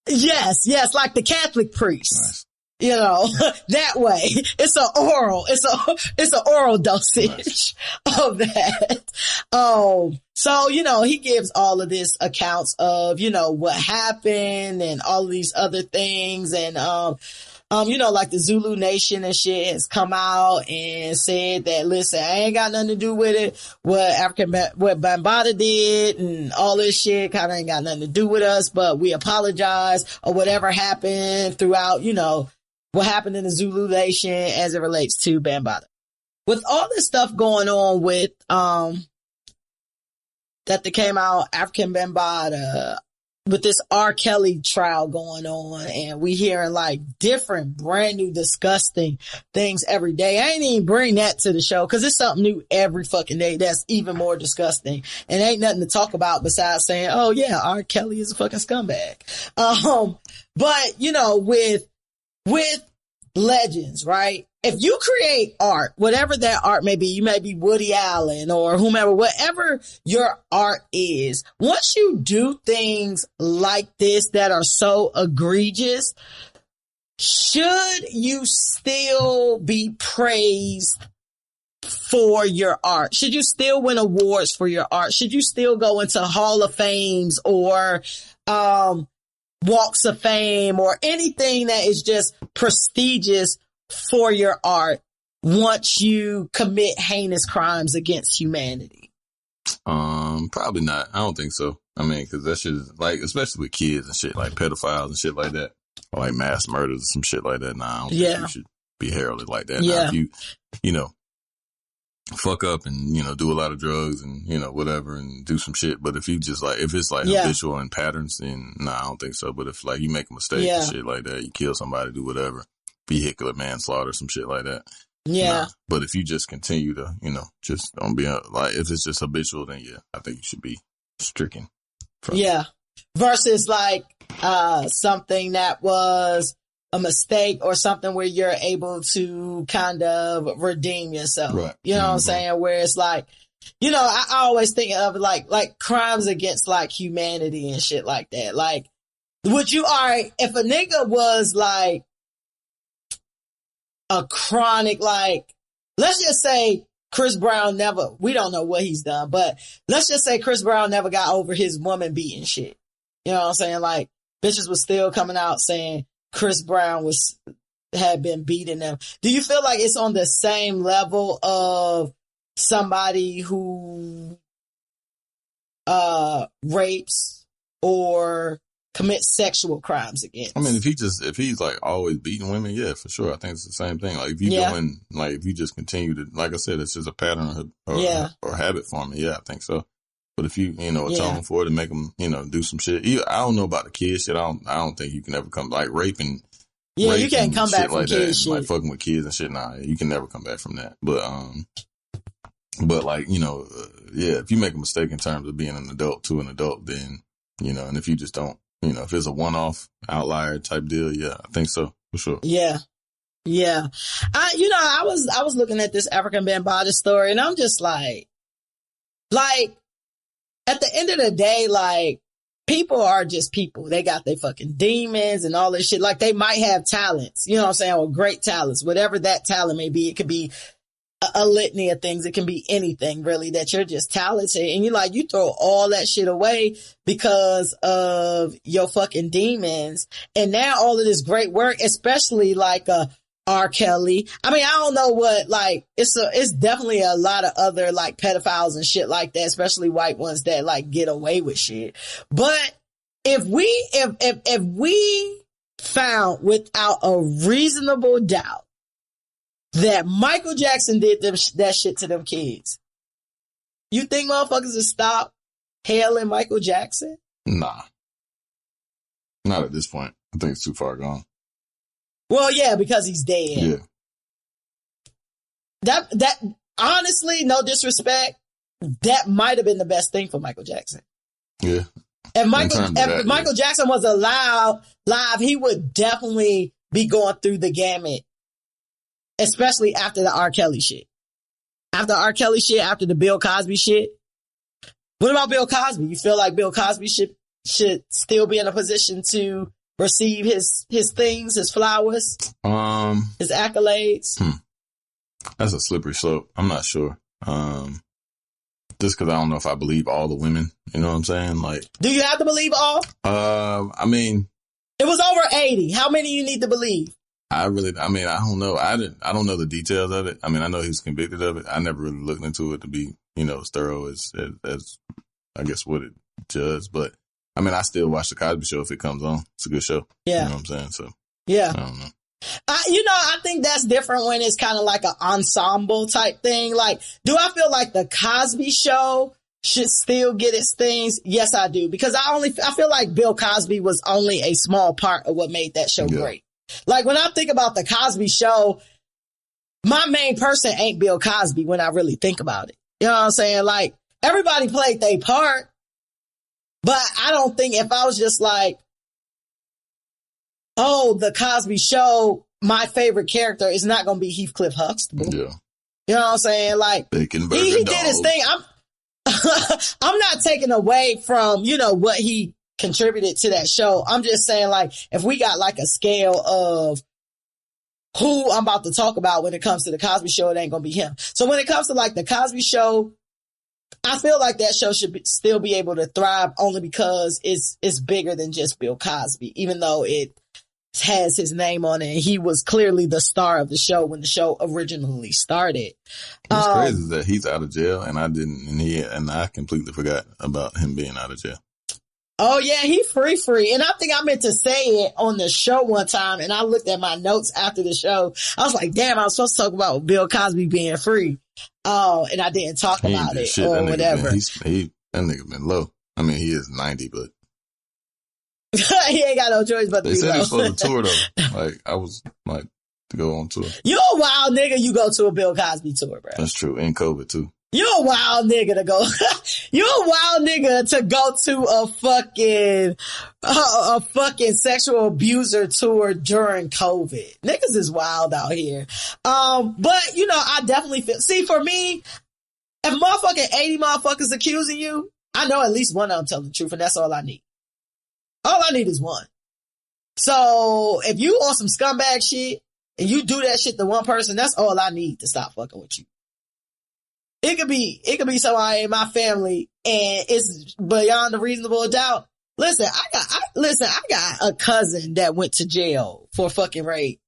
Yes, like the Catholic priest. Nice. That way. It's an oral dosage of that. So, he gives all of this accounts of, what happened and all of these other things. And, like the Zulu Nation and shit has come out and said that, listen, I ain't got nothing to do with it. What Bambaataa did and all this shit kind of ain't got nothing to do with us, but we apologize or whatever happened throughout, what happened in the Zulu Nation as it relates to Bambaataa. With all this stuff going on with, that they came out, African Bambaataa, with this R. Kelly trial going on, and we hearing like different brand new disgusting things every day. I ain't even bring that to the show because it's something new every fucking day that's even more disgusting, and ain't nothing to talk about besides saying, oh yeah, R. Kelly is a fucking scumbag. But with legends, right? If you create art, whatever that art may be, you may be Woody Allen or whomever, whatever your art is, once you do things like this that are so egregious, should you still be praised for your art? Should you still win awards for your art? Should you still go into Hall of Fames or, Walks of Fame or anything that is just prestigious for your art once you commit heinous crimes against humanity? Probably not. I don't think so. I mean, cause that shit is like, especially with kids and shit, like pedophiles and shit like that, or like mass murders or some shit like that. Nah, I don't think you should be heralded like that. Yeah. Now, if you, fuck up and, do a lot of drugs and, whatever and do some shit. But if you just like, if it's like habitual and patterns, then nah, I don't think so. But if like you make a mistake and shit like that, you kill somebody, do whatever, vehicular manslaughter, some shit like that. Yeah. Nah. But if you just continue to, just don't be like, if it's just habitual, then yeah, I think you should be stricken. Versus like, something that was a mistake or something where you're able to kind of redeem yourself. Right. You know what I'm saying? Where it's like, I always think of like crimes against like humanity and shit like that. Like, would you, alright, if a nigga was like a chronic, like, let's just say Chris Brown we don't know what he's done, but let's just say Chris Brown never got over his woman beating shit. You know what I'm saying? Like, bitches was still coming out saying Chris Brown had been beating them. Do you feel like it's on the same level of somebody who rapes or commits sexual crimes against? I mean, if he's like always beating women, yeah, for sure. I think it's the same thing. Like if if you just continue to, like I said, it's just a pattern or habit forming. Yeah, I think so. But if you, atone for it and make them, do some shit. I don't know about the kid shit. I don't think you can ever come, like raping. Yeah, you can't come back from like kid that, shit. like fucking with kids and shit. Nah, you can never come back from that. But like, if you make a mistake in terms of being an adult to an adult, then, and if you just don't, if it's a one-off outlier type deal, yeah, I think so, for sure. Yeah. Yeah. I was looking at this African Bambaataa story and I'm just like, at the end of the day, like, people are just people. They got their fucking demons and all this shit. Like, they might have talents, you know what I'm saying? Or great talents, whatever that talent may be. It could be a litany of things. It can be anything really that you're just talented. And you throw all that shit away because of your fucking demons. And now all of this great work, especially like, R. Kelly. I mean, I don't know what, like, it's definitely a lot of other, like, pedophiles and shit like that, especially white ones that, like, get away with shit. But if we found without a reasonable doubt that Michael Jackson did that shit to them kids, you think motherfuckers would stop hailing Michael Jackson? Nah. Not at this point. I think it's too far gone. Well, yeah, because he's dead. Yeah. That honestly, no disrespect, that might have been the best thing for Michael Jackson. Yeah. If Michael Jackson was alive, he would definitely be going through the gamut, especially after the R. Kelly shit. After R. Kelly shit, after the Bill Cosby shit. What about Bill Cosby? You feel like Bill Cosby should still be in a position to receive his things, his flowers, his accolades? That's a slippery slope. I'm not sure. Just because I don't know if I believe all the women. You know what I'm saying? Like, do you have to believe all? I mean, it was over 80. How many you need to believe? I don't know. I don't know the details of it. I mean, I know he was convicted of it. I never really looked into it to be, as thorough as I guess what it judged, but. I mean, I still watch the Cosby Show if it comes on. It's a good show. Yeah. You know what I'm saying? So, yeah. I don't know. I think that's different when it's kind of like an ensemble type thing. Like, do I feel like the Cosby Show should still get its things? Yes, I do. Because I feel like Bill Cosby was only a small part of what made that show great. Like, when I think about the Cosby Show, my main person ain't Bill Cosby when I really think about it. You know what I'm saying? Like, everybody played their part. But I don't think if I was just like, oh, the Cosby Show, my favorite character is not going to be Heathcliff Huxtable. Yeah. You know what I'm saying? Like, he did his thing. I'm not taking away from, what he contributed to that show. I'm just saying, like, if we got like a scale of who I'm about to talk about when it comes to the Cosby Show, it ain't going to be him. So when it comes to like the Cosby Show, I feel like that show should still be able to thrive only because it's bigger than just Bill Cosby, even though it has his name on it. He was clearly the star of the show when the show originally started. What's crazy is that he's out of jail and I completely forgot about him being out of jail. Oh yeah, he free. And I think I meant to say it on the show one time and I looked at my notes after the show. I was like, damn, I was supposed to talk about Bill Cosby being free. Oh, and I didn't talk about it or whatever. That nigga been low. I mean, he is 90, but he ain't got no choice but to be low. They said he was supposed to tour though. Like, I was like to go on tour. You a wild nigga. You go to a Bill Cosby tour, bro. That's true. And COVID too. You a wild nigga to go. You a wild nigga to go to a fucking sexual abuser tour during COVID. Niggas is wild out here. But I definitely feel. See, for me, if motherfucking 80 motherfuckers accusing you, I know at least one of them telling the truth, and that's all I need. All I need is one. So if you on some scumbag shit and you do that shit to one person, that's all I need to stop fucking with you. It could be somebody in my family and it's beyond a reasonable doubt. Listen, I got a cousin that went to jail for fucking rape.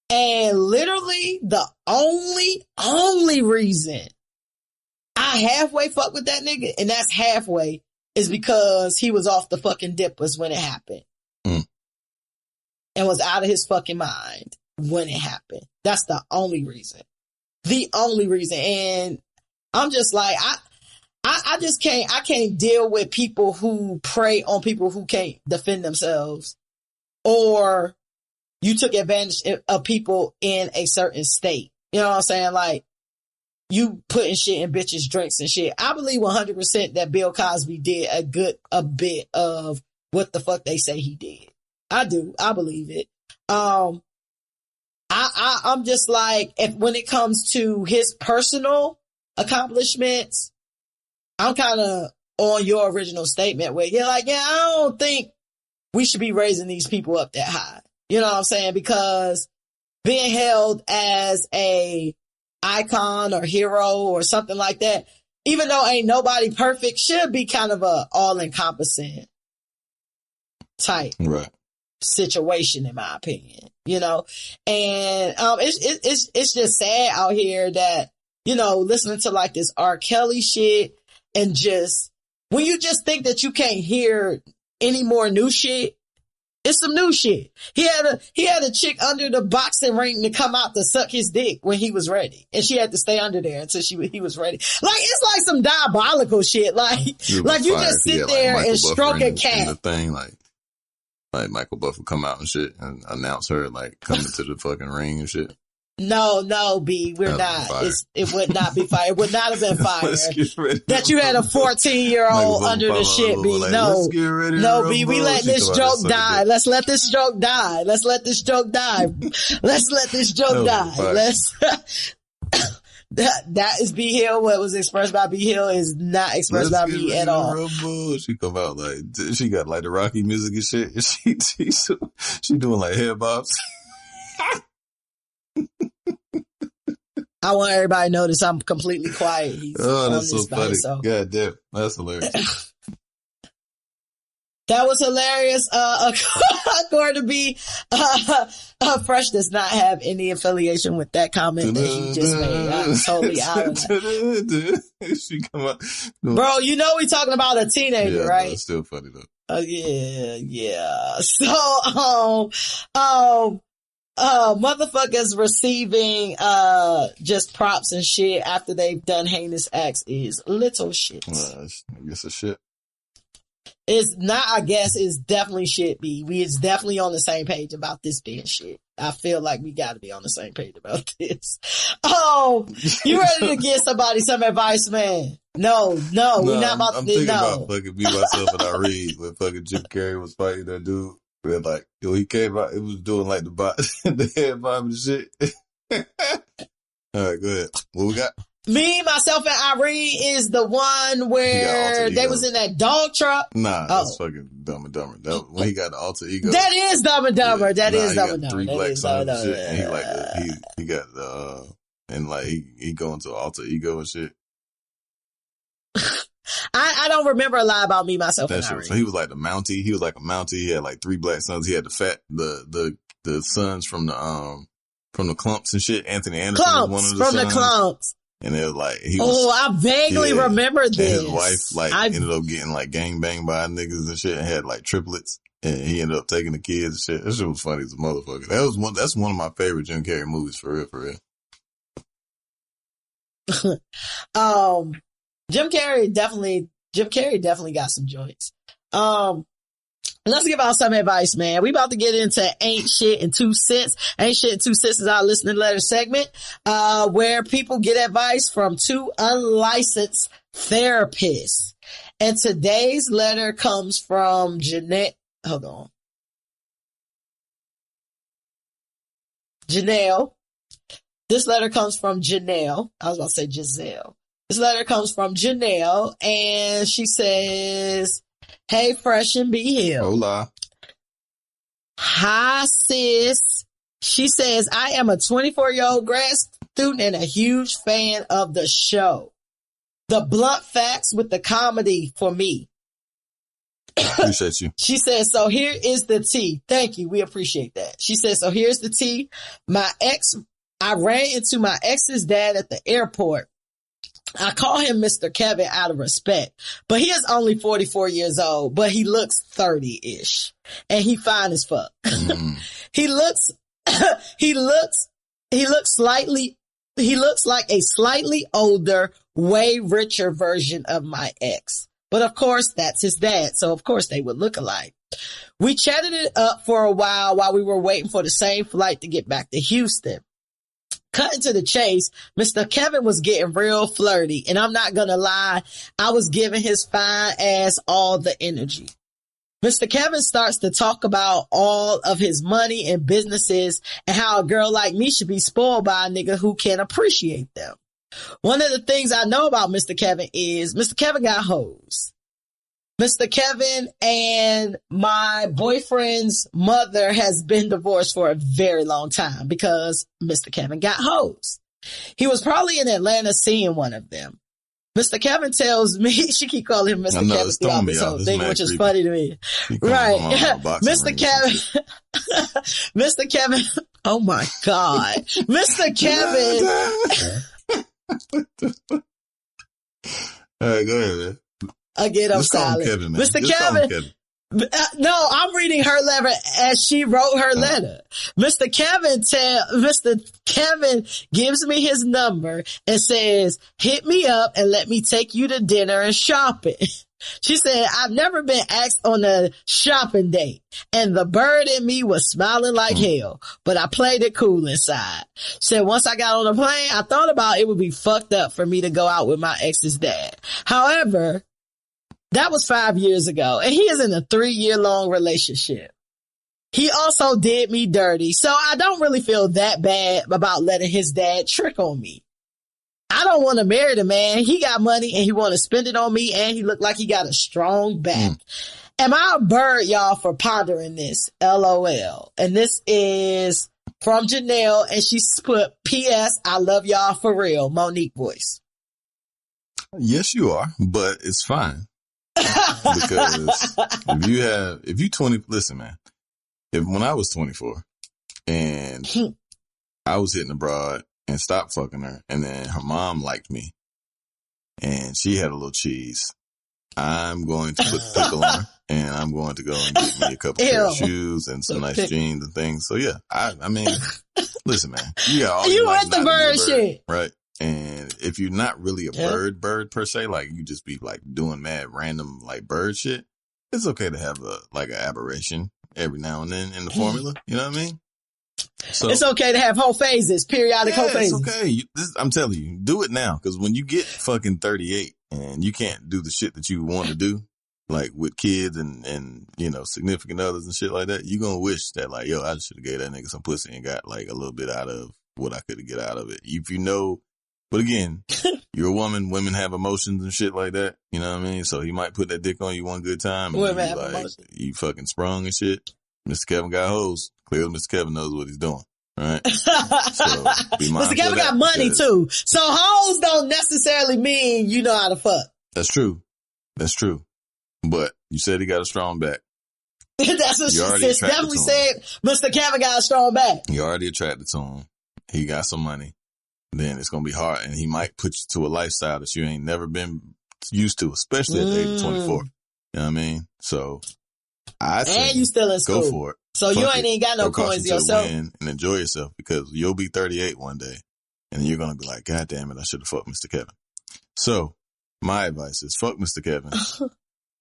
And literally the only reason I halfway fuck with that nigga, and that's halfway, is because he was off the fucking dippers when it happened. And was out of his fucking mind when it happened. That's the only reason. The only reason. And I'm just like, I I just can't deal with people who prey on people who can't defend themselves, or you took advantage of people in a certain state. You know what I'm saying? Like, you putting shit in bitches' drinks and shit. I believe 100% that Bill Cosby did a bit of what the fuck they say he did. I do. I believe it. I'm just like, when it comes to his personal accomplishments, I'm kind of on your original statement where you're like, yeah, I don't think we should be raising these people up that high. You know what I'm saying? Because being held as a icon or hero or something like that, even though ain't nobody perfect, should be kind of a all-encompassing type situation, in my opinion, you know. And it's just sad out here that, you know, listening to like this R. Kelly shit, and just when you just think that you can't hear any more new shit, it's some new shit. He had a chick under the boxing ring to come out to suck his dick when he was ready, and she had to stay under there until he was ready. Like, it's like some diabolical shit. Like you just sit there and stroke a cat. The thing, like Michael Buffer come out and shit and announce her like coming to the fucking ring and shit. No, B, we're not. It would not be fire. It would not have been fire. That you had a 14-year-old under the shit, B. Like, no, B, we let this joke die. Let's let this joke die. Let's let this joke die. Let's let this joke die. That is B Hill. What was expressed by B Hill is not expressed by me at all. She come out like, she got like the Rocky music and shit. She doing like head bobs. I want everybody to notice I'm completely quiet. He's that's so funny. God damn, that's hilarious. That was hilarious. According to me, Fresh does not have any affiliation with that comment that you just made. I'm totally out of that. She come out. Bro, you know we talking about a teenager, right? It's still funny though. Yeah. So, motherfuckers receiving just props and shit after they've done heinous acts is little shit. I guess it's shit. It's not, I guess, it's definitely shit, B. It's definitely on the same page about this being shit. I feel like we gotta be on the same page about this. Oh, you ready to give somebody some advice, man? No, we're not about I'm to do, thinking about fucking Be Myself and I Read when fucking Jim Carrey was fighting that dude. Where like, he came out, it was doing like the head bob and shit. All right, go ahead. What we got? Me, Myself, and Irene is the one where they was in that dog truck. Nah, that's fucking Dumb and Dumber. When he got the alter ego. That is Dumb and Dumber. Yeah. That is Dumb and Dumber. 3 black sons and shit. And he like, he got and like he go into alter ego and shit. I don't remember a lot about Me, Myself, and Irene. So he was like the Mountie. He was like a Mountie. He had like 3 black sons. He had the sons from the Clumps and shit. Anthony Anderson was one of the sons. From the Clumps. And it was like, I vaguely remember this. And his wife ended up getting like gang banged by niggas and shit and had like triplets. And he ended up taking the kids and shit. That shit was funny as a motherfucker. That's one of my favorite Jim Carrey movies for real. Jim Carrey definitely got some joints. Let's give out some advice, man. We about to get into Ain't Shit in 2 Cents. Ain't Shit in 2 Cents is our listening letter segment, where people get advice from 2 unlicensed therapists. And today's letter comes from Janelle. This letter comes from Janelle. I was about to say Giselle. This letter comes from Janelle, and she says, "Hey, Fresh and Be Hill. Hola. Hi, sis." She says, "I am a 24-year-old grad student and a huge fan of the show. The blunt facts with the comedy for me." Appreciate you. She says, "So here is the tea." Thank you. We appreciate that. She says, "So here's the tea. I ran into my ex's dad at the airport. I call him Mr. Kevin out of respect, but he is only 44 years old, but he looks 30-ish and he fine as fuck. He looks like a slightly older, way richer version of my ex. But of course, that's his dad. So of course they would look alike. We chatted it up for a while we were waiting for the same flight to get back to Houston. Cutting to the chase, Mr. Kevin was getting real flirty, and I'm not gonna lie, I was giving his fine ass all the energy. Mr. Kevin starts to talk about all of his money and businesses and how a girl like me should be spoiled by a nigga who can appreciate them. One of the things I know about Mr. Kevin is Mr. Kevin got hoes. Mr. Kevin and my boyfriend's mother has been divorced for a very long time because Mr. Kevin got hoes. He was probably in Atlanta seeing one of them. Mr. Kevin tells me, she keep calling him Mr. Kevin throughout this whole thing, which is funny to me. Right. Mr. Kevin, Mr. Kevin, oh my God. Mr. Kevin. All right, go ahead, man. Again, I'm silent. Kevin, Mr. Kevin. No, I'm reading her letter as she wrote her letter. Mr. Kevin gives me his number and says, hit me up and let me take you to dinner and shopping. She said, I've never been asked on a shopping date, and the bird in me was smiling like hell, but I played it cool inside. She said, once I got on the plane, I thought about it would be fucked up for me to go out with my ex's dad. However, that was 5 years ago, and he is in a 3-year-long relationship. He also did me dirty, so I don't really feel that bad about letting his dad trick on me. I don't want to marry the man. He got money, and he want to spend it on me, and he looked like he got a strong back. Am I a bird, y'all, for pondering this? LOL. And this is from Janelle, and she's put, P.S. I love y'all for real. Monique voice. Yes, you are, but it's fine. Because if you 20, listen, man, when I was 24 and I was hitting abroad and stopped fucking her, and then her mom liked me and she had a little cheese, I'm going to put the pickle on her, and I'm going to go and get me a couple pair of shoes and some nice jeans and things. So yeah, I mean, listen, man, you went the bird shit, right? And if you're not really a bird per se, like you just be like doing mad random like bird shit, it's okay to have an aberration every now and then in the formula. You know what I mean? So it's okay to have whole phases, periodic whole phases. It's okay. I'm telling you, do it now, because when you get fucking 38 and you can't do the shit that you want to do, like with kids and you know, significant others and shit like that, you're gonna wish that like, yo, I should have gave that nigga some pussy and got like a little bit out of what I could have get out of it. If you know. But again, you're a woman. Women have emotions and shit like that. You know what I mean? So he might put that dick on you one good time, and you fucking sprung and shit. Mr. Kevin got hoes. Clearly, Mr. Kevin knows what he's doing. Right? So be Mr. Kevin got money too. So hoes don't necessarily mean you know how to fuck. That's true. But you said he got a strong back. That's what she said. Definitely said Mr. Kevin got a strong back. You already attracted to him. He got some money. Then it's going to be hard, and he might put you to a lifestyle that you ain't never been used to, especially at the age of 24. You know what I mean? So I say, and you still in school. Go for it. So you ain't even got no coins yourself. And enjoy yourself, because you'll be 38 one day, and you're going to be like, God damn it, I should have fucked Mr. Kevin. So my advice is fuck Mr. Kevin.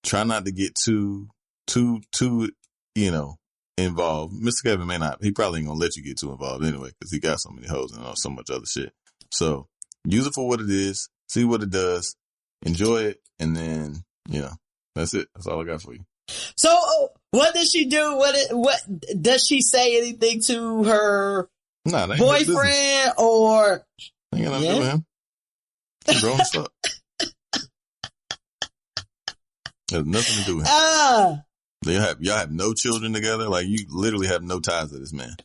Try not to get too, you know, involved. Mr. Kevin may not. He probably ain't going to let you get too involved anyway, because he got so many hoes and so much other shit. So use it for what it is. See what it does. Enjoy it. And then, you know, that's it. That's all I got for you. So what does she do? What does she say anything to her boyfriend or? Ain't got nothing to do with him. He's grown as fuck. Has nothing to do with him. Y'all have no children together. Like, you literally have no ties to this man.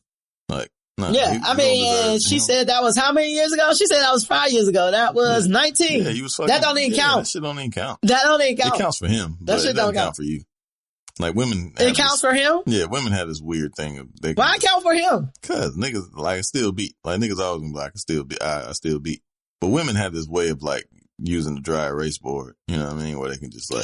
Like, no. Yeah, I mean, she said that was how many years ago? She said that was 5 years ago. That was 19. Yeah, he was fucking. That don't even count. That shit don't even count. That don't even count. It counts for him. That shit don't count for you. Like, women. It counts for him? Yeah, women have this weird thing of why it count for him? Cause niggas like still beat. Like, niggas always gonna be like, I still beat. But women have this way of like using the dry erase board. You know what I mean? Where they can just like,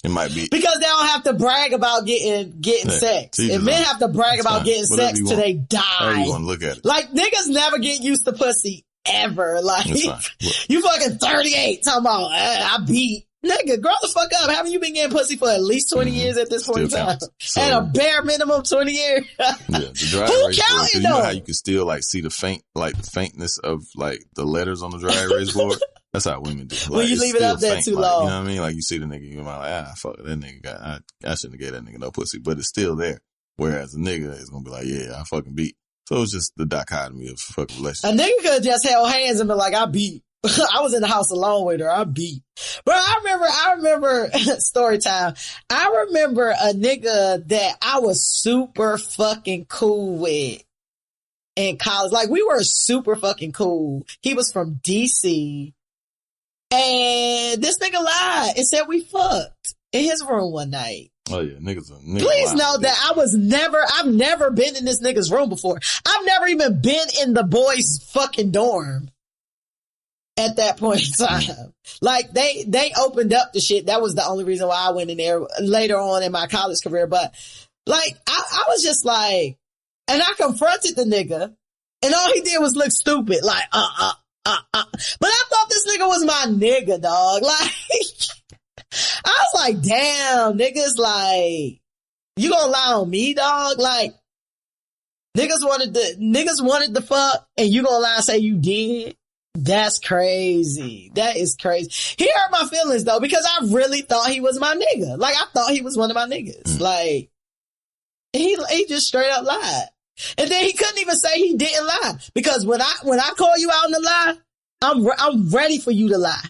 it might be. Because they don't have to brag about getting sex. If men have to brag about getting sex till they die. How you want to look at it? Like, niggas never get used to pussy ever. Like, you fucking 38 talking about, I beat. Nigga, grow the fuck up. Haven't you been getting pussy for at least 20 years at this point in time? So, at a bare minimum 20 years. Yeah, the dry erase board. You know how you can still like see the faintness of like the letters on the dry erase board? That's how women do. Like, when you leave it up there too long. You know what I mean? Like you see the nigga, you're like, fuck, that nigga I shouldn't have gave that nigga no pussy, but it's still there. Whereas a nigga is gonna be like, yeah, I fucking beat. So it's just the dichotomy of fucking relationship. A nigga could have just held hands and been like, I beat. I was in the house alone with her. I beat. But I remember story time. I remember a nigga that I was super fucking cool with in college. Like, we were super fucking cool. He was from DC. And this nigga lied and said we fucked in his room one night. Oh yeah, niggas. Please know that I've never been in this nigga's room before. I've never even been in the boys' fucking dorm at that point in time. Like, they opened up the shit. That was the only reason why I went in there later on in my college career. But like, I was just like, and I confronted the nigga and all he did was look stupid. Like, but I thought this nigga was my nigga, dog. Like, I was like, damn, niggas, like, you gonna lie on me, dog? Like, niggas wanted the fuck and you gonna lie and say you did? That's crazy. That is crazy. He hurt my feelings though, because I really thought he was my nigga. Like, I thought he was one of my niggas. Like, he just straight up lied. And then he couldn't even say he didn't lie, because when I call you out on the lie, I'm ready for you to lie.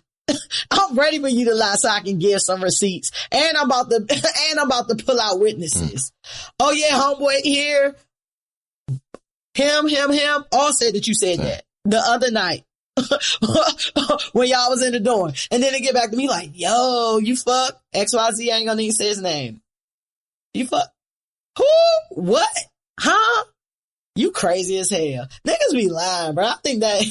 I'm ready for you to lie so I can give some receipts. And I'm about to pull out witnesses. Oh yeah, homeboy here. Him all said that you said that the other night. When y'all was in the dorm. And then they get back to me like, yo, you fuck XYZ, I ain't gonna even say his name. You fuck who? What? Huh? You crazy as hell. Niggas be lying, bro. I think that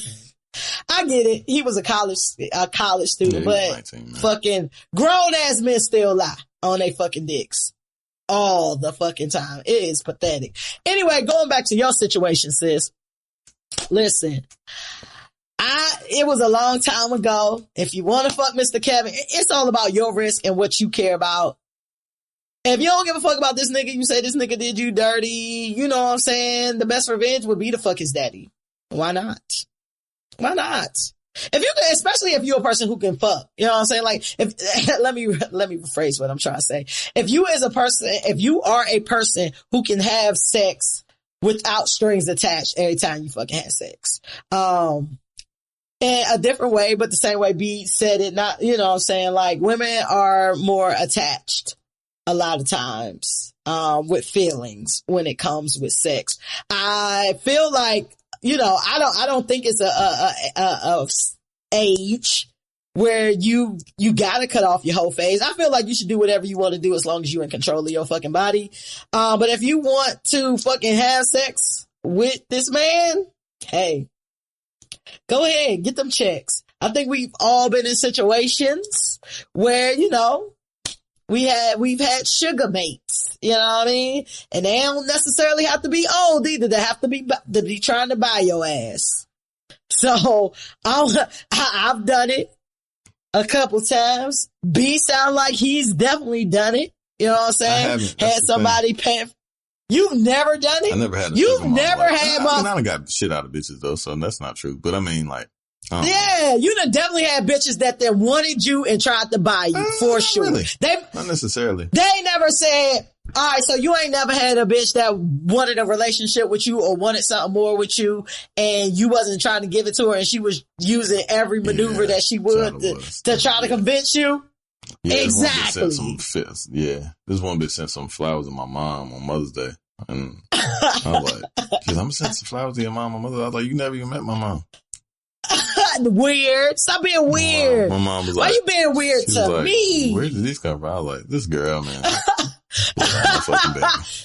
I get it. He was a college student, but 19, fucking grown ass men still lie on they fucking dicks all the fucking time. It is pathetic. Anyway, going back to your situation, sis. Listen, it was a long time ago. If you want to fuck Mr. Kevin, it's all about your risk and what you care about. If you don't give a fuck about this nigga, you say this nigga did you dirty, you know what I'm saying? The best revenge would be to fuck his daddy. Why not? Why not? If you can, especially if you're a person who can fuck, you know what I'm saying? Like, let me rephrase what I'm trying to say. If you are a person who can have sex without strings attached every time you fucking have sex, in a different way, but the same way B said it, not, you know what I'm saying? Like, women are more attached a lot of times, with feelings when it comes with sex. I feel like, you know, I don't think it's a age where you gotta cut off your whole phase. I feel like you should do whatever you want to do as long as you're in control of your fucking body. But if you want to fucking have sex with this man, hey, go ahead, get them checks. I think we've all been in situations where, you know, we've had sugar mates, you know what I mean? And they don't necessarily have to be old either. They have to be trying to buy your ass. So I've done it a couple times. B sound like he's definitely done it. You know what I'm saying? Had somebody pay. You've never done it? I never had a You've never had I done got shit out of bitches though, so that's not true. But I mean, like, yeah, you done definitely had bitches that wanted you and tried to buy you for sure. Really. Not necessarily. They never said, all right, so you ain't never had a bitch that wanted a relationship with you or wanted something more with you and you wasn't trying to give it to her and she was using every maneuver that she would to try to convince you? Yeah, exactly. This one bitch sent some flowers to my mom on Mother's Day. And I was like, I'm gonna send some flowers to your mom on Mother's Day. I was like, you never even met my mom. Weird. Stop being weird. My mom was like, why you being weird to like, me? Where did these come from? I was like, this girl, man.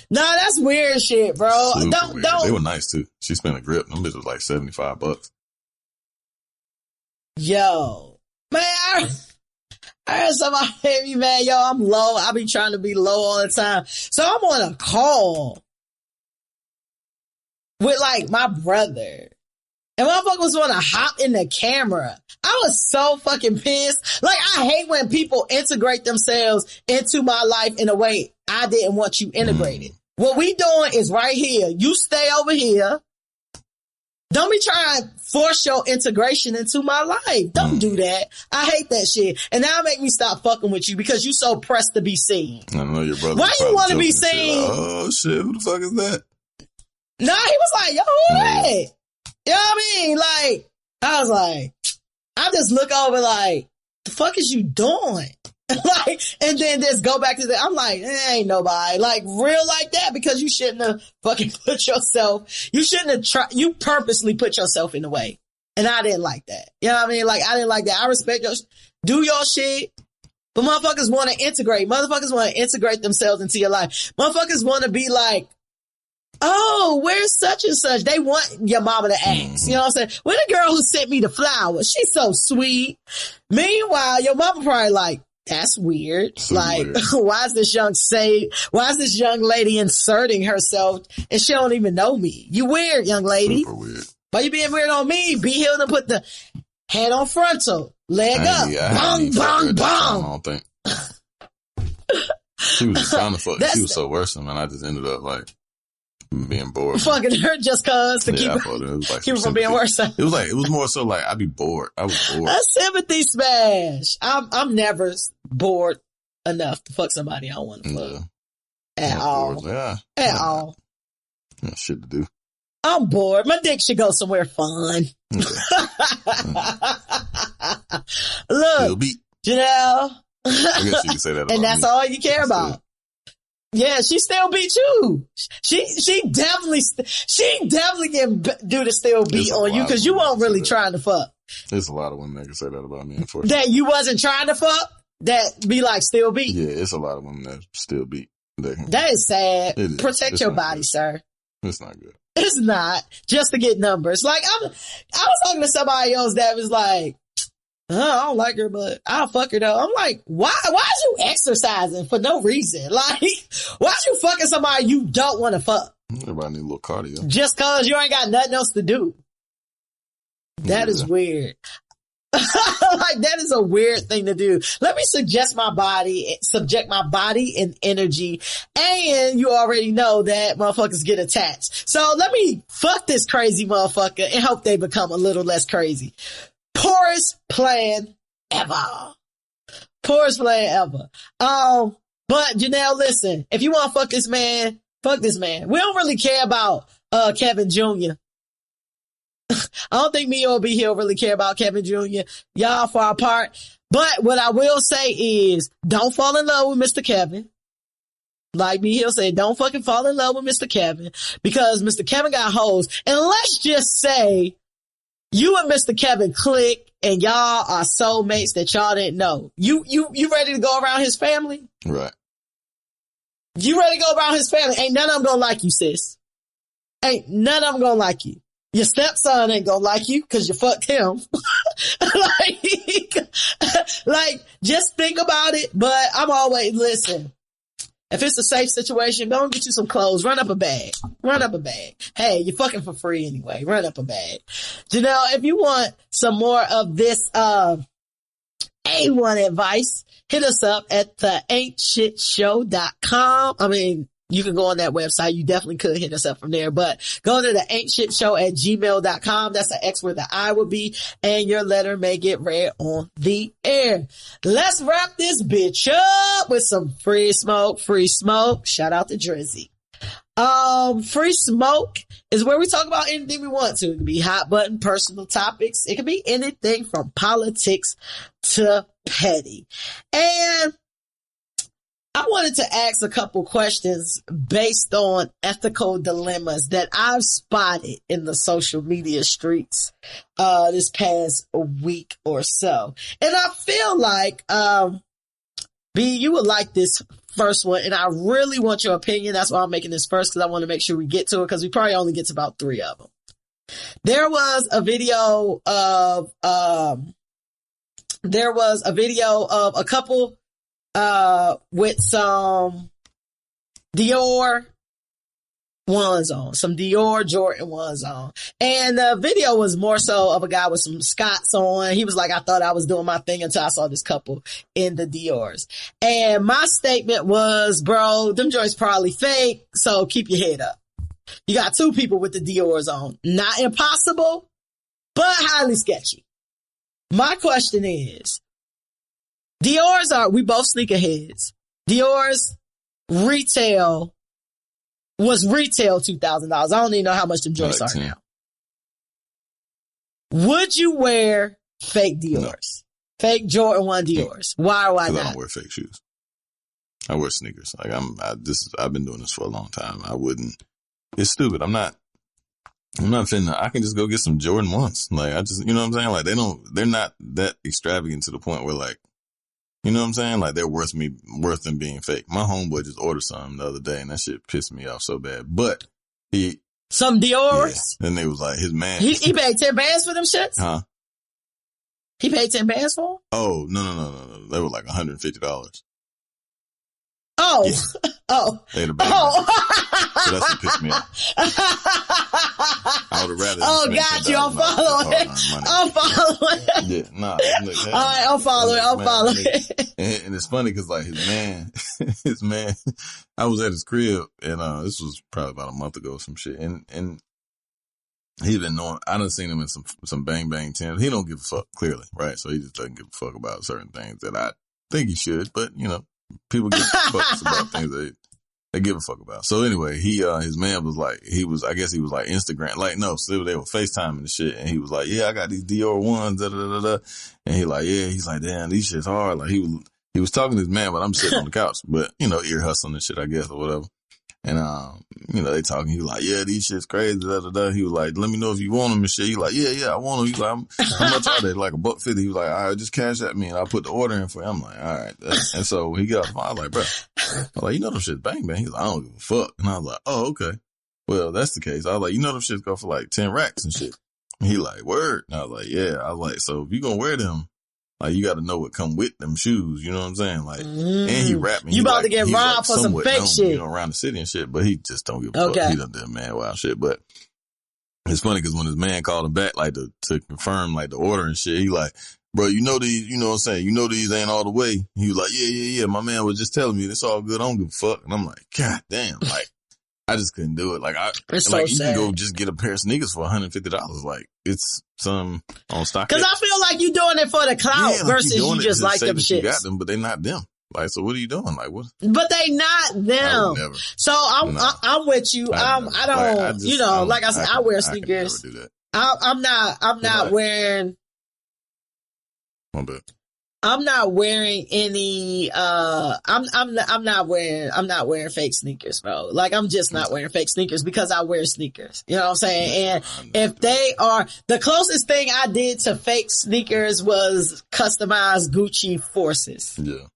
Nah, that's weird shit, bro. Don't. They were nice too. She spent a grip. Them bitches was like $75. Yo, man, I heard somebody hit me, man. Yo, I'm low. I be trying to be low all the time. So I'm on a call with like my brother. And motherfuckers want to hop in the camera. I was so fucking pissed. Like, I hate when people integrate themselves into my life in a way I didn't want you integrated. What we doing is right here. You stay over here. Don't be trying to force your integration into my life. Don't do that. I hate that shit. And now make me stop fucking with you because you so pressed to be seen. I know your brother. Why you want to be seen? Like, oh shit, who the fuck is that? Nah, he was like, yo, who that? You know what I mean? Like, I was like, I just look over like, the fuck is you doing? Like, and then just go back to that. I'm like, ain't nobody like real like that because you shouldn't have fucking put yourself, you shouldn't have tried, you purposely put yourself in the way. And I didn't like that. You know what I mean? Like, I didn't like that. I respect your, do your shit, but motherfuckers want to integrate. Motherfuckers want to integrate themselves into your life. Motherfuckers want to be like, oh, where's such and such? They want your mama to ask. You know what I'm saying? Where the girl who sent me the flowers? She's so sweet. Meanwhile, your mama probably like, that's weird. So like, weird. Why is this young lady inserting herself and she don't even know me? You weird, young lady. Super weird. Why you being weird on me? Be here to put the head on frontal, leg up, bong, bong, bong. I don't think. She was just trying to fuck. She was so worse than man. I just ended up like being bored. Fucking her just cause to keep her from being worse. It was more so like I'd be bored. I was bored. A sympathy smash. I'm never bored enough to fuck somebody I don't want to fuck. At all. Yeah. At all. Yeah, shit to do. I'm bored. My dick should go somewhere fun. Okay. Look, Janelle. I guess you can say that about and that's me. all you care about. Yeah, she still beat you. She definitely can do the still beat on you because you weren't really trying to fuck. There's a lot of women that can say that about me, unfortunately. That you wasn't trying to fuck? That be like still beat? Yeah, it's a lot of women that still beat. That is sad. Protect your body, sir. It's not good. It's not. Just to get numbers. Like, I was talking to somebody else that was like, I don't like her, but I'll fuck her though. I'm like, why is you exercising for no reason? Like, why is you fucking somebody you don't want to fuck? Everybody need a little cardio. Just cause you ain't got nothing else to do. That is weird. Like, that is a weird thing to do. Let me subject my body and energy. And you already know that motherfuckers get attached. So let me fuck this crazy motherfucker and hope they become a little less crazy. Poorest plan ever. Poorest plan ever. But Janelle, listen, if you want to fuck this man, fuck this man. We don't really care about, Kevin Jr. I don't think me or B Hill really care about Kevin Jr. Y'all far apart. But what I will say is don't fall in love with Mr. Kevin. Like B Hill said, don't fucking fall in love with Mr. Kevin because Mr. Kevin got hoes. And let's just say you and Mr. Kevin click and y'all are soulmates that y'all didn't know. You ready to go around his family? Right. You ready to go around his family? Ain't none of them gonna like you, sis. Ain't none of them gonna like you. Your stepson ain't gonna like you because you fucked him. like, just think about it. But I'm always, listen, if it's a safe situation, go and get you some clothes. Run up a bag. Hey, you're fucking for free anyway. Run up a bag. Janelle, if you want some more of this, A1 advice, hit us up at theaintshitshow.com. I mean, you can go on that website. You definitely could hit us up from there, but go to theaintshitshow@gmail.com. That's an X where the I will be, and your letter may get read on the air. Let's wrap this bitch up with some free smoke. Shout out to Drizzy. Free smoke is where we talk about anything we want to. It can be hot button personal topics. It can be anything from politics to petty. And I wanted to ask a couple questions based on ethical dilemmas that I've spotted in the social media streets, this past week or so. And I feel like, B, you would like this first one, and I really want your opinion. That's why I'm making this first, because I want to make sure we get to it, because we probably only get to about 3 of them. There was a video of a couple with some Dior ones on, some Dior Jordan ones on. And the video was more so of a guy with some Scots on. He was like, I thought I was doing my thing until I saw this couple in the Diors. And my statement was, bro, them joints probably fake, so keep your head up. You got two people with the Diors on. Not impossible, but highly sketchy. My question is, Dior's we both sneakerheads. Dior's was retail $2,000. I don't even know how much them joints are now. Would you wear fake Dior's? No. Fake Jordan 1 Dior's? No. Why or why not? I don't wear fake shoes. I wear sneakers. Like I've been doing this for a long time. I wouldn't. It's stupid. I'm not finna. I can just go get some Jordan 1s. Like I just, you know what I'm saying? Like they're not that extravagant to the point where like, you know what I'm saying? Like they're worth them being fake. My homeboy just ordered something the other day and that shit pissed me off so bad. But some Dior's? Yeah, and they was like his man. He paid 10 bands for them shits? Huh? He paid 10 bands for them? Oh, no. They were like $150. Oh, yeah. Oh, they the bad so that's what pissed me off. I would have rather. Oh, got you. I'm following. I'm following. Yeah, nah. Look, hey, all right, I'm following. And it's funny because like his man, I was at his crib and this was probably about a month ago or some shit, and he's been knowing. I done seen him in some Bang Bang Timbs. He don't give a fuck, clearly, right? So he just doesn't give a fuck about certain things that I think he should, but you know. People give fucks about things they give a fuck about. So anyway, his man was like, I guess he was like Instagram, like, no, so they were FaceTiming and shit. And he was like, yeah, I got these Dior 1s, da, da, da, da. And he's like, damn, these shit's hard. Like he was talking to his man, but I'm sitting on the couch, but you know, ear hustling and shit, I guess, or whatever. And, you know, they talking, he was like, yeah, these shit's crazy, da, da, da. He was like, let me know if you want them and shit. He like, yeah, I want them. He's like, how much are they? Like $150. He was like, all right, just cash at me and I'll put the order in for you. I'm like, all right. And so he got off the phone. I was like, bro, I'm like, you know them shit's Bang Bang. He's like, I don't give a fuck. And I was like, oh, okay. Well, that's the case. I was like, you know them shits go for like 10 racks and shit. And he like, word. And I was like, yeah. I was like, so if you gonna wear them, like, you got to know what come with them shoes. You know what I'm saying? Like, and he rapping. You about to get robbed for some fake shit. You know, around the city and shit, but he just don't give a fuck. He done did man wild shit. But it's funny because when his man called him back, like, to confirm, like, the order and shit, he like, bro, you know these, you know what I'm saying? You know these ain't all the way. He was like, yeah. My man was just telling me it's all good. I don't give a fuck. And I'm like, God damn. Like, I just couldn't do it. Like, you can go just get a pair of sneakers for $150. Like, it's some on stock. Cause I feel like you doing it for the clout versus you just like them shits. You got them, but they not them. Like, so what are you doing? Like, what? But they not them. Never. So I'm with you. I don't, you know, like I said, I wear sneakers. I never do that. I'm not wearing. My bad. I'm not wearing any, I'm not wearing fake sneakers, bro. Like, I'm just not wearing fake sneakers because I wear sneakers. You know what I'm saying? And if they are, the closest thing I did to fake sneakers was customized Gucci Forces. Yeah.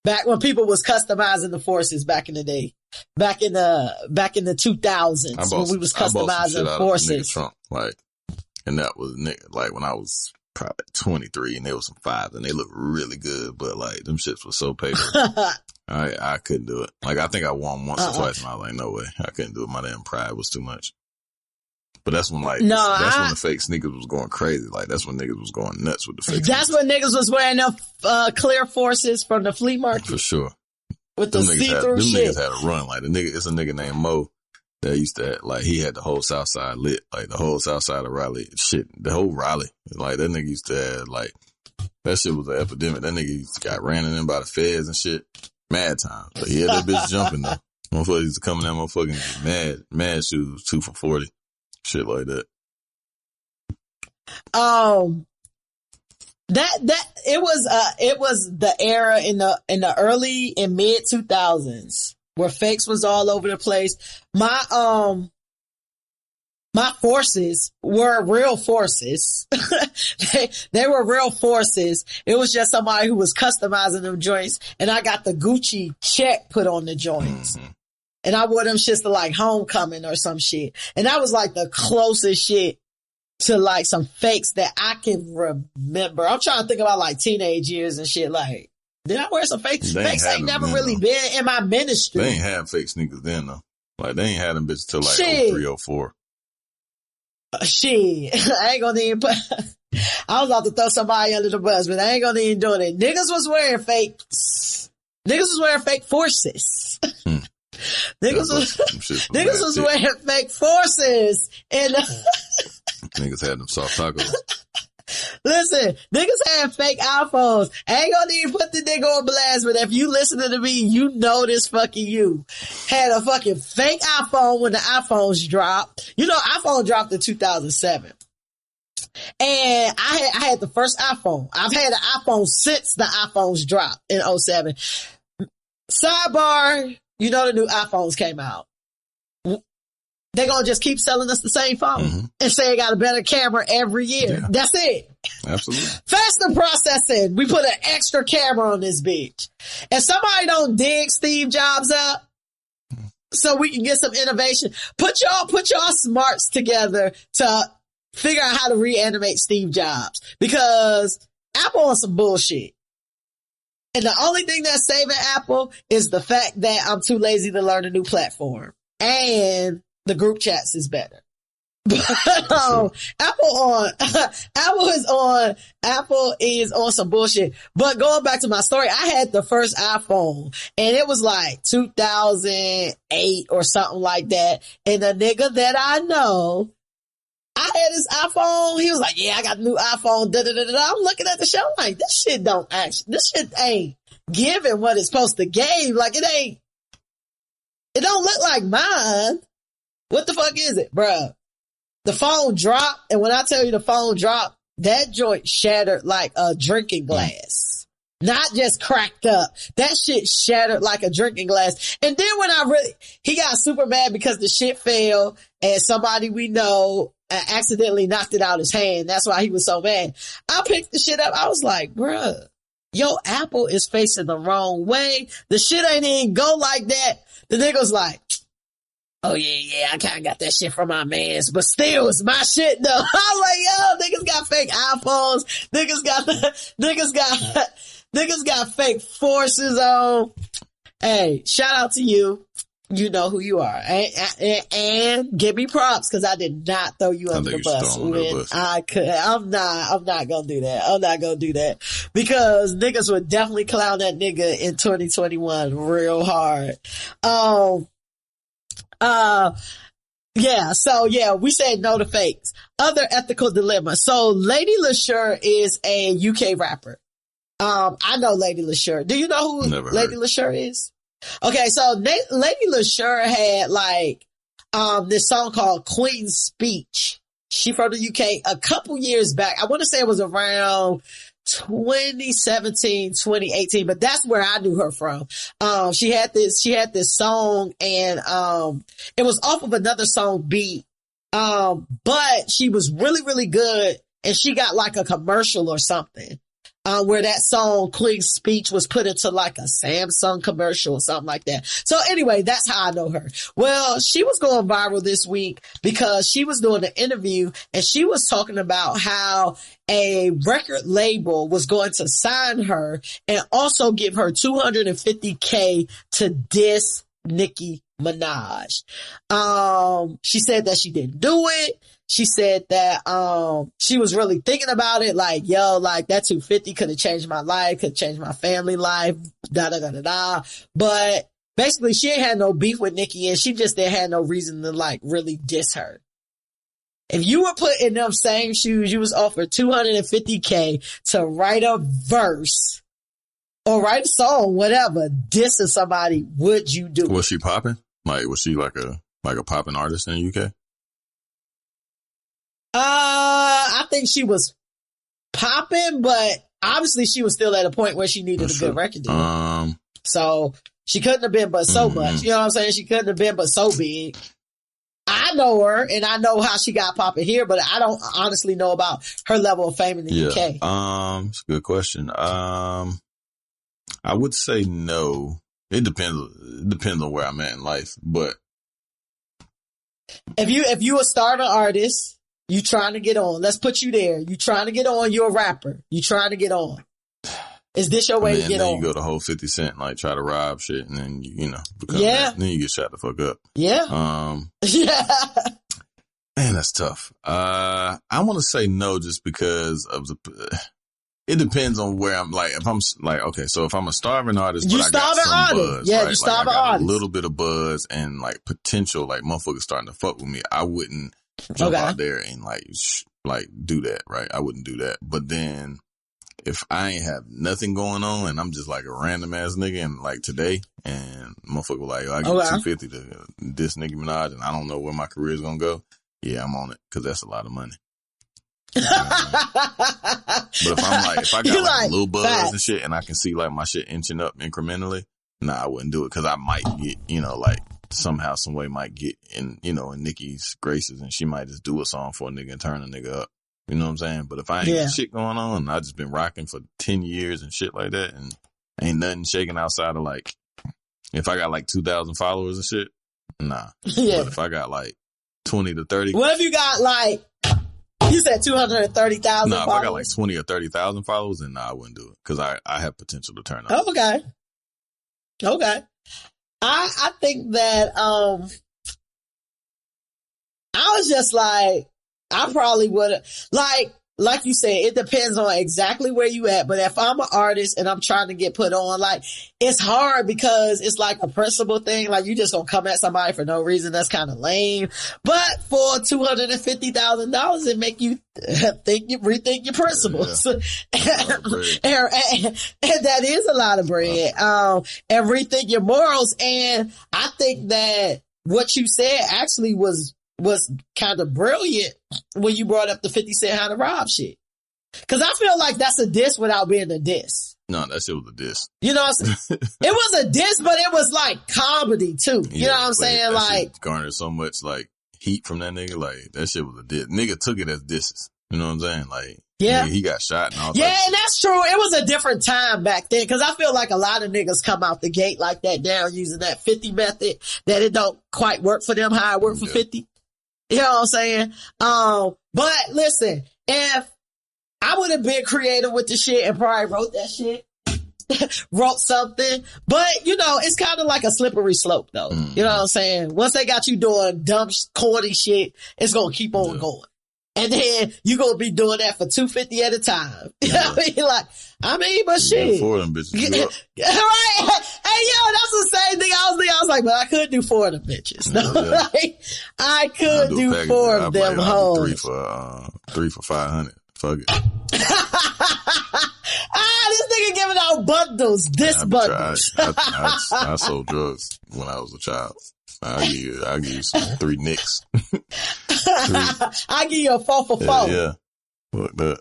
Back when people was customizing the Forces back in the day. Back in the 2000s when we was customizing Forces. Trunk, like, and that was, like, when I was probably 23 and there was some 5s and they looked really good, but like them shits was so paper. I couldn't do it. Like I think I wore them once or twice and I was like, no way. I couldn't do it. My damn pride was too much. But that's when when the fake sneakers was going crazy. Like that's when niggas was going nuts with the fake That's sneakers. when niggas was wearing the clear Forces from the flea market. For sure. With the see-through shit. Them niggas had a run. Like it's a nigga named Mo that used to, like, he had the whole South Side lit, like, the whole South Side of Raleigh, shit, the whole Raleigh. Like, that nigga used to have, like, that shit was an epidemic. That nigga used to got ran in by the feds and shit. Mad times. But he had that bitch jumping, though. Motherfuckers used to come in that motherfucking mad shoes, 2 for $40. Shit like that. It was the era in the early and mid 2000s. Where fakes was all over the place. My Forces were real Forces. they were real Forces. It was just somebody who was customizing them joints and I got the Gucci check put on the joints. Mm-hmm. And I wore them shits to like homecoming or some shit. And that was like the closest shit to like some fakes that I can remember. I'm trying to think about like teenage years and shit like, did I wear some fakes? Fakes ain't never really been in my ministry. They ain't have fake sneakers then, though. Like, they ain't had them bitches till like 03, 04. Shit. I ain't gonna even put, I was about to throw somebody under the bus, but I ain't gonna even do it. Niggas was wearing fake forces. Niggas was wearing fake forces. And niggas had them soft tacos. Listen, niggas had fake iPhones. I ain't gonna even put the nigga on blast, but if you listening to me, you know this fucking you. Had a fucking fake iPhone when the iPhones dropped. You know, iPhone dropped in 2007. And I had the first iPhone. I've had an iPhone since the iPhones dropped in 07. Sidebar, you know the new iPhones came out. They're going to just keep selling us the same phone and say it got a better camera every year. Yeah. That's it. Absolutely. Faster processing. We put an extra camera on this bitch. And somebody don't dig Steve Jobs up so we can get some innovation. Put y'all smarts together to figure out how to reanimate Steve Jobs, because Apple on some bullshit. And the only thing that's saving Apple is the fact that I'm too lazy to learn a new platform. And the group chats is better. But Apple is on some bullshit. But going back to my story, I had the first iPhone and it was like 2008 or something like that. And the nigga that I know, I had his iPhone. He was like, yeah, I got a new iPhone. Da, da, da, da. I'm looking at the show like, this shit ain't giving what it's supposed to give. Like, it don't look like mine. What the fuck is it, bruh? The phone dropped, and when I tell you the phone dropped, that joint shattered like a drinking glass. Not just cracked up. That shit shattered like a drinking glass. And then when he got super mad because the shit fell and somebody we know accidentally knocked it out his hand. That's why he was so mad. I picked the shit up. I was like, bruh, yo, Apple is facing the wrong way. The shit ain't even go like that. The nigga's like, oh yeah, I kinda got that shit from my mans, but still it's my shit though. I was like, yo, niggas got fake iPhones. Niggas got fake forces on. Hey, shout out to you. You know who you are. And give me props, cause I did not throw you under the bus when I could. I'm not gonna do that. I'm not gonna do that, because niggas would definitely clown that nigga in 2021 real hard. We said no to fakes. Other ethical dilemma. So Lady Leshurr is a UK rapper. I know Lady Leshurr. Do you know who Lady Leshurr is? Okay, so Lady Leshurr had this song called Queen's Speech. She from the UK a couple years back. I want to say it was around 2017, 2018, but that's where I knew her from. She had this song and, it was off of another song beat. But she was really, really good, and she got like a commercial or something, where that song Queen's Speech was put into like a Samsung commercial or something like that. So anyway, that's how I know her. Well, she was going viral this week because she was doing an interview and she was talking about how a record label was going to sign her and also give her $250K to diss Nicki Minaj. She said that she didn't do it. She said that, she was really thinking about it. Like, yo, like that 250 could have changed my life, could change my family life, da, da, da, da, da. But basically she ain't had no beef with Nicki, and she just didn't have no reason to like really diss her. If you were put in them same shoes, you was offered $250K to write a verse or write a song, whatever, dissing somebody, would you do it? Was she popping? Like, was she like a popping artist in the UK? I think she was popping, but obviously she was still at a point where she needed a good record deal. So she couldn't have been but so much. You know what I'm saying? She couldn't have been but so big. I know her and I know how she got popping here, but I don't honestly know about her level of fame in the UK. It's a good question. I would say no. It depends on where I'm at in life, but if you a starter artist, you trying to get on. Let's put you there. You trying to get on. You're a rapper. You trying to get on. Is this your way to get then on? You go to whole 50 Cent, like try to rob shit, and then you know, become that. Then you get shot the fuck up. Yeah. Yeah. Man, that's tough. I want to say no, just because of it depends on where I'm like, if I'm like, okay, so if I'm a starving artist, but I got some buzz, yeah, right? you starving artist. A little bit of buzz and like potential, like motherfuckers starting to fuck with me. I wouldn't jump out there and like do that, right? I wouldn't do that. But then if I ain't have nothing going on and I'm just like a random ass nigga and like today and motherfucker like, I get 250 to this Nicki Minaj and I don't know where my career is going to go. Yeah, I'm on it because that's a lot of money. But if I got like a little buzz and shit and I can see like my shit inching up incrementally, nah, I wouldn't do it because I might get, you know, like somehow, some way might get in, you know, in Nicki's graces and she might just do a song for a nigga and turn a nigga up. You know what I'm saying? But if I ain't got shit going on and I just been rocking for 10 years and shit like that and ain't nothing shaking outside of like, if I got like 2,000 followers and shit, nah. Yeah. But if I got like 20 to 30. What if you got like, you said 230,000 Nah, if I got like 20 or 30,000 followers, then nah, I wouldn't do it. Cause I have potential to turn up. Okay. I think that, I was just like, I probably would like you said, it depends on exactly where you at. But if I'm an artist and I'm trying to get put on, like, it's hard because it's like a principle thing. Like, you just gonna come at somebody for no reason. That's kind of lame. But for $250,000, it make you rethink your principles. Yeah. and that is a lot of bread. And rethink your morals. And I think that what you said actually was kind of brilliant when you brought up the 50 Cent How to Rob shit. Cause I feel like that's a diss without being a diss. No, that shit was a diss. You know what I'm saying? It was a diss, but it was like comedy too. You know what I'm saying? Like, garnered so much like heat from that nigga. Like, that shit was a diss. Nigga took it as disses. You know what I'm saying? Like, yeah, he got shot and all that. Yeah, and that's true. It was a different time back then. Cause I feel like a lot of niggas come out the gate like that now using that 50 method that it don't quite work for them how it worked for 50. You know what I'm saying? But listen, if I would have been creative with the shit and probably wrote that shit, wrote something, but you know, it's kind of like a slippery slope though. Mm-hmm. You know what I'm saying? Once they got you doing dumb, corny shit, it's going to keep on going. And then you gonna be doing that for $250 at a time. You know what I mean? Like, but shit. For them bitches. Right? Hey, yo, that's the same thing I was thinking. I was like, but I could do 4 of them bitches. No, like, I could do 4 of them hoes. 3 for 500. Fuck it. This nigga giving out bundles. Bundles. I sold drugs when I was a child. I'll give you some 3 nicks. I give you a 4 for 4. Yeah. Fuck that.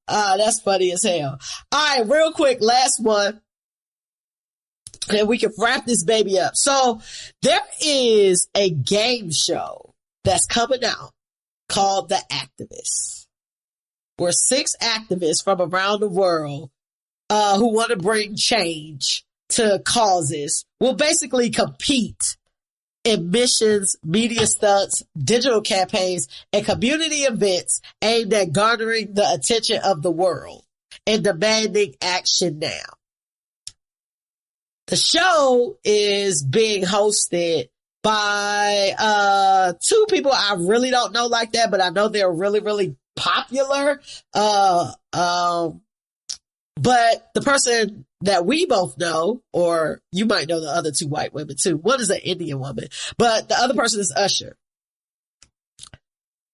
That's funny as hell. All right, real quick, last one. And we can wrap this baby up. So there is a game show that's coming out called The Activists, where 6 activists from around the world, who want to bring change to causes will basically compete in missions, media stunts, digital campaigns, and community events aimed at garnering the attention of the world and demanding action now. The show is being hosted by 2 people I really don't know like that, but I know they're really, really popular. But the person that we both know, or you might know the other 2 white women too. One is an Indian woman, but the other person is Usher.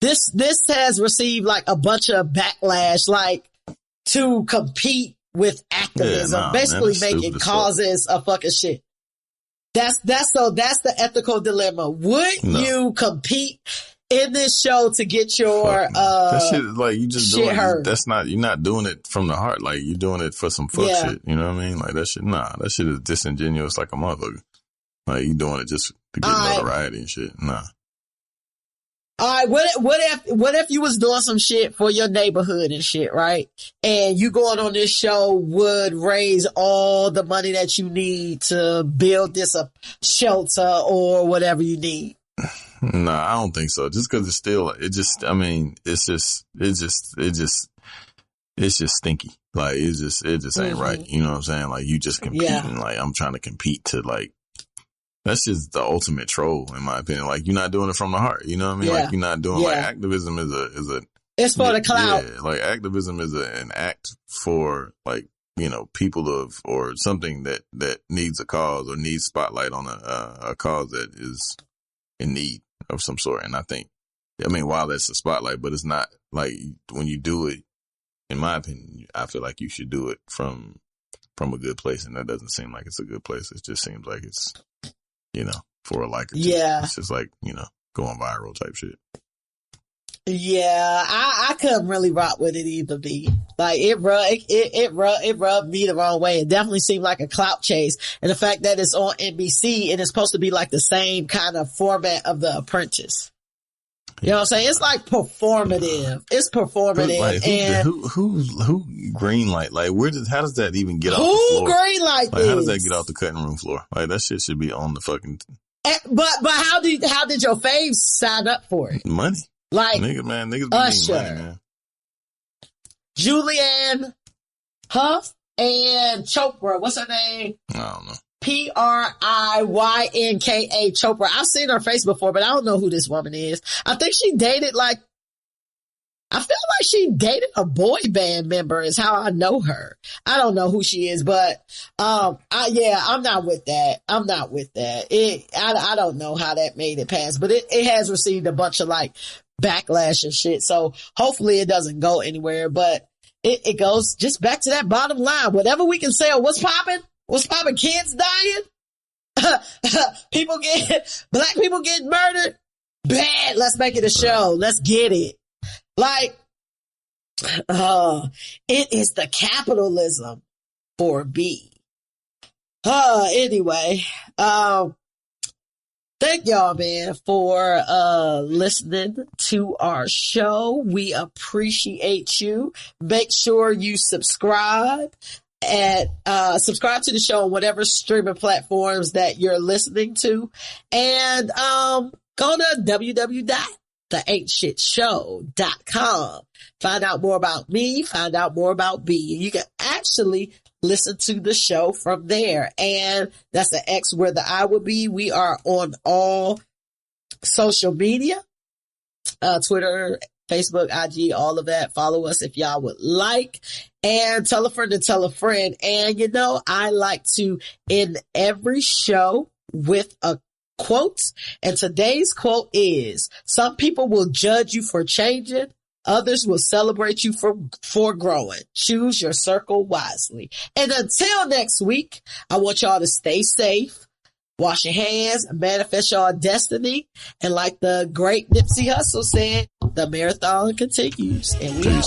This has received like a bunch of backlash, like to compete with activism, basically making causes of fucking shit. That's the ethical dilemma. Would you compete in this show to get your that shit is like you just doing it, you're not doing it from the heart, like you're doing it for some fuck shit, you know what I mean? Like that shit is disingenuous like a motherfucker. Like you doing it just to get notoriety and shit. Nah. All right, what if you was doing some shit for your neighborhood and shit, right? And you going on this show would raise all the money that you need to build this a shelter or whatever you need. Nah, I don't think so. Just cause it's still, it's just stinky. Like, it just ain't right. You know what I'm saying? Like, you just competing. Like, I'm trying to compete to, like, that's just the ultimate troll, in my opinion. Like, you're not doing it from the heart. You know what I mean? Like, you're not doing, like, activism is a it's for the clout. Yeah, like, activism is an act for, like, you know, people or something that needs a cause or needs spotlight on a cause that is in need of some sort. And I think, I mean, while that's a spotlight, but it's not, like, when you do it, in my opinion, I feel like you should do it from a good place. And that doesn't seem like it's a good place. It just seems like it's, you know, for a like or two. Yeah. It's just like, you know, going viral type shit. Yeah, I couldn't really rock with it either, B. Like, it rubbed me the wrong way. It definitely seemed like a clout chase. And the fact that it's on NBC and it's supposed to be like the same kind of format of The Apprentice. You know what I'm saying? It's like performative. It's performative. Who green light? Like, how does that even get off the floor? Who green light Like, how does that get off the cutting room floor? Like, that shit should be on the fucking. But how did your faves sign up for it? Money. Like, niggas be Usher, money, man. Julianne Hough and Chopra. What's her name? I don't know. Priyinka Chopra. I've seen her face before, but I don't know who this woman is. I think she dated I feel like she dated a boy band member is how I know her. I don't know who she is, but, I'm not with that. I'm not with that. I don't know how that made it past, but it has received a bunch of like backlash and shit. So hopefully it doesn't go anywhere, but it goes just back to that bottom line. Whatever we can sell, what's popping? Kids dying? Black people getting murdered? Bad. Let's make it a show. Let's get it. Like, it is the capitalism for B. Anyway, thank y'all, man, for listening to our show. We appreciate you. Make sure you subscribe to the show on whatever streaming platforms that you're listening to, and go to www.theaintshitshow.com. Find out more about me, find out more about B. You can actually listen to the show from there. And that's the X where the I will be. We are on all social media, Twitter, Facebook, IG, all of that. Follow us if y'all would like, and tell a friend to tell a friend. And you know, I like to end every show with a quote, and today's quote is: some people will judge you for changing, others will celebrate you for growing. Choose your circle wisely. And until next week, I want y'all to stay safe, wash your hands, manifest your destiny, and like the great Nipsey Hussle said, the marathon continues. And we out.